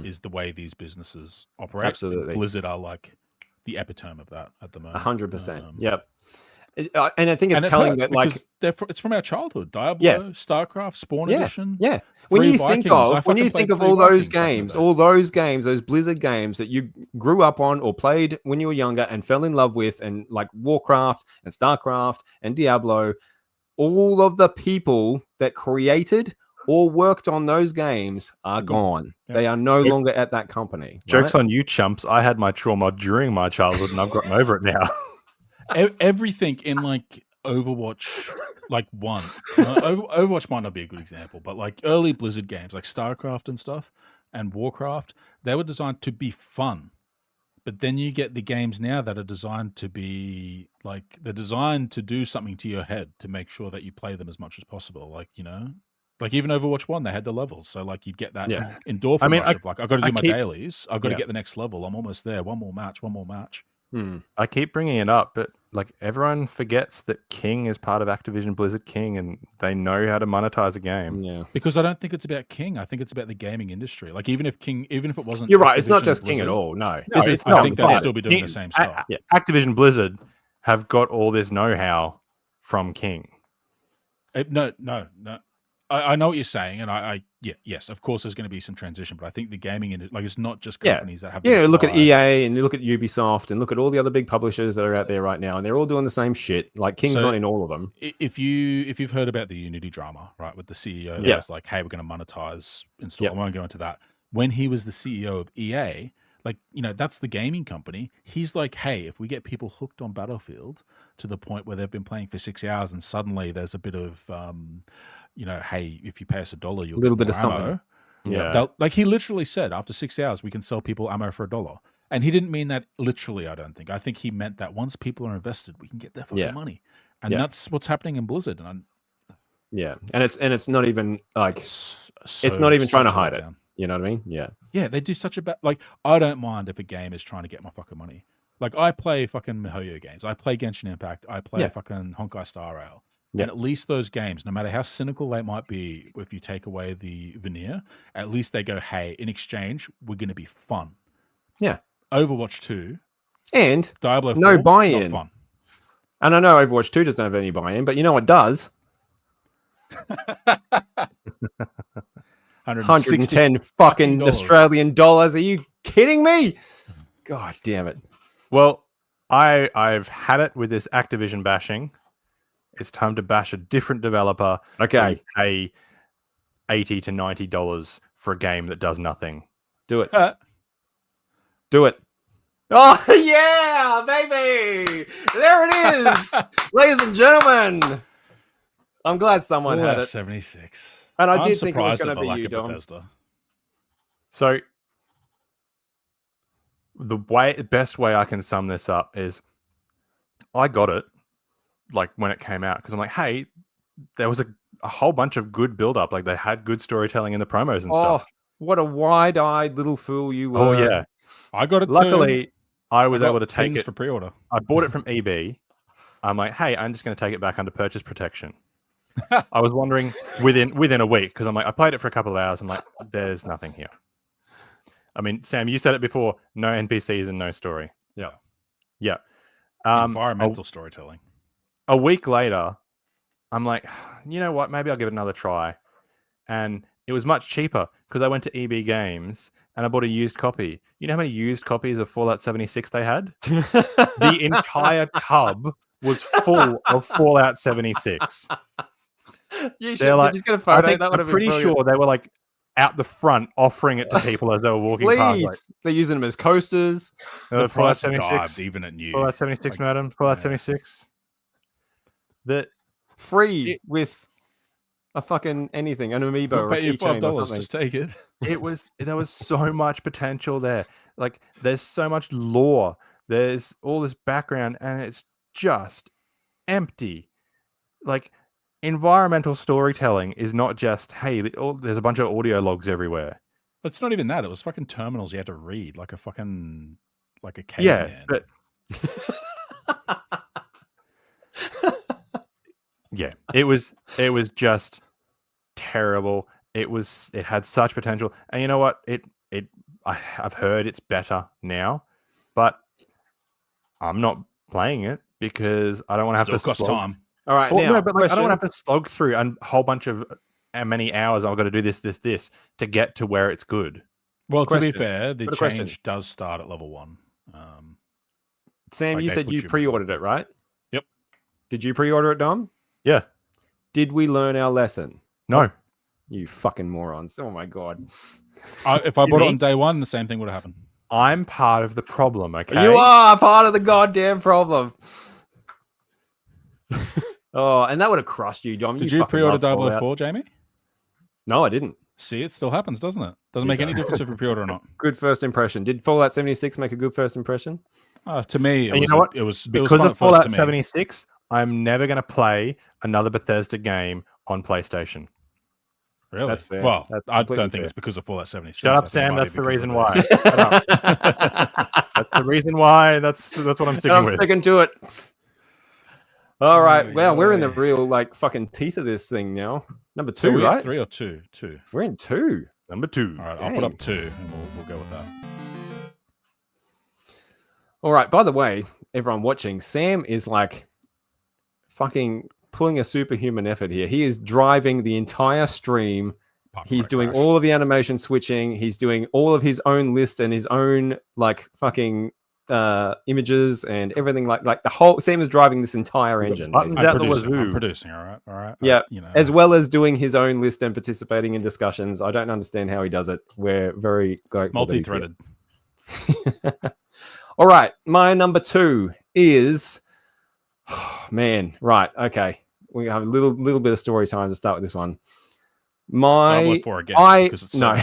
is the way these businesses operate. Absolutely, Blizzard are like the epitome of that at the moment. 100%. Yep. And I think it's And it telling hurts that, like, because it's from our childhood. Diablo, Yeah. StarCraft, Spawn yeah, Edition. yeah. When Free you think Vikings. I of when you fucking think played of Free all those Vikings back in the games, those Blizzard games that you grew up on or played when you were younger and fell in love with, and like Warcraft and StarCraft and Diablo, all of the people that created or worked on those games are gone. Yep. They are no longer at that company. Jokes right? on you, chumps. I had my trauma during my childhood, and I've gotten over it now. Everything in like Overwatch, like 1. Overwatch might not be a good example, but like early Blizzard games like StarCraft and stuff and Warcraft, they were designed to be fun. But then you get the games now that are designed to be like, they're designed to do something to your head to make sure that you play them as much as possible. Like, you know, like even Overwatch 1, they had the levels. So like you'd get that endorphin rush of like, I've got to do my dailies. I've got to get the next level. I'm almost there. One more match. I keep bringing it up, but like everyone forgets that King is part of Activision Blizzard King, and they know how to monetize a game. Yeah. Because I don't think it's about King. I think it's about the gaming industry. Like even if it wasn't, You're right. It's not Activision just Blizzard, King at all. No. No, This is I think they'd still be doing the same stuff. Activision Blizzard have got all this know-how from King. No. I know what you're saying, and yes, of course, there's going to be some transition, but I think the gaming industry, like, it's not just companies that have. Yeah, look at EA and you look at Ubisoft and look at all the other big publishers that are out there right now, and they're all doing the same shit. Like King's not in all of them. If you've heard about the Unity drama, right, with the CEO that was like, "Hey, we're going to monetize install." I won't go into that. When he was the CEO of EA, like, you know, that's the gaming company. He's like, "Hey, if we get people hooked on Battlefield to the point where they've been playing for 6 hours and suddenly there's a bit of you know, hey, if you pay us $1, you'll a little get bit of ammo. something. Yeah. Like he literally said, after 6 hours, we can sell people ammo for $1. And he didn't mean that literally, I don't think. I think he meant that once people are invested, we can get their fucking money. And that's what's happening in Blizzard. And and it's not even like it's not even trying to hide it. You know what I mean? Yeah. Yeah, they do such a bad, like, I don't mind if a game is trying to get my fucking money. Like, I play fucking MiHoYo games. I play Genshin Impact. I play fucking Honkai Star Rail. And at least those games, no matter how cynical they might be, if you take away the veneer, at least they go, hey, in exchange, we're going to be fun. Yeah. Overwatch 2 and Diablo 4, no buy-in. not fun. And I know Overwatch 2 doesn't have any buy-in, but you know what does? 110 fucking Australian dollars. Are you kidding me? God damn it. Well, I've had it with this Activision bashing. It's time to bash a different developer. Okay. Pay $80 to $90 for a game that does nothing. Do it. Do it. Oh, yeah, baby. There it is. Ladies and gentlemen. I'm glad someone had it. 76. And I did think it was going to be you, Dom. Bethesda. So the best way I can sum this up is I got it like when it came out because I'm like, hey, there was a whole bunch of good build up. Like they had good storytelling in the promos and stuff. What a wide-eyed little fool you were. Oh yeah. I got it Luckily, too. I was able to take it for pre-order. I bought it from EB. I'm like, hey, I'm just going to take it back under purchase protection. I was wondering within a week because I'm like, I played it for a couple of hours. I'm like, there's nothing here. I mean, Sam, you said it before. No NPCs and no story. Yeah. Yeah. Environmental storytelling. A week later, I'm like, you know what? Maybe I'll give it another try. And it was much cheaper because I went to EB Games and I bought a used copy. You know how many used copies of Fallout 76 they had? The entire tub was full of Fallout 76. You should just get a photo. I'm pretty sure they were like out the front offering it to people as they were walking past. Like, they're using them as coasters. The price dived even at new. Fallout 76, madam. Fallout 76. That free with a fucking anything, an amiibo or a keychain or something. Just take it. There was so much potential there. Like there's so much lore. There's all this background, and it's just empty. Like environmental storytelling is not just, hey, there's a bunch of audio logs everywhere. But it's not even that. It was fucking terminals you had to read like a caveman. Yeah, but yeah, it was just terrible. It had such potential, and you know what? I've heard it's better now, but I'm not playing it because I don't want to have Still to costs slog. time. All right, Well, now, no, but like, I don't question. want to have to slog through a whole bunch of how many hours I've got to do this to get to where it's good. Well, to be Question. fair, the Got a question. change does start at level 1. Sam, Like you they said put you you pre-ordered it, right? Yep. Did you pre-order it, Dom? Yeah. Did we learn our lesson? No. You fucking morons. Oh my god. If I bought it me? on day 1, the same thing would have happened. I'm part of the problem, okay? You are part of the goddamn problem. Oh, and that would have crushed you, Dom. Did you fucking pre-order love Fallout. 004, Jamie? No, I didn't. See, it still happens, doesn't it? Doesn't It make any does. difference if you pre-order or not. Good first impression. Did Fallout 76 make a good first impression? To me, And you know what? It was Because fun of at first Fallout to me. 76, I'm never going to play another Bethesda game on PlayStation. Really? That's fair. Well, That's I completely don't think fair. it's because of Fallout 76. Shut I up, think it Sam. might be That's the because reason of why. Shut up. That's the reason why. That's what I'm sticking I'm with. sticking to it. All right. Oh, Well, we're in the yeah. real like fucking teeth of this thing now. Number 2, So we at right? 3 or 2? 2. We're in 2. Number 2. All right, I'll put up 2 and we'll go with that. All right. By the way, everyone watching, Sam is like fucking pulling a superhuman effort here. He is driving the entire stream. Apart from He's when it doing crashed. all of the animation switching. He's doing all of his own list and his own like fucking images and everything like the whole. Sam is driving this entire engine, buttons basically. out the I'm wazoo. producing, all right. Yeah, You know, as well as doing his own list and participating in discussions. I don't understand how he does it. We're very grateful that he's here. multi-threaded. All right, my number 2 is man. Right, okay. We have a little bit of story time to start with this one. I'll look for again because it's so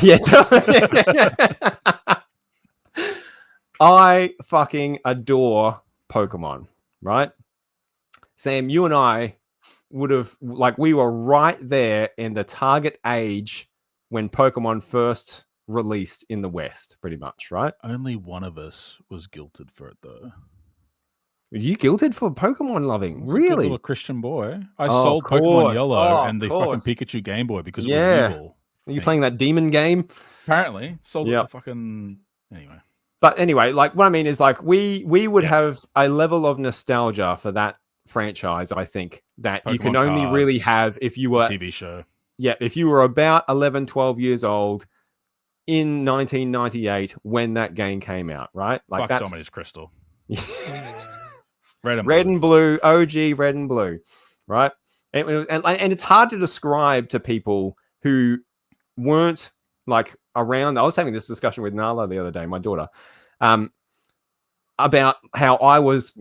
I fucking adore Pokemon, right? Sam, you and I would have we were right there in the target age when Pokemon first released in the West, pretty much, right? Only one of us was guilted for it, though. Were you guilted for Pokemon loving? It's a good Really? little Christian boy. I Oh, sold of Pokemon course. Yellow Oh, and the of fucking course. Pikachu Game Boy because it Yeah. was evil. Are you playing that demon game? Apparently, sold it Yep. to fucking anyway. But anyway, like what I mean is like we would have a level of nostalgia for that franchise, I think, that you can Pokemon only really cards, have if you were TV show. if you were about 11, 12 years old in 1998 when that game came out, right? Like Fuck that's Dominus Crystal. Red and red blue. and blue, OG red and blue, right? And it's hard to describe to people who weren't like around. I was having this discussion with Nala the other day, my daughter, about how I was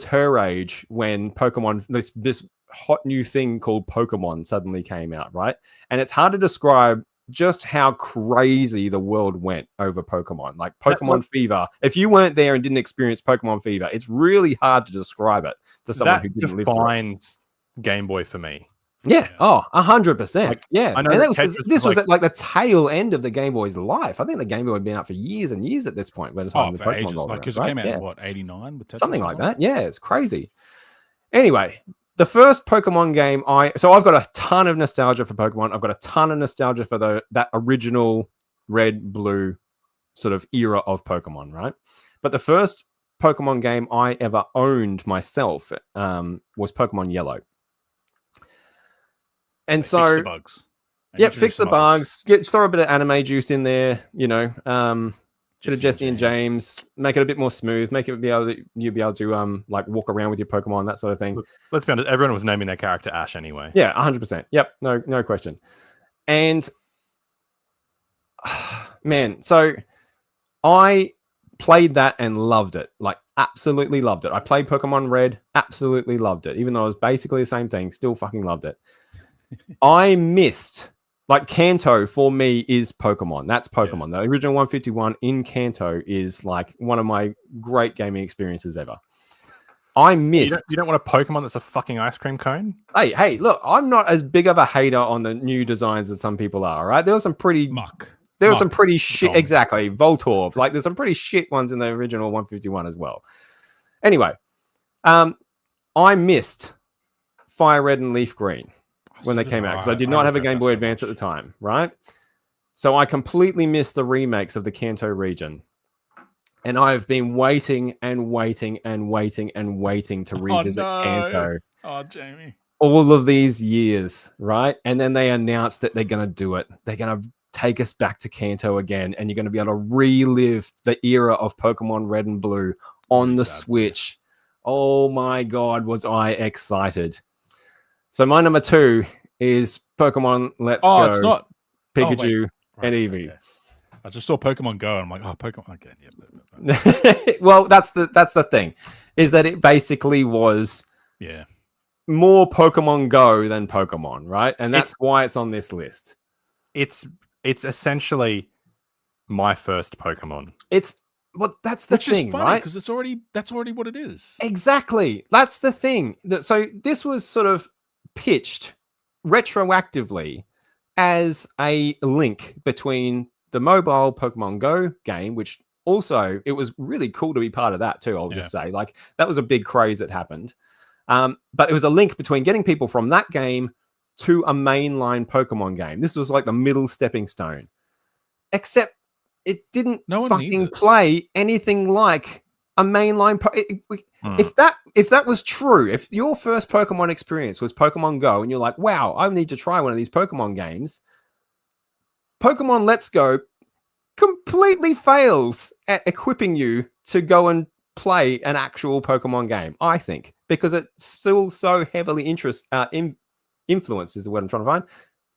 her age when Pokemon, this hot new thing called Pokemon suddenly came out, right? And it's hard to describe just how crazy the world went over Pokemon, like Pokemon fever. If you weren't there and didn't experience Pokemon fever, it's really hard to describe it to someone who didn't live through it. Defines Game Boy for me. Yeah. Oh, 100%. Like, yeah. I know And that this was at like the tail end of the Game Boy's life. I think the Game Boy had been out for years and years at this point by the time the for Pokemon ages. rolled Like, around, because it right? came out Yeah. in what, 89? With Tetris Something or like that. Yeah, it's crazy. Anyway, the first Pokemon game I've got a ton of nostalgia for Pokemon. I've got a ton of nostalgia for that original red, blue sort of era of Pokemon, right? But the first Pokemon game I ever owned myself was Pokemon Yellow. And They so fixed the bugs. And yeah, introduced fix the some others. bugs. Throw a bit of anime juice in there, bit of Jesse and James. Make it a bit more smooth. Make it you'll be able to like walk around with your Pokemon, that sort of thing. Let's be honest, everyone was naming their character Ash anyway. Yeah, 100%. Yep, no question. And man, so I played that and loved it, like absolutely loved it. I played Pokemon Red, absolutely loved it, even though it was basically the same thing. Still fucking loved it. I missed. Like Kanto for me is Pokemon. That's Pokemon. The original 151 in Kanto is like one of my great gaming experiences ever. I missed. You don't want a Pokemon that's a fucking ice cream cone? Hey, look, I'm not as big of a hater on the new designs as some people are, right? There was some pretty Muck. There were some pretty shit. Tom. Exactly. Voltorb. Like there's some pretty shit ones in the original 151 as well. Anyway, I missed Fire Red and Leaf Green when they came out because I did not have a Game Boy Advance at the time, right? So I completely missed the remakes of the Kanto region. And I've been waiting and waiting and waiting and waiting to revisit Kanto Oh, Jamie. all of these years, right? And then they announced that they're going to do it. They're going to take us back to Kanto again, and you're going to be able to relive the era of Pokemon Red and Blue on the Switch. Oh my God, was I excited. So my number 2 is Pokemon Let's Go. It's not Pikachu and Eevee. Okay. I just saw Pokemon Go, and I'm like, oh, Pokemon. Okay, yeah. Well, that's the thing, is that it basically was more Pokemon Go than Pokemon, right? And that's why it's on this list. It's essentially my first Pokemon. That's the thing, right? Because that's already what it is. Exactly. That's the thing. So this was sort of pitched retroactively as a link between the mobile Pokemon Go game, which also, it was really cool to be part of that too, I'll just say. Like, that was a big craze that happened. But it was a link between getting people from that game to a mainline Pokemon game. This was like the middle stepping stone. Except it didn't fucking play anything like a mainline. If that was true, if your first Pokemon experience was Pokemon Go and you're like, wow, I need to try one of these Pokemon games, Pokemon Let's Go completely fails at equipping you to go and play an actual Pokemon game, I think, because it's still so heavily influenced, is the word I'm trying to find,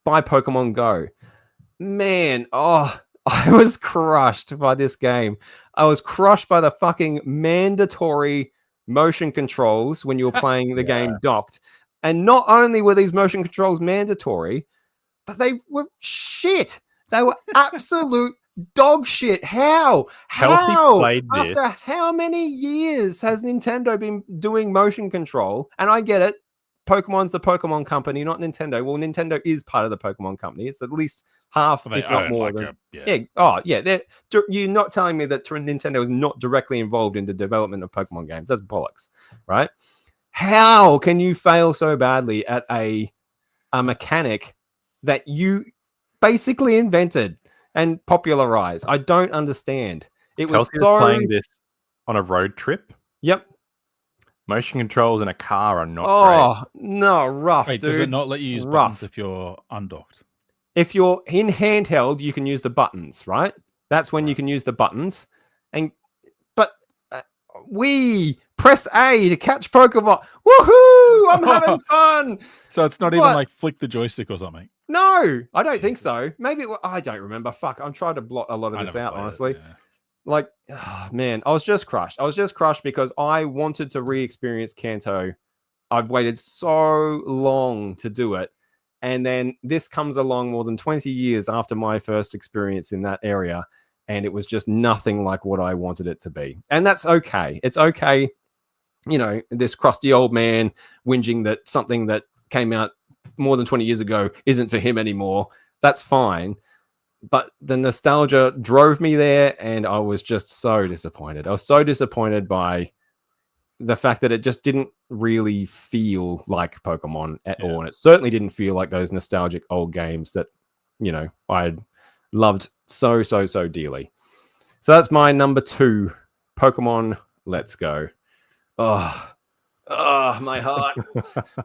by Pokemon Go. Man, I was crushed by this game. I was crushed by the fucking mandatory motion controls when you were playing the game docked. And not only were these motion controls mandatory, but they were shit. They were absolute dog shit. How? After how many years has Nintendo been doing motion control? And I get it. Pokemon's the Pokemon company, not Nintendo. Well, Nintendo is part of the Pokemon company. It's at least half, if not more. You're not telling me that Nintendo is not directly involved in the development of Pokemon games. That's bollocks, right? How can you fail so badly at a mechanic that you basically invented and popularized? I don't understand. It was playing this on a road trip. Yep. Motion controls in a car are not great. Oh, no, rough. Wait, dude. does it not let you use buttons if you're undocked? If you're in handheld, you can use the buttons, right? That's when you can use the buttons. But we press A to catch Pokemon. Woohoo! I'm having fun. So it's not even like flick the joystick or something. No, I don't think so. Maybe I don't remember. Fuck, I'm trying to blot a lot of this out, honestly. Like, oh, man, I was just crushed. I was just crushed because I wanted to re-experience Kanto. I've waited so long to do it. And then this comes along more than 20 years after my first experience in that area. And it was just nothing like what I wanted it to be. And that's okay. It's okay. You know, this crusty old man whinging that something that came out more than 20 years ago isn't for him anymore. That's fine. But the nostalgia drove me there, and I was just so disappointed. I was so disappointed by the fact that it just didn't really feel like Pokemon at all. And it certainly didn't feel like those nostalgic old games that, you know, I loved so dearly. So that's my number 2, Pokemon Let's Go. Oh, my heart.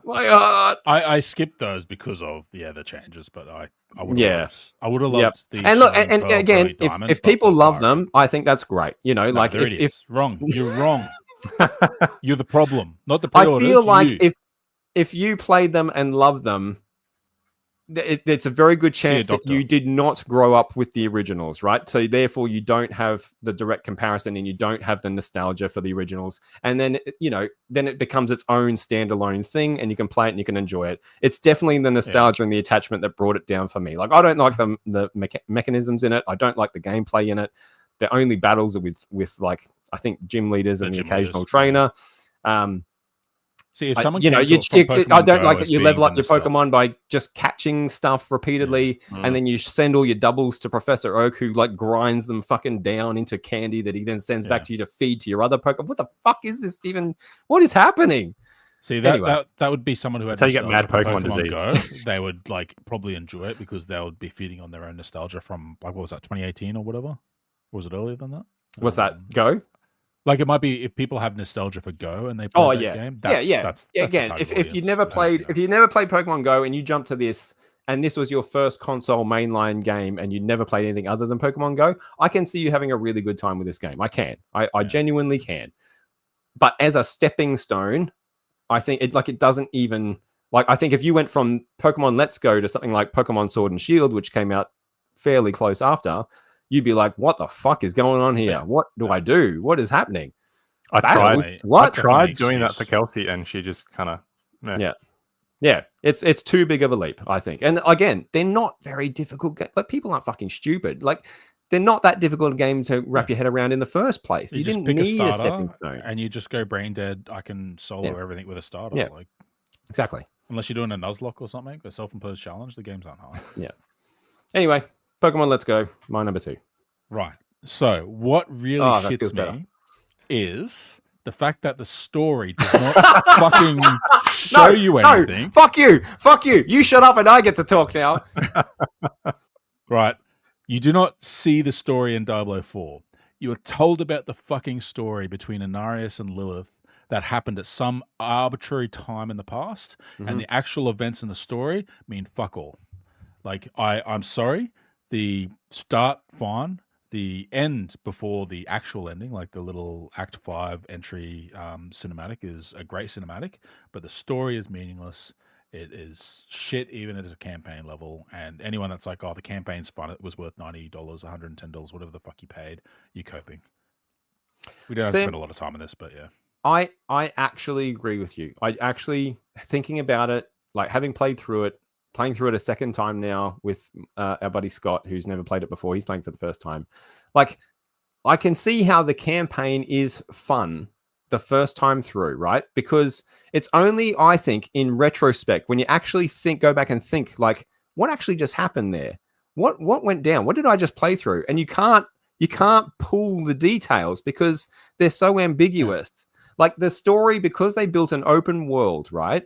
My heart. I skipped those because of the changes, but I would have loved the. And look, and again, if people love them, I think that's great. You know, like if wrong, you're wrong. You're the problem, not the pre-orders. I feel like if you played them and loved them, it's a very good chance that you did not grow up with the originals, right? So therefore you don't have the direct comparison and you don't have the nostalgia for the originals. And then, you know, then it becomes its own standalone thing and you can play it and you can enjoy it. It's definitely the nostalgia and the attachment that brought it down for me. Like, I don't like the mechanisms in it. I don't like the gameplay in it. The only battles are with like, I think gym leaders and the occasional trainer. See, if someone, I don't like that you level up your Pokemon by just catching stuff repeatedly, and then you send all your doubles to Professor Oak, who like grinds them fucking down into candy that he then sends back to you to feed to your other Pokemon. What the fuck is this even? What is happening? See, that would be someone who had. So you get mad Pokemon disease. Go. They would like probably enjoy it because they would be feeding on their own nostalgia from like, what was that, 2018 or whatever? Or was it earlier than that? What's that? Go? Like it might be if people have nostalgia for Go and they play that game. That's the Again, target if you audience. never played Pokemon Go and you jump to this and this was your first console mainline game and you never played anything other than Pokemon Go, I can see you having a really good time with this game. I can. I genuinely can. But as a stepping stone, I think it doesn't even like. I think if you went from Pokemon Let's Go to something like Pokemon Sword and Shield, which came out fairly close after, you'd be like, "What the fuck is going on here? Yeah. What do I do? What is happening?" I What? tried doing that for Kelsey, and she just kind of Yeah. It's too big of a leap, I think. And again, they're not very difficult. Like people aren't fucking stupid. Like they're not that difficult a game to wrap your head around in the first place. You just didn't pick need a a starter stepping stone, and you just go brain dead. I can solo everything with a starter. Yeah. Like exactly. unless you're doing a Nuzlocke or something, a self-imposed challenge, the games aren't hard. Yeah. Anyway, Pokemon Let's Go, my number 2. Right. So what really shits me is the fact that the story does not fucking show you anything. No, fuck you. You shut up and I get to talk now. Right. You do not see the story in 004. You are told about the fucking story between Anarius and Lilith that happened at some arbitrary time in the past, and the actual events in the story mean fuck all. Like, I'm sorry. The start, fine. The end before the actual ending, like the little Act 5 entry cinematic, is a great cinematic, but the story is meaningless. It is shit, even at a campaign level. And anyone that's like, oh, the campaign's fun, it was worth $90, $110, whatever the fuck you paid, you're coping. We don't have to spend a lot of time on this, but yeah. I actually agree with you. I actually, thinking about it, like having playing through it a second time now with our buddy Scott, who's never played it before. He's playing for the first time. Like, I can see how the campaign is fun the first time through, right? Because it's only, I think, in retrospect, when you actually go back and think, like, what actually just happened there? What went down? What did I just play through? And you can't pull the details because they're so ambiguous. Like the story, because they built an open world, right?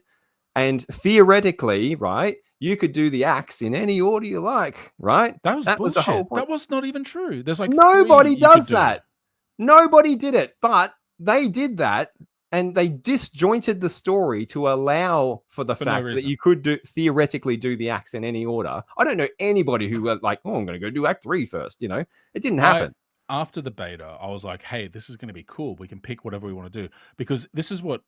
And theoretically, right, you could do the acts in any order you like, right? That was bullshit. the whole point. That was not even true. There's like nobody does that. Nobody did it, but they did that, and they disjointed the story to allow for the fact that you could theoretically do the acts in any order. I don't know anybody who were like, "Oh, I'm going to go do Act 3 first." You know, it didn't happen. After the beta, I was like, hey, this is going to be cool. We can pick whatever we want to do. Because this is my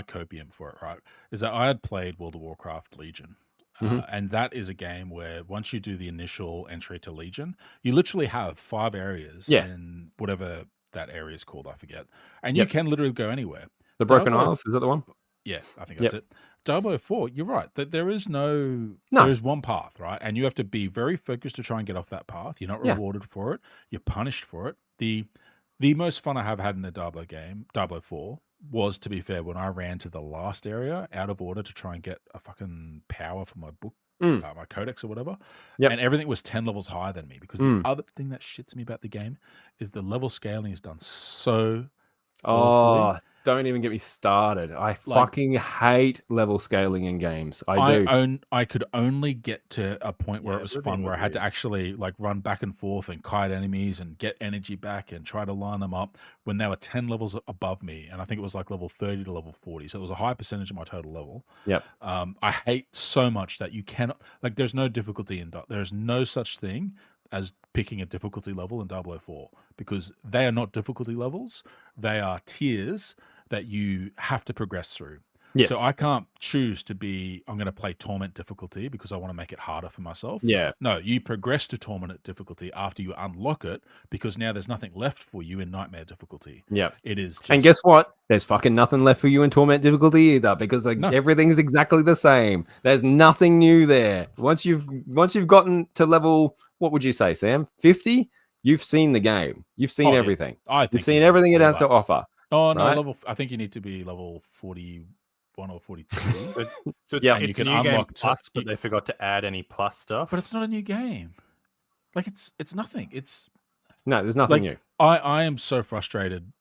copium for it, right? Is that I had played World of Warcraft Legion. And that is a game where once you do the initial entry to Legion, you literally have 5 areas in whatever that area is called, I forget. And you can literally go anywhere. The Broken Isles, is that the one? Yeah, I think that's it. 004, you're right. There is there is one path, right? And you have to be very focused to try and get off that path. You're not rewarded for it. You're punished for it. The most fun I have had in the 004 was, to be fair, when I ran to the last area out of order to try and get a fucking power for my book, my codex or whatever. And everything was 10 levels higher than me. Because the other thing that shits me about the game is the level scaling is done so awfully. Don't even get me started. I fucking hate level scaling in games. I could only get to a point where it was fun, where I had to actually like run back and forth and kite enemies and get energy back and try to line them up when they were 10 levels above me. And I think it was like level 30 to level 40. So it was a high percentage of my total level. Yep. I hate so much that you cannot, like, there's no difficulty there's no such thing as picking a difficulty level in 004, because they are not difficulty levels. They are tiers that you have to progress through. Yes. So I can't choose to I'm going to play Torment difficulty because I want to make it harder for myself. Yeah. No, you progress to Torment difficulty after you unlock it, because now there's nothing left for you in Nightmare difficulty. Yeah. It is just... And guess what? There's fucking nothing left for you in Torment difficulty either, because everything's exactly the same. There's nothing new there. Once you've gotten to level, what would you say, Sam? 50? You've seen the game. You've seen everything. You've seen everything it has to offer. Oh, no, right? I think you need to be level 41 or 42. So yeah, you can unlock plus, but they forgot to add any plus stuff. But it's not a new game. Like, it's nothing. No, there's nothing new. I am so frustrated,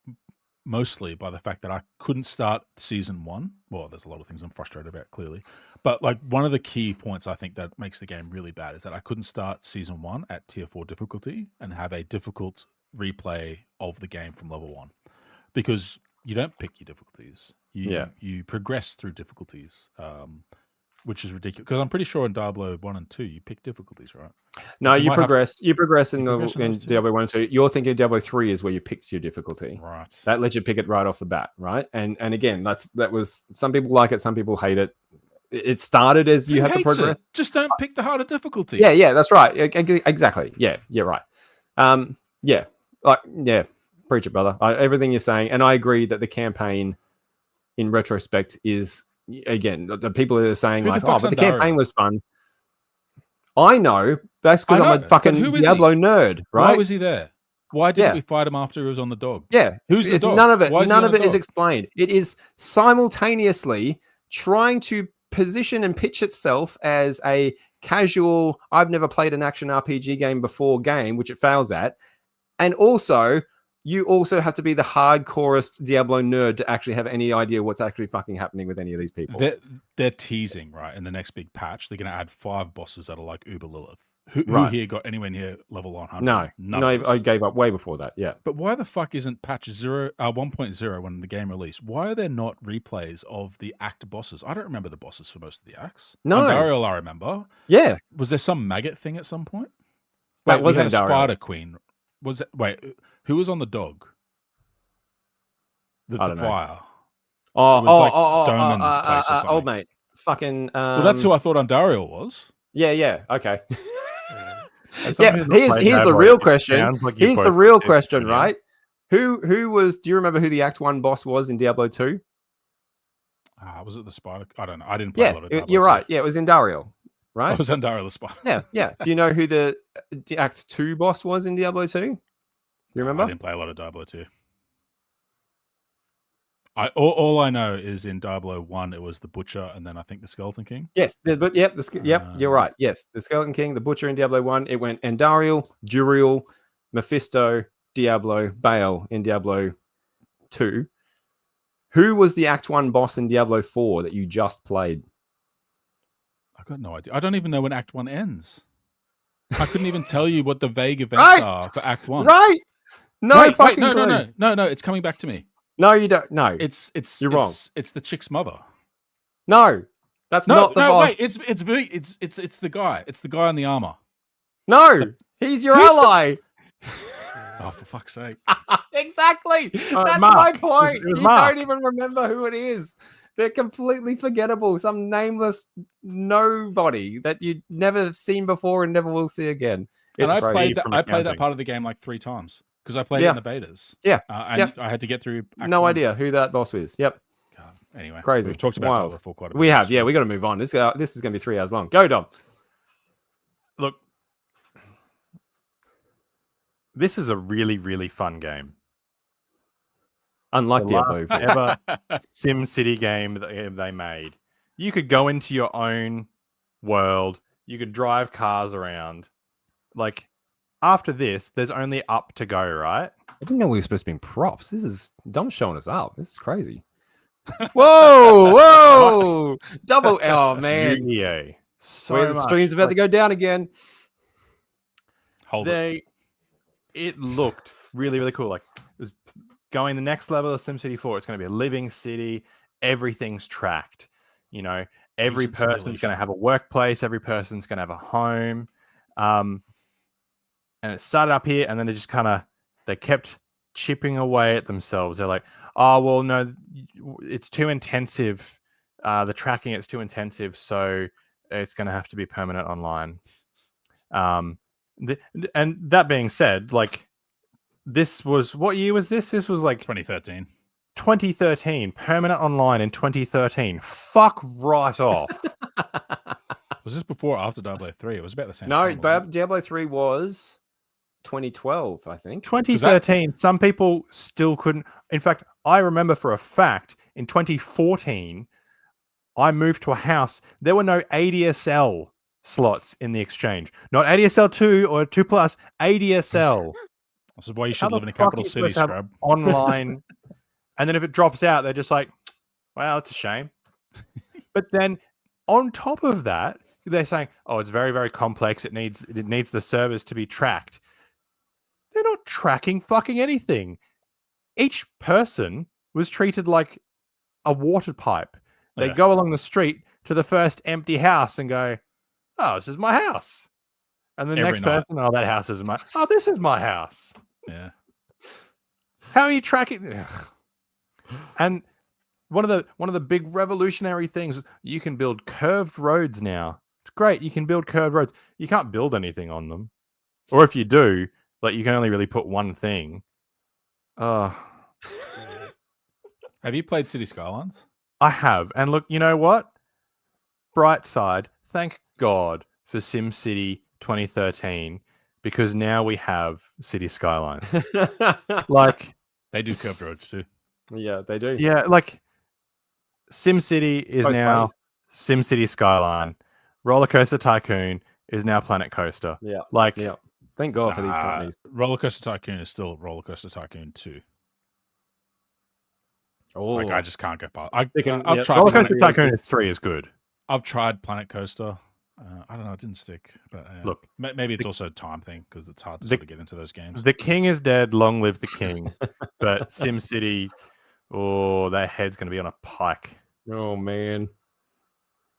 mostly by the fact that I couldn't start season 1. Well, there's a lot of things I'm frustrated about, clearly. But like, one of the key points I think that makes the game really bad is that I couldn't start season 1 at tier 4 difficulty and have a difficult replay of the game from level 1 because you don't pick your difficulties. You progress through difficulties, which is ridiculous. Because I'm pretty sure in Diablo 1 and 2, you pick difficulties, right? No, you progress. You progress in progress in Diablo 1 and 2. You're thinking Diablo 3 is where you picked your difficulty. Right. That lets you pick it right off the bat, right? And again, that was some people like it, some people hate it. It started as you have to progress. It? Just don't pick the harder difficulty. Yeah, that's right. Exactly. Yeah, you're right. Preach it, brother. Everything you're saying, and I agree that the campaign, in retrospect, is again the people that are saying like, "Oh, but the campaign was fun." I know that's because I'm a fucking Diablo nerd, right? Why was he there? Why didn't we fight him after he was on the dog? Yeah, who's the dog? None of it is explained. It is simultaneously trying to position and pitch itself as a casual, I've never played an action RPG game before game, which it fails at. And also, you also have to be the hardcorest Diablo nerd to actually have any idea what's actually fucking happening with any of these people. They're teasing, right? In the next big patch, they're going to add 5 bosses that are like Uber Lilith. Who here got anywhere near level 100? No, I gave up way before that. Yeah, but why the fuck isn't patch 1.0 when the game released? Why are there not replays of the act bosses? I don't remember the bosses for most of the acts. No, Andariel, I remember. Yeah, was there some maggot thing at some point? That was a Spider Queen. Was it? Wait, who was on the dog? The fire. Doman's place or something. Old mate, fucking. Well, that's who I thought Andariel was. Yeah. Okay. Here's the real question. Here's the real question, right? Who was? Do you remember who the Act 1 boss was in Diablo 2? Was it the Spider? I don't know. I didn't play a lot of Diablo. You're right. Yeah, it was Andariel, right? It was Andariel the Spider. Yeah. Do you know who the Act 2 boss was in Diablo 2? Do you remember? I didn't play a lot of Diablo 2. All I know is in Diablo 1 it was the Butcher and then I think the Skeleton King. Yes, you're right. Yes, the Skeleton King, the Butcher in Diablo 1. It went Andariel, Juriel, Mephisto, Diablo, Baal in Diablo 2. Who was the Act 1 boss in Diablo 4 that you just played? I've got no idea. I don't even know when Act 1 ends. I couldn't even tell you what the vague events are for Act 1. Right? No, it's coming back to me. No, you don't. No, you're wrong. It's the chick's mother. No, that's not the boss. Wait, it's the guy. It's the guy in the armor. No, he's your ally. Oh, for fuck's sake! Exactly. That's my point. You don't even remember who it is. They're completely forgettable. Some nameless nobody that you'd never seen before and never will see again. And I played that part of the game like 3 times. Because I played it in the betas. Yeah. And I had to get through. No idea who that boss is. Yep. God. Anyway. Crazy. We've talked about Diablo before quite a bit. We have. Yeah, we got to move on. This is going to be 3 hours long. Go, Dom. Look. This is a really, really fun game. Unlike Diablo. Ever SimCity game that they made. You could go into your own world. You could drive cars around. Like, after this, there's only up to go, right? I didn't know we were supposed to be in props. This is Dom's showing us up. This is crazy. Whoa! Double L, man. Yeah. So the stream's about to go down again. It looked really, really cool. Like, it was going the next level of SimCity 4. It's going to be a living city. Everything's tracked. You know, every person's going to have a workplace. Every person's going to have a home. And it started up here, and then they kept chipping away at themselves. They're like, oh, well, no, it's too intensive. The tracking, it's too intensive, so it's going to have to be permanent online. And that being said, like, this was, what year was this? This was like 2013. 2013, permanent online in 2013. Fuck right off. Was this before or after Diablo 3? It was about the same time. No, Diablo 3 was 2012, I think. 2013, some people still couldn't. In fact, I remember for a fact in 2014, I moved to a house. There were no ADSL slots in the exchange. Not ADSL 2 or 2 plus, ADSL. This is why you should live in a capital city, scrub. Online. And then if it drops out, they're just like, well, it's a shame. But then on top of that, they're saying, oh, it's very, very complex. It needs the servers to be tracked. they're not tracking fucking anything. Each person was treated like a water pipe. They Yeah. go along the street to the first empty house and go, "Oh, this is my house." And the Every next night. person, "Oh, that house is my. Oh, this is my house." Yeah. How are you tracking? Ugh. And one of the big revolutionary things, you can build curved roads now. It's great. You can build curved roads. You can't build anything on them, or if you do, like you can only really put one thing. Have you played City Skylines? I have, and look, you know what? Bright side, thank God for SimCity 2013, because now we have City Skylines. Like, They do curved roads too. Yeah, they do. yeah, like SimCity is Both now ways. SimCity Skyline. Roller Coaster Tycoon is now Planet Coaster. Yeah. Like, Yeah. Thank God for these companies. Roller Coaster Tycoon is still Roller Coaster Tycoon 2. Oh, Like I just can't get past. Sticking- I've yeah, tried. Roller Planet- Coaster Tycoon 3 is good. I've tried Planet Coaster. I don't know. It didn't stick. But Look, maybe it's also a time thing because it's hard to the- sort of get into those games. The king is dead. Long live the king. But SimCity, oh, that head's going to be on a pike. oh man.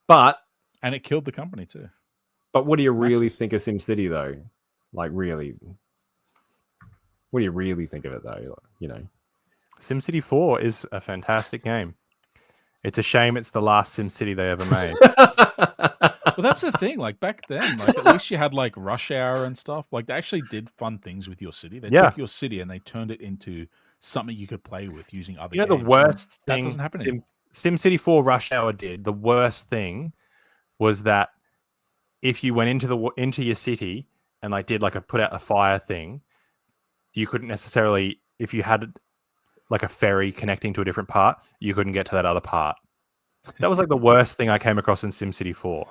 But And it killed the company too. what do you really Maxis. think of SimCity though? Like really, what do you really think of it though? Like, you know. SimCity 4 is a fantastic game. It's a shame it's the last SimCity they ever made. Well, that's the thing. Like back then, like at least you had like Rush Hour and stuff. Like they actually did fun things with your city. They Yeah. took your city and they turned it into something you could play with using other. You know, the games. worst That thing doesn't happen anymore. SimCity 4 Rush Hour did, the worst thing was that if you went into your city and like did like a put out a fire thing, you couldn't necessarily, if you had like a ferry connecting to a different part, you couldn't get to that other part. That was like the worst thing I came across in SimCity 4.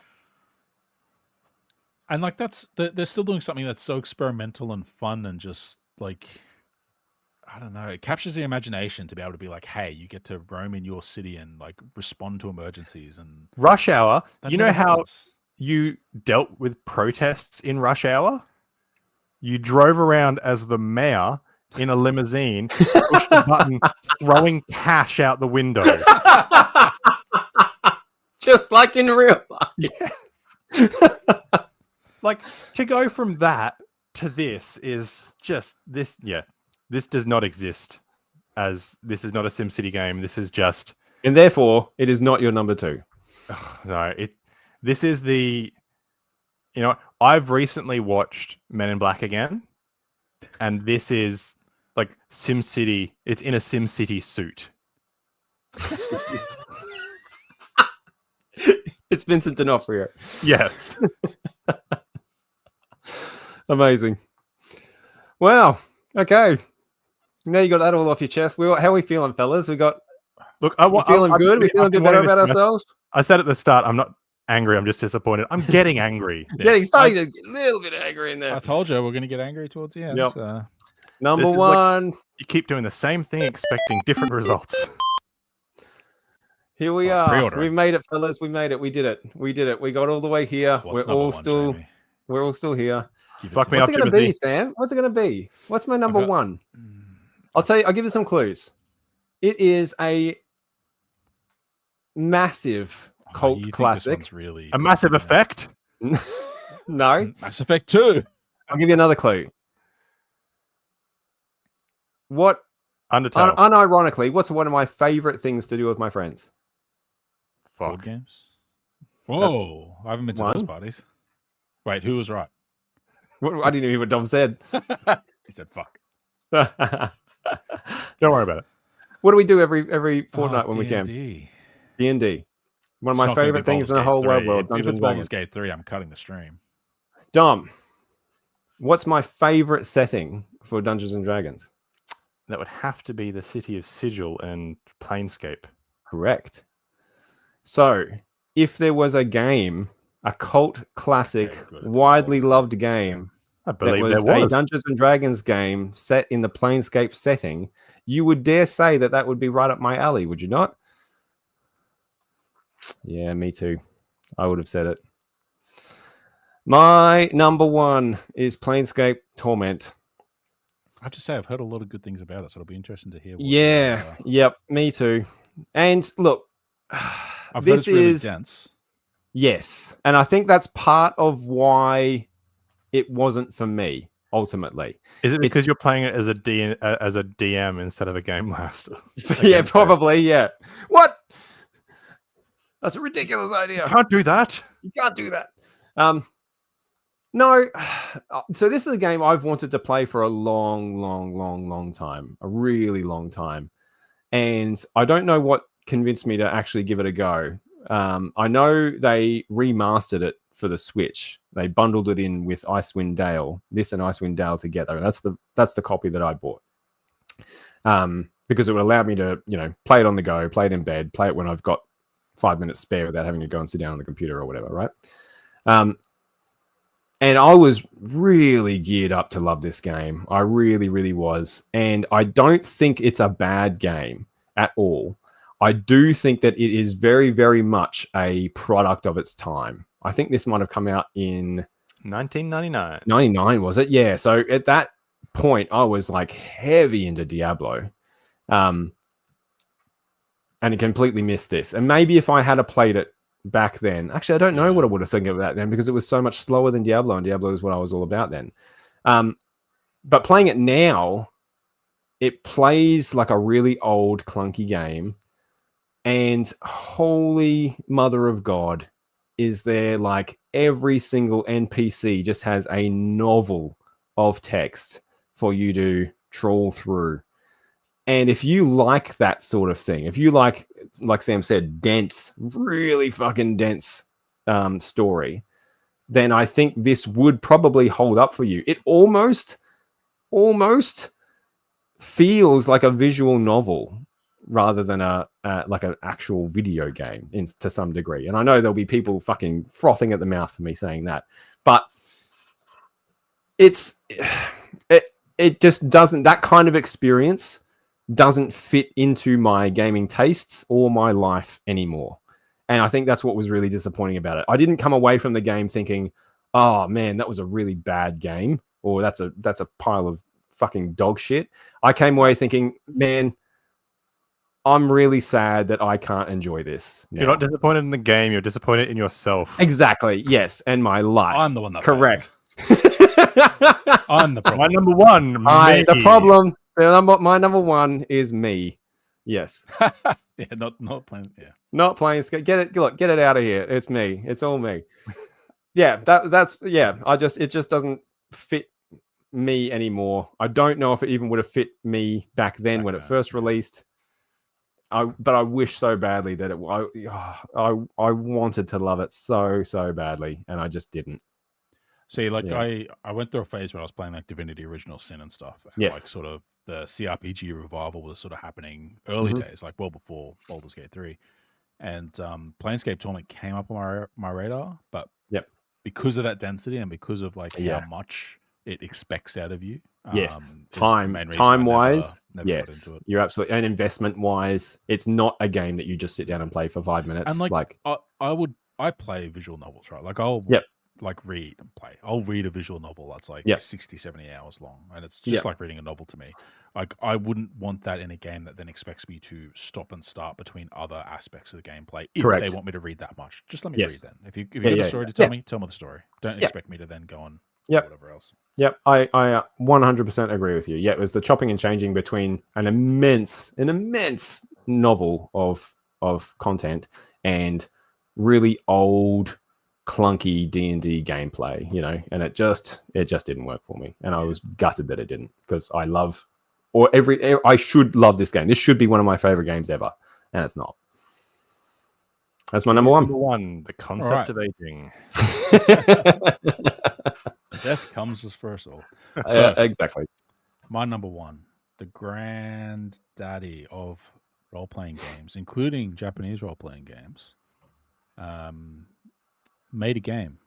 And like they're still doing something that's so experimental and fun and just like I don't know, it captures the imagination to be able to be like, hey, you get to roam in your city and like respond to emergencies and Rush Hour, that you know never how happens. you dealt with protests in Rush Hour? You drove around as the mayor in a limousine, pushed the button, throwing cash out the window. Just like in real life. Like, to go from that to this is just this. Yeah, this does not exist. As this is not a SimCity game. This is just And therefore, it is not your number 2. no. This is the. You know, I've recently watched Men in Black again, and this is like SimCity. It's in a SimCity suit. It's Vincent D'Onofrio. Yes. Amazing. Wow. Okay. Now you got that all off your chest. How are we feeling, fellas? We got Look, we feeling good? We feeling a bit better about ourselves? I said at the start, I'm not angry. I'm just disappointed. I'm getting angry. Yeah, starting to get a little bit angry in there. I told you we're going to get angry towards the end. Yep. So. Number This is like- 1. You keep doing the same thing, expecting different results. Here we are. pre-ordering. We made it, fellas. We made it. We did it. We did it. We got all the way here. What's We're number all one, still. Jamie? We're all still here. Give it Fuck to me me. What's up, it going to be, Timothy. Sam? What's it going to be? What's my number got- 1? I'll tell you. I'll give you some clues. It is a massive Oh, cult you think this classic. one's really A massive effect. No, Mass Effect 2. I'll give you another clue. What, Undertale. unironically, what's one of my favorite things to do with my friends? Board Fuck. games. Whoa. I haven't been to those one. parties. Wait, who was right? I didn't hear what Dom said. He said fuck. What Don't worry about it. do we do every fortnight when we can? D&D. D&D. One of It's my not gonna favorite be things in Baldur's the whole Gate wide 3. world. If Dungeons it's and Baldur's Dragons. Gate 3, I'm cutting the stream. Dom, what's my favorite setting for Dungeons and Dragons? That would have to be the city of Sigil and Planescape. Correct. So, if there was a game, a cult classic, Very good. It's widely Baldur's Gate. loved game I that believe was there a was. Dungeons and Dragons game set in the Planescape setting, you would dare say that that would be right up my alley, would you not? Yeah, me too. I would have said it. My number 1 is Planescape Torment. I have to say, I've heard a lot of good things about it, so it'll be interesting to hear. What Yeah, yep, me too. And look, I've heard this it's really is dense. yes, and I think that's part of why it wasn't for me ultimately. Is it because It's- you're playing it as a DM instead of a game master? yeah, probably. Yeah. What? That's a ridiculous idea. You can't do that. You can't do that. No. So this is a game I've wanted to play for a long time, a really long time, and I don't know what convinced me to actually give it a go. I know they remastered it for the Switch. They bundled it in with Icewind Dale, this and Icewind Dale together. That's the copy that I bought. Because it would allow me to, play it on the go, play it in bed, play it when I've got 5 minutes spare without having to go and sit down on the computer or whatever, right? And I was really geared up to love this game. I really, really was. And I don't think it's a bad game at all. I do think that it is very, very much a product of its time. I think this might have come out in 1999. 99, was it? Yeah. So at that point, I was like heavy into Diablo. And I completely missed this. And maybe if I had played it back then, actually, I don't know what I would have thought of that then, because it was so much slower than Diablo, and Diablo is what I was all about then. But playing it now, it plays like a really old, clunky game. And holy mother of God, is there like every single NPC just has a novel of text for you to trawl through. And if you like that sort of thing, if you like Sam said, dense, really fucking dense story, then I think this would probably hold up for you. It almost feels like a visual novel rather than like an actual video game to some degree. And I know there'll be people fucking frothing at the mouth for me saying that, but it just doesn't, that kind of experience doesn't fit into my gaming tastes or my life anymore. And I think that's what was really disappointing about it. I didn't come away from the game thinking, oh man, that was a really bad game, or that's a pile of fucking dog shit. I came away thinking, man, I'm really sad that I can't enjoy this now. You're not disappointed in the game, you're disappointed in yourself. Exactly, yes, and my life. I'm the one that correct. I'm the problem. My number one. The problem. My number one is me. Yes. Yeah, not playing. Yeah, not playing. Get it out of here. It's me. It's all me. Yeah, that's yeah. It just doesn't fit me anymore. I don't know if it even would have fit me back then when it first released. But I wish so badly that I wanted to love it so badly, and I just didn't. See, I went through a phase where I was playing like Divinity Original Sin and stuff. And yes. Like sort of the CRPG revival was sort of happening early days, like well before Baldur's Gate 3. And Planescape Torment came up on my radar, but because of that density and because of like how much it expects out of you. Yes, time wise, never yes, got into it. You're absolutely, and investment wise, it's not a game that you just sit down and play for 5 minutes. And I play visual novels, right? Like I'll read and play. I'll read a visual novel that's like 60, 70 hours long, and it's just like reading a novel to me. Like I wouldn't want that in a game that then expects me to stop and start between other aspects of the gameplay. If they want me to read that much, just let me read then. If you got a story to tell me the story. Don't expect me to then go on whatever else. Yep, I 100% agree with you. Yeah, it was the chopping and changing between an immense novel of content and really old, clunky D&D gameplay, and it just didn't work for me, and I was gutted that it didn't, because I should love this game. This should be one of my favorite games ever, and it's not. That's my number one. Number one, the concept of aging. Death comes as first all. So, exactly. My number one, the granddaddy of role-playing games, including Japanese role-playing games, made a game.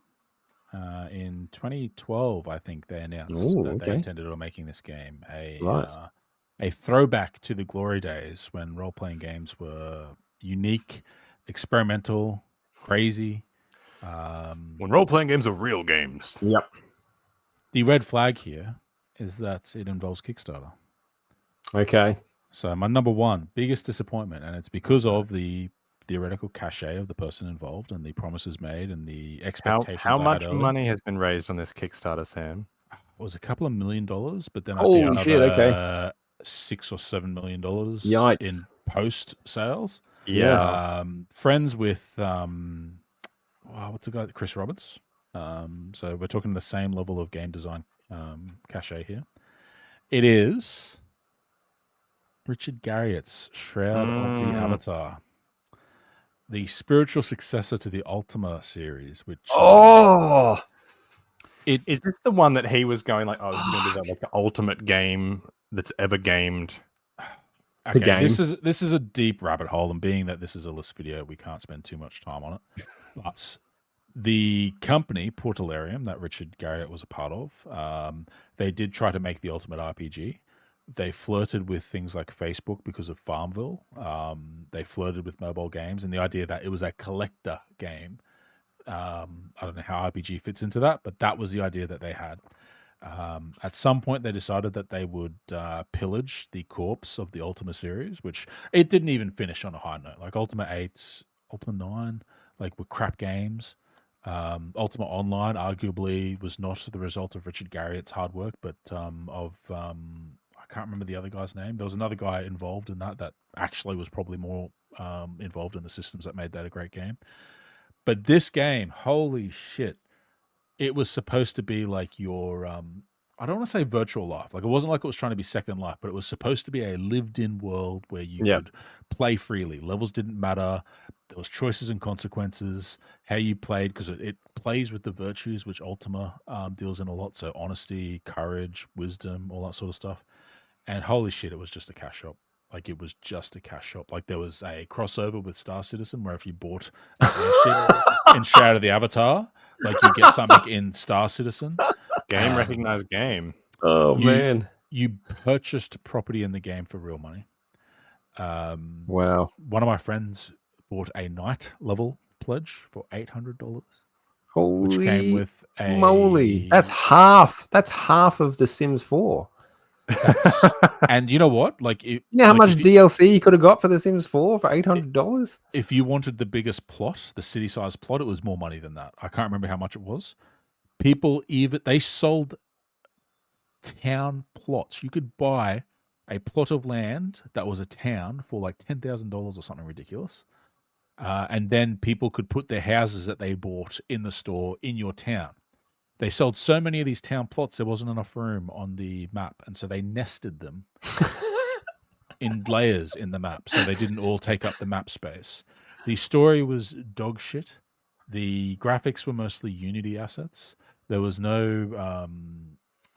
In 2012, I think they announced they intended on making this game a throwback to the glory days when role-playing games were unique, experimental, crazy. When role-playing games are real games. Yep. The red flag here is that it involves Kickstarter. Okay. So my number one biggest disappointment, and it's because of the theoretical cachet of the person involved and the promises made and the expectations. How I much had early. money has been raised on this Kickstarter, Sam? It was a couple of $1 million, but then I Holy think shit, okay. $6 or $7 million Yikes. in post sales. Yeah. Friends with what's the guy? Chris Roberts. So we're talking the same level of game design cachet here. It is Richard Garriott's Shroud of the Avatar, the spiritual successor to the Ultima series, which is this the one that he was going like, oh, this is going to be like the ultimate game that's ever gamed? Okay, game. This is a deep rabbit hole, and being that this is a list video, we can't spend too much time on it. But the company Portalarium that Richard Garriott was a part of, they did try to make the ultimate RPG. They flirted with things like Facebook because of Farmville. They flirted with mobile games, and the idea that it was a collector game. I don't know how RPG fits into that, but that was the idea that they had. At some point, they decided that they would pillage the corpse of the Ultima series, which it didn't even finish on a high note. Like Ultima 8, Ultima 9, like were crap games. Ultima Online arguably was not the result of Richard Garriott's hard work, but I can't remember the other guy's name. There was another guy involved in that actually was probably more involved in the systems that made that a great game. But this game, holy shit, it was supposed to be like your, I don't want to say virtual life. Like it wasn't like it was trying to be Second Life, but it was supposed to be a lived-in world where you could play freely. Levels didn't matter. There was choices and consequences, how you played, because it plays with the virtues, which Ultima deals in a lot. So honesty, courage, wisdom, all that sort of stuff. And holy shit, it was just a cash shop. Like it was just a cash shop. Like there was a crossover with Star Citizen where if you bought an airship in Shroud of the Avatar, like you get something in Star Citizen. Game recognized game. Oh man. You purchased property in the game for real money. Wow. One of my friends bought a night level pledge for $800. Holy which came with a moly. That's half of the Sims 4. And you know what? Like, you know how much DLC you could have got for The Sims 4 for $800? If you wanted the biggest plot, the city-sized plot, it was more money than that. I can't remember how much it was. They sold town plots. You could buy a plot of land that was a town for like $10,000 or something ridiculous. And then people could put their houses that they bought in the store in your town. They sold so many of these town plots, there wasn't enough room on the map. And so they nested them in layers in the map. So they didn't all take up the map space. The story was dog shit. The graphics were mostly Unity assets. There was no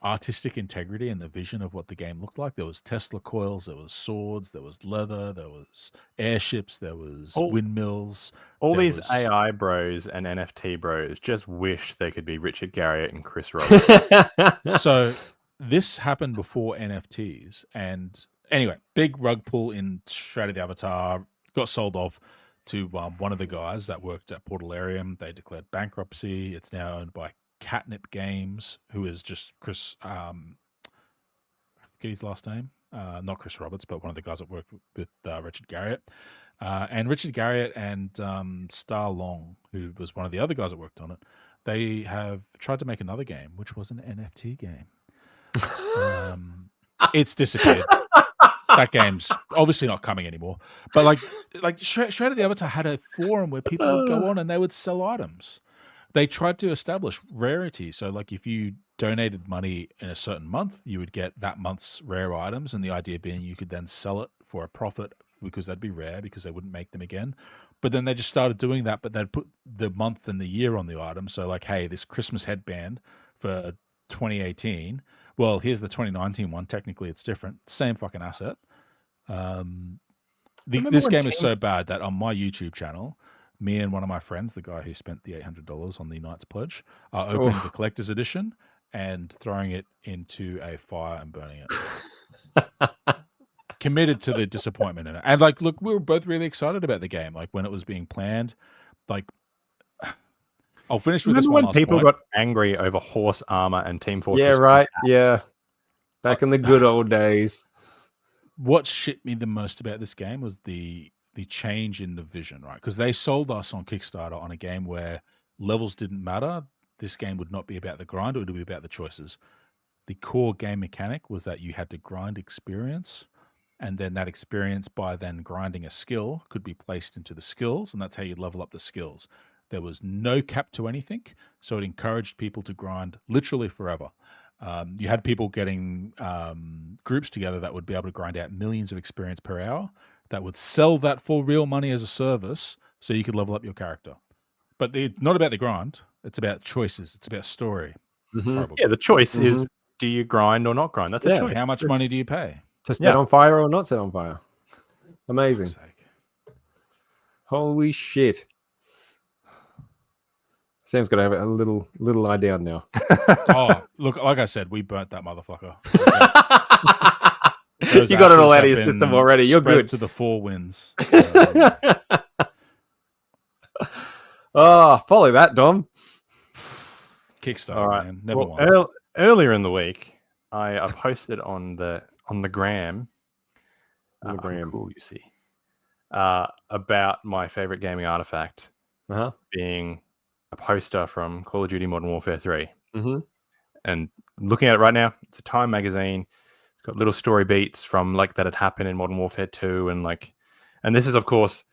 artistic integrity in the vision of what the game looked like. There was Tesla coils, there was swords, there was leather, there was airships, there was windmills. All these AI bros and NFT bros just wish they could be Richard Garriott and Chris Roberts. So this happened before NFTs. And anyway, big rug pull in Shroud of the Avatar, got sold off to one of the guys that worked at Portalarium. They declared bankruptcy. It's now owned by Catnip Games, who is just Chris, I forget his last name, not Chris Roberts, but one of the guys that worked with Richard Garriott. And Richard Garriott and Star Long, who was one of the other guys that worked on it, they have tried to make another game, which was an NFT game. It's disappeared. That game's obviously not coming anymore. But like Shroud of the Avatar had a forum where people would go on and they would sell items. They tried to establish rarity. So like if you donated money in a certain month, you would get that month's rare items. And the idea being you could then sell it for a profit because they'd be rare because they wouldn't make them again. But then they just started doing that, but they'd put the month and the year on the item. So like, hey, this Christmas headband for 2018. Well, here's the 2019 one. Technically, it's different. Same fucking asset. This game is so bad that on my YouTube channel, me and one of my friends, the guy who spent the $800 on the Knight's Pledge, are opening the collector's edition and throwing it into a fire and burning it. Committed to the disappointment in it. And like, look, we were both really excited about the game. Like when it was being planned, like I'll finish with this one last people point. got angry over horse armor and Team Fortress. Yeah, right. Yeah. Back in the good old days. What shit me the most about this game was the change in the vision, right? Because they sold us on Kickstarter on a game where levels didn't matter. This game would not be about the grind; it would be about the choices. The core game mechanic was that you had to grind experience, and then that experience, by then grinding a skill, could be placed into the skills, and that's how you level up the skills. There was no cap to anything, so it encouraged people to grind literally forever. You had people getting groups together that would be able to grind out millions of experience per hour, that would sell that for real money as a service, so you could level up your character. But it's not about the grind; it's about choices. It's about story. Mhm. Yeah, the choice is: do you grind or not grind? That's a Yeah. choice. How much money do you pay? To set on fire or not set on fire. Amazing. For fuck's sake. Holy shit. Sam's got to have a little eye down now. Oh, look, like I said, we burnt that motherfucker. You got it all out of your system already. You're good. To the 4 wins. Oh, follow that, Dom. Kickstarter, All right. man. Never Well, once. earlier in the week, I posted on the gram. On the gram. Cool, you see. About my favorite gaming artifact Uh-huh. being a poster from Call of Duty Modern Warfare 3. Mm-hmm. And looking at it right now, it's a Time magazine. It's got little story beats from like that had happened in Modern Warfare 2, and this is of course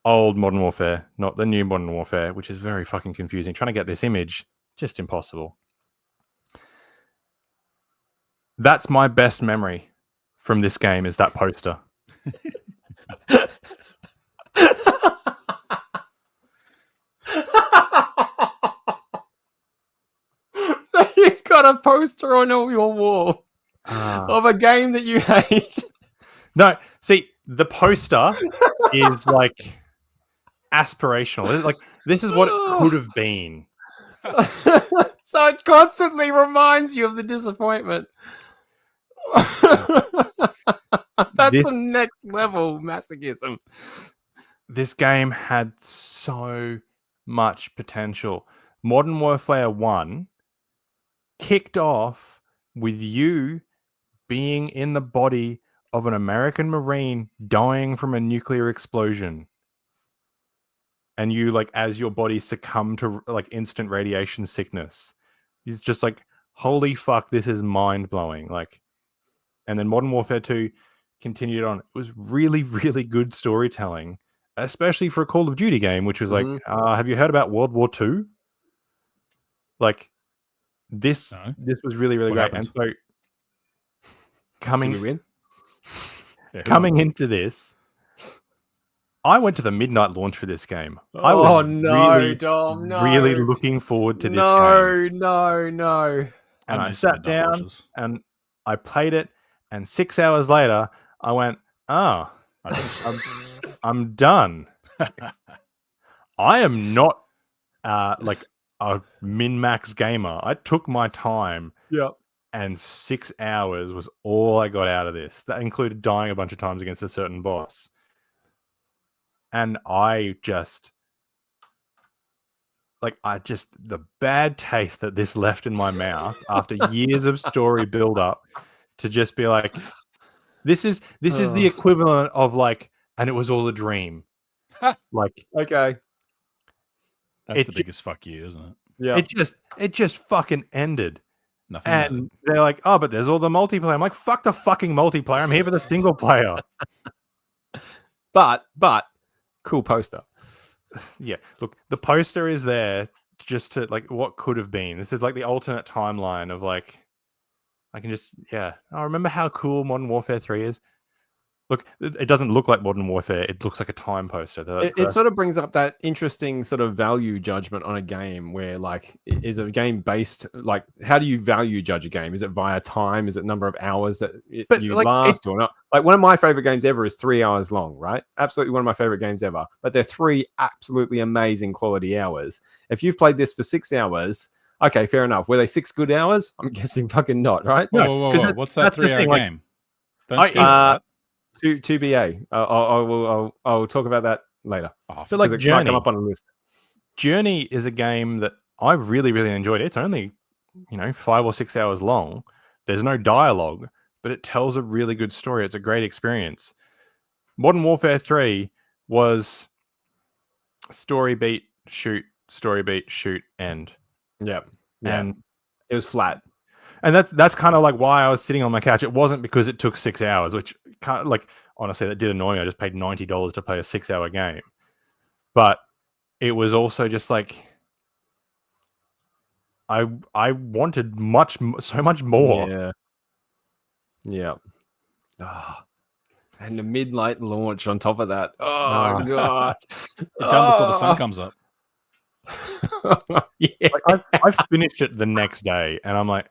old Modern Warfare, not the new Modern Warfare, which is very fucking confusing. Trying to get this image, just impossible. That's my best memory from this game, is that poster. You've got a poster on your wall of a game that you hate. No, see, the poster is like aspirational. It's like, this is what it could have been. So it constantly reminds you of the disappointment. That's some next level masochism. This game had so much potential. Modern Warfare 1 kicked off with you being in the body of an American Marine dying from a nuclear explosion. And you, like, as your body succumbed to like instant radiation sickness. It's just like, holy fuck, this is mind-blowing. Like, and then Modern Warfare 2 continued on. It was really, really good storytelling, especially for a Call of Duty game, which was like, have you heard about World War II? Like, this was really, really great. Happened? And so coming into this, I went to the midnight launch for this game. I was Dom, no. really looking forward to this game. No. And I sat down and I played it, and 6 hours later, I went, I'm done. I am not like a min-max gamer. I took my time. Yep. And 6 hours was all I got out of this. That included dying a bunch of times against a certain boss. And I just, the bad taste that this left in my mouth after years of story build up, to just be like, this is the equivalent of like, and it was all a dream. Like, okay. That's the biggest fuck you, isn't it? Yeah. It just fucking ended. Nothing. And they're like, oh, but there's all the multiplayer. I'm like, fuck the fucking multiplayer. I'm here for the single player. But cool poster. Yeah, look, the poster is there just to like what could have been. This is like the alternate timeline of like, I can just, I remember how cool Modern Warfare 3 is. Look, it doesn't look like Modern Warfare. It looks like a time poster. It sort of brings up that interesting sort of value judgment on a game where, like, is a game based, like, how do you value judge a game? Is it via time? Is it number of hours that you last or not? Like, one of my favorite games ever is 3 hours long, right? Absolutely one of my favorite games ever. But they're 3 absolutely amazing quality hours. If you've played this for 6 hours, okay, fair enough. Were they 6 good hours? I'm guessing fucking not, right? Whoa. What's that 3-hour game? Don't skip that. 2BA. I'll talk about that later. I feel like it might come up on a list. Journey is a game that I really, really enjoyed. It's only 5 or 6 hours long, There's no dialogue, but it tells a really good story. It's a great experience. Modern Warfare 3 was story beat, shoot, end. Yep. And it was flat. And that's kind of like why I was sitting on my couch. It wasn't because it took 6 hours, which honestly, that did annoy me. I just paid $90 to play a 6-hour game. But it was also just like I wanted so much more. Yeah. Yeah. Oh. And the midnight launch on top of that. Oh, God. It's done before the sun comes up. Yeah. I finished it the next day, and I'm like...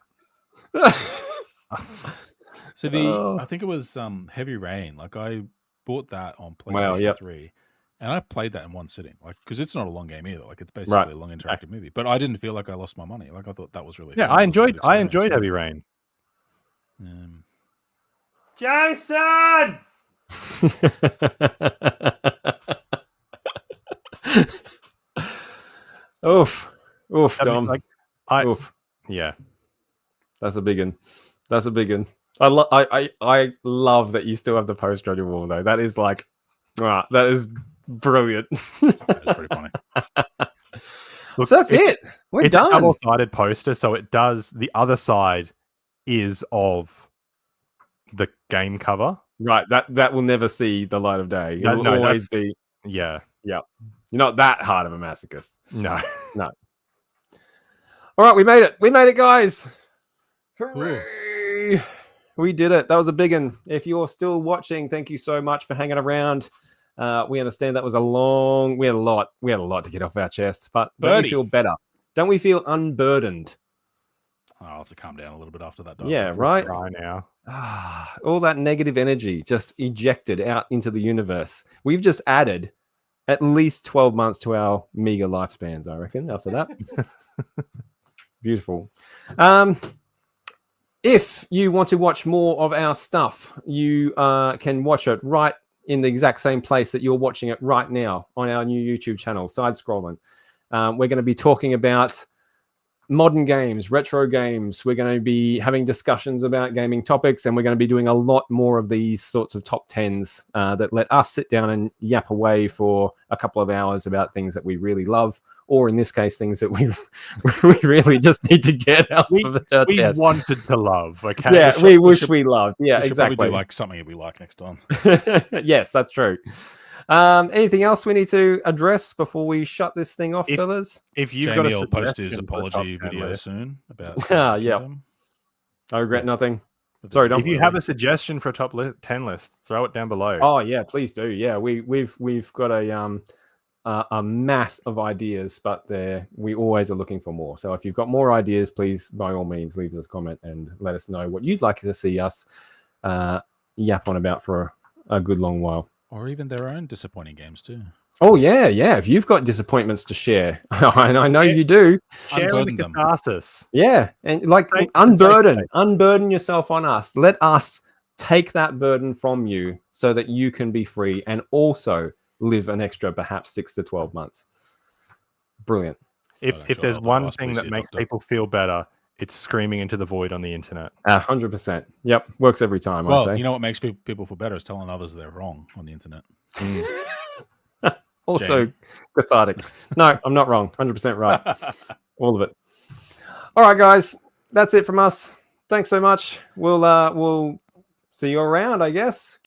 So I think it was Heavy Rain. Like, I bought that on PlayStation 3, and I played that in one sitting. Like, because it's not a long game either. Like, it's basically a long interactive movie. But I didn't feel like I lost my money. Like, I thought that was really fun. I enjoyed Heavy Rain. Jason! Oof, Dom. Oof. Yeah, that's a big one. That's a big one. I love that you still have the poster on your wall though. That is like, that is brilliant. That's pretty funny. Look, so that's it. We're done. It's a double-sided poster, so it does. The other side is of the game cover. Right, that will never see the light of day. It will always be. Yeah. You're not that hard of a masochist. No. All right, we made it. We made it, guys. Hooray! We did it. That was a big one. If you're still watching, thank you so much for hanging around. We understand that was we had a lot to get off our chest, but don't we feel better? Don't we feel unburdened? I'll have to calm down a little bit after that. Yeah, right. Now. All that negative energy just ejected out into the universe. We've just added at least 12 months to our meager lifespans, I reckon, after that. Beautiful. If you want to watch more of our stuff, you can watch it right in the exact same place that you're watching it right now on our new YouTube channel, Sidescrollin. We're going to be talking about modern games, retro games. We're going to be having discussions about gaming topics, and we're going to be doing a lot more of these sorts of top 10s that let us sit down and yap away for a couple of hours about things that we really love, or in this case, things that we really just need to get out of our chest. We wanted to love. Okay. Yeah, we wish we loved. Yeah, we should exactly. Probably do like something that we like next time. Yes, that's true. Anything else we need to address before we shut this thing off, fellas? If you've Jamie got will post his apology video soon about. Yeah, I regret nothing. Sorry, Dom. If you have a suggestion for a top 10 list, throw it down below. Oh yeah, please do. Yeah, we've got a mass of ideas, but we always are looking for more. So if you've got more ideas, please by all means leave us a comment and let us know what you'd like to see us yap on about for a good long while. Or even their own disappointing games too. Oh yeah. If you've got disappointments to share, and I know you do, share the catharsis. Yeah, and like unburden yourself on us. Let us take that burden from you so that you can be free and also live an extra perhaps 6 to 12 months. Brilliant. If there's one thing that makes people feel better, it's screaming into the void on the internet. 100%. Yep. Works every time, well, I say. You know what makes people feel better is telling others they're wrong on the internet. Also cathartic. No, I'm not wrong. 100% right. All of it. All right, guys. That's it from us. Thanks so much. We'll see you around, I guess.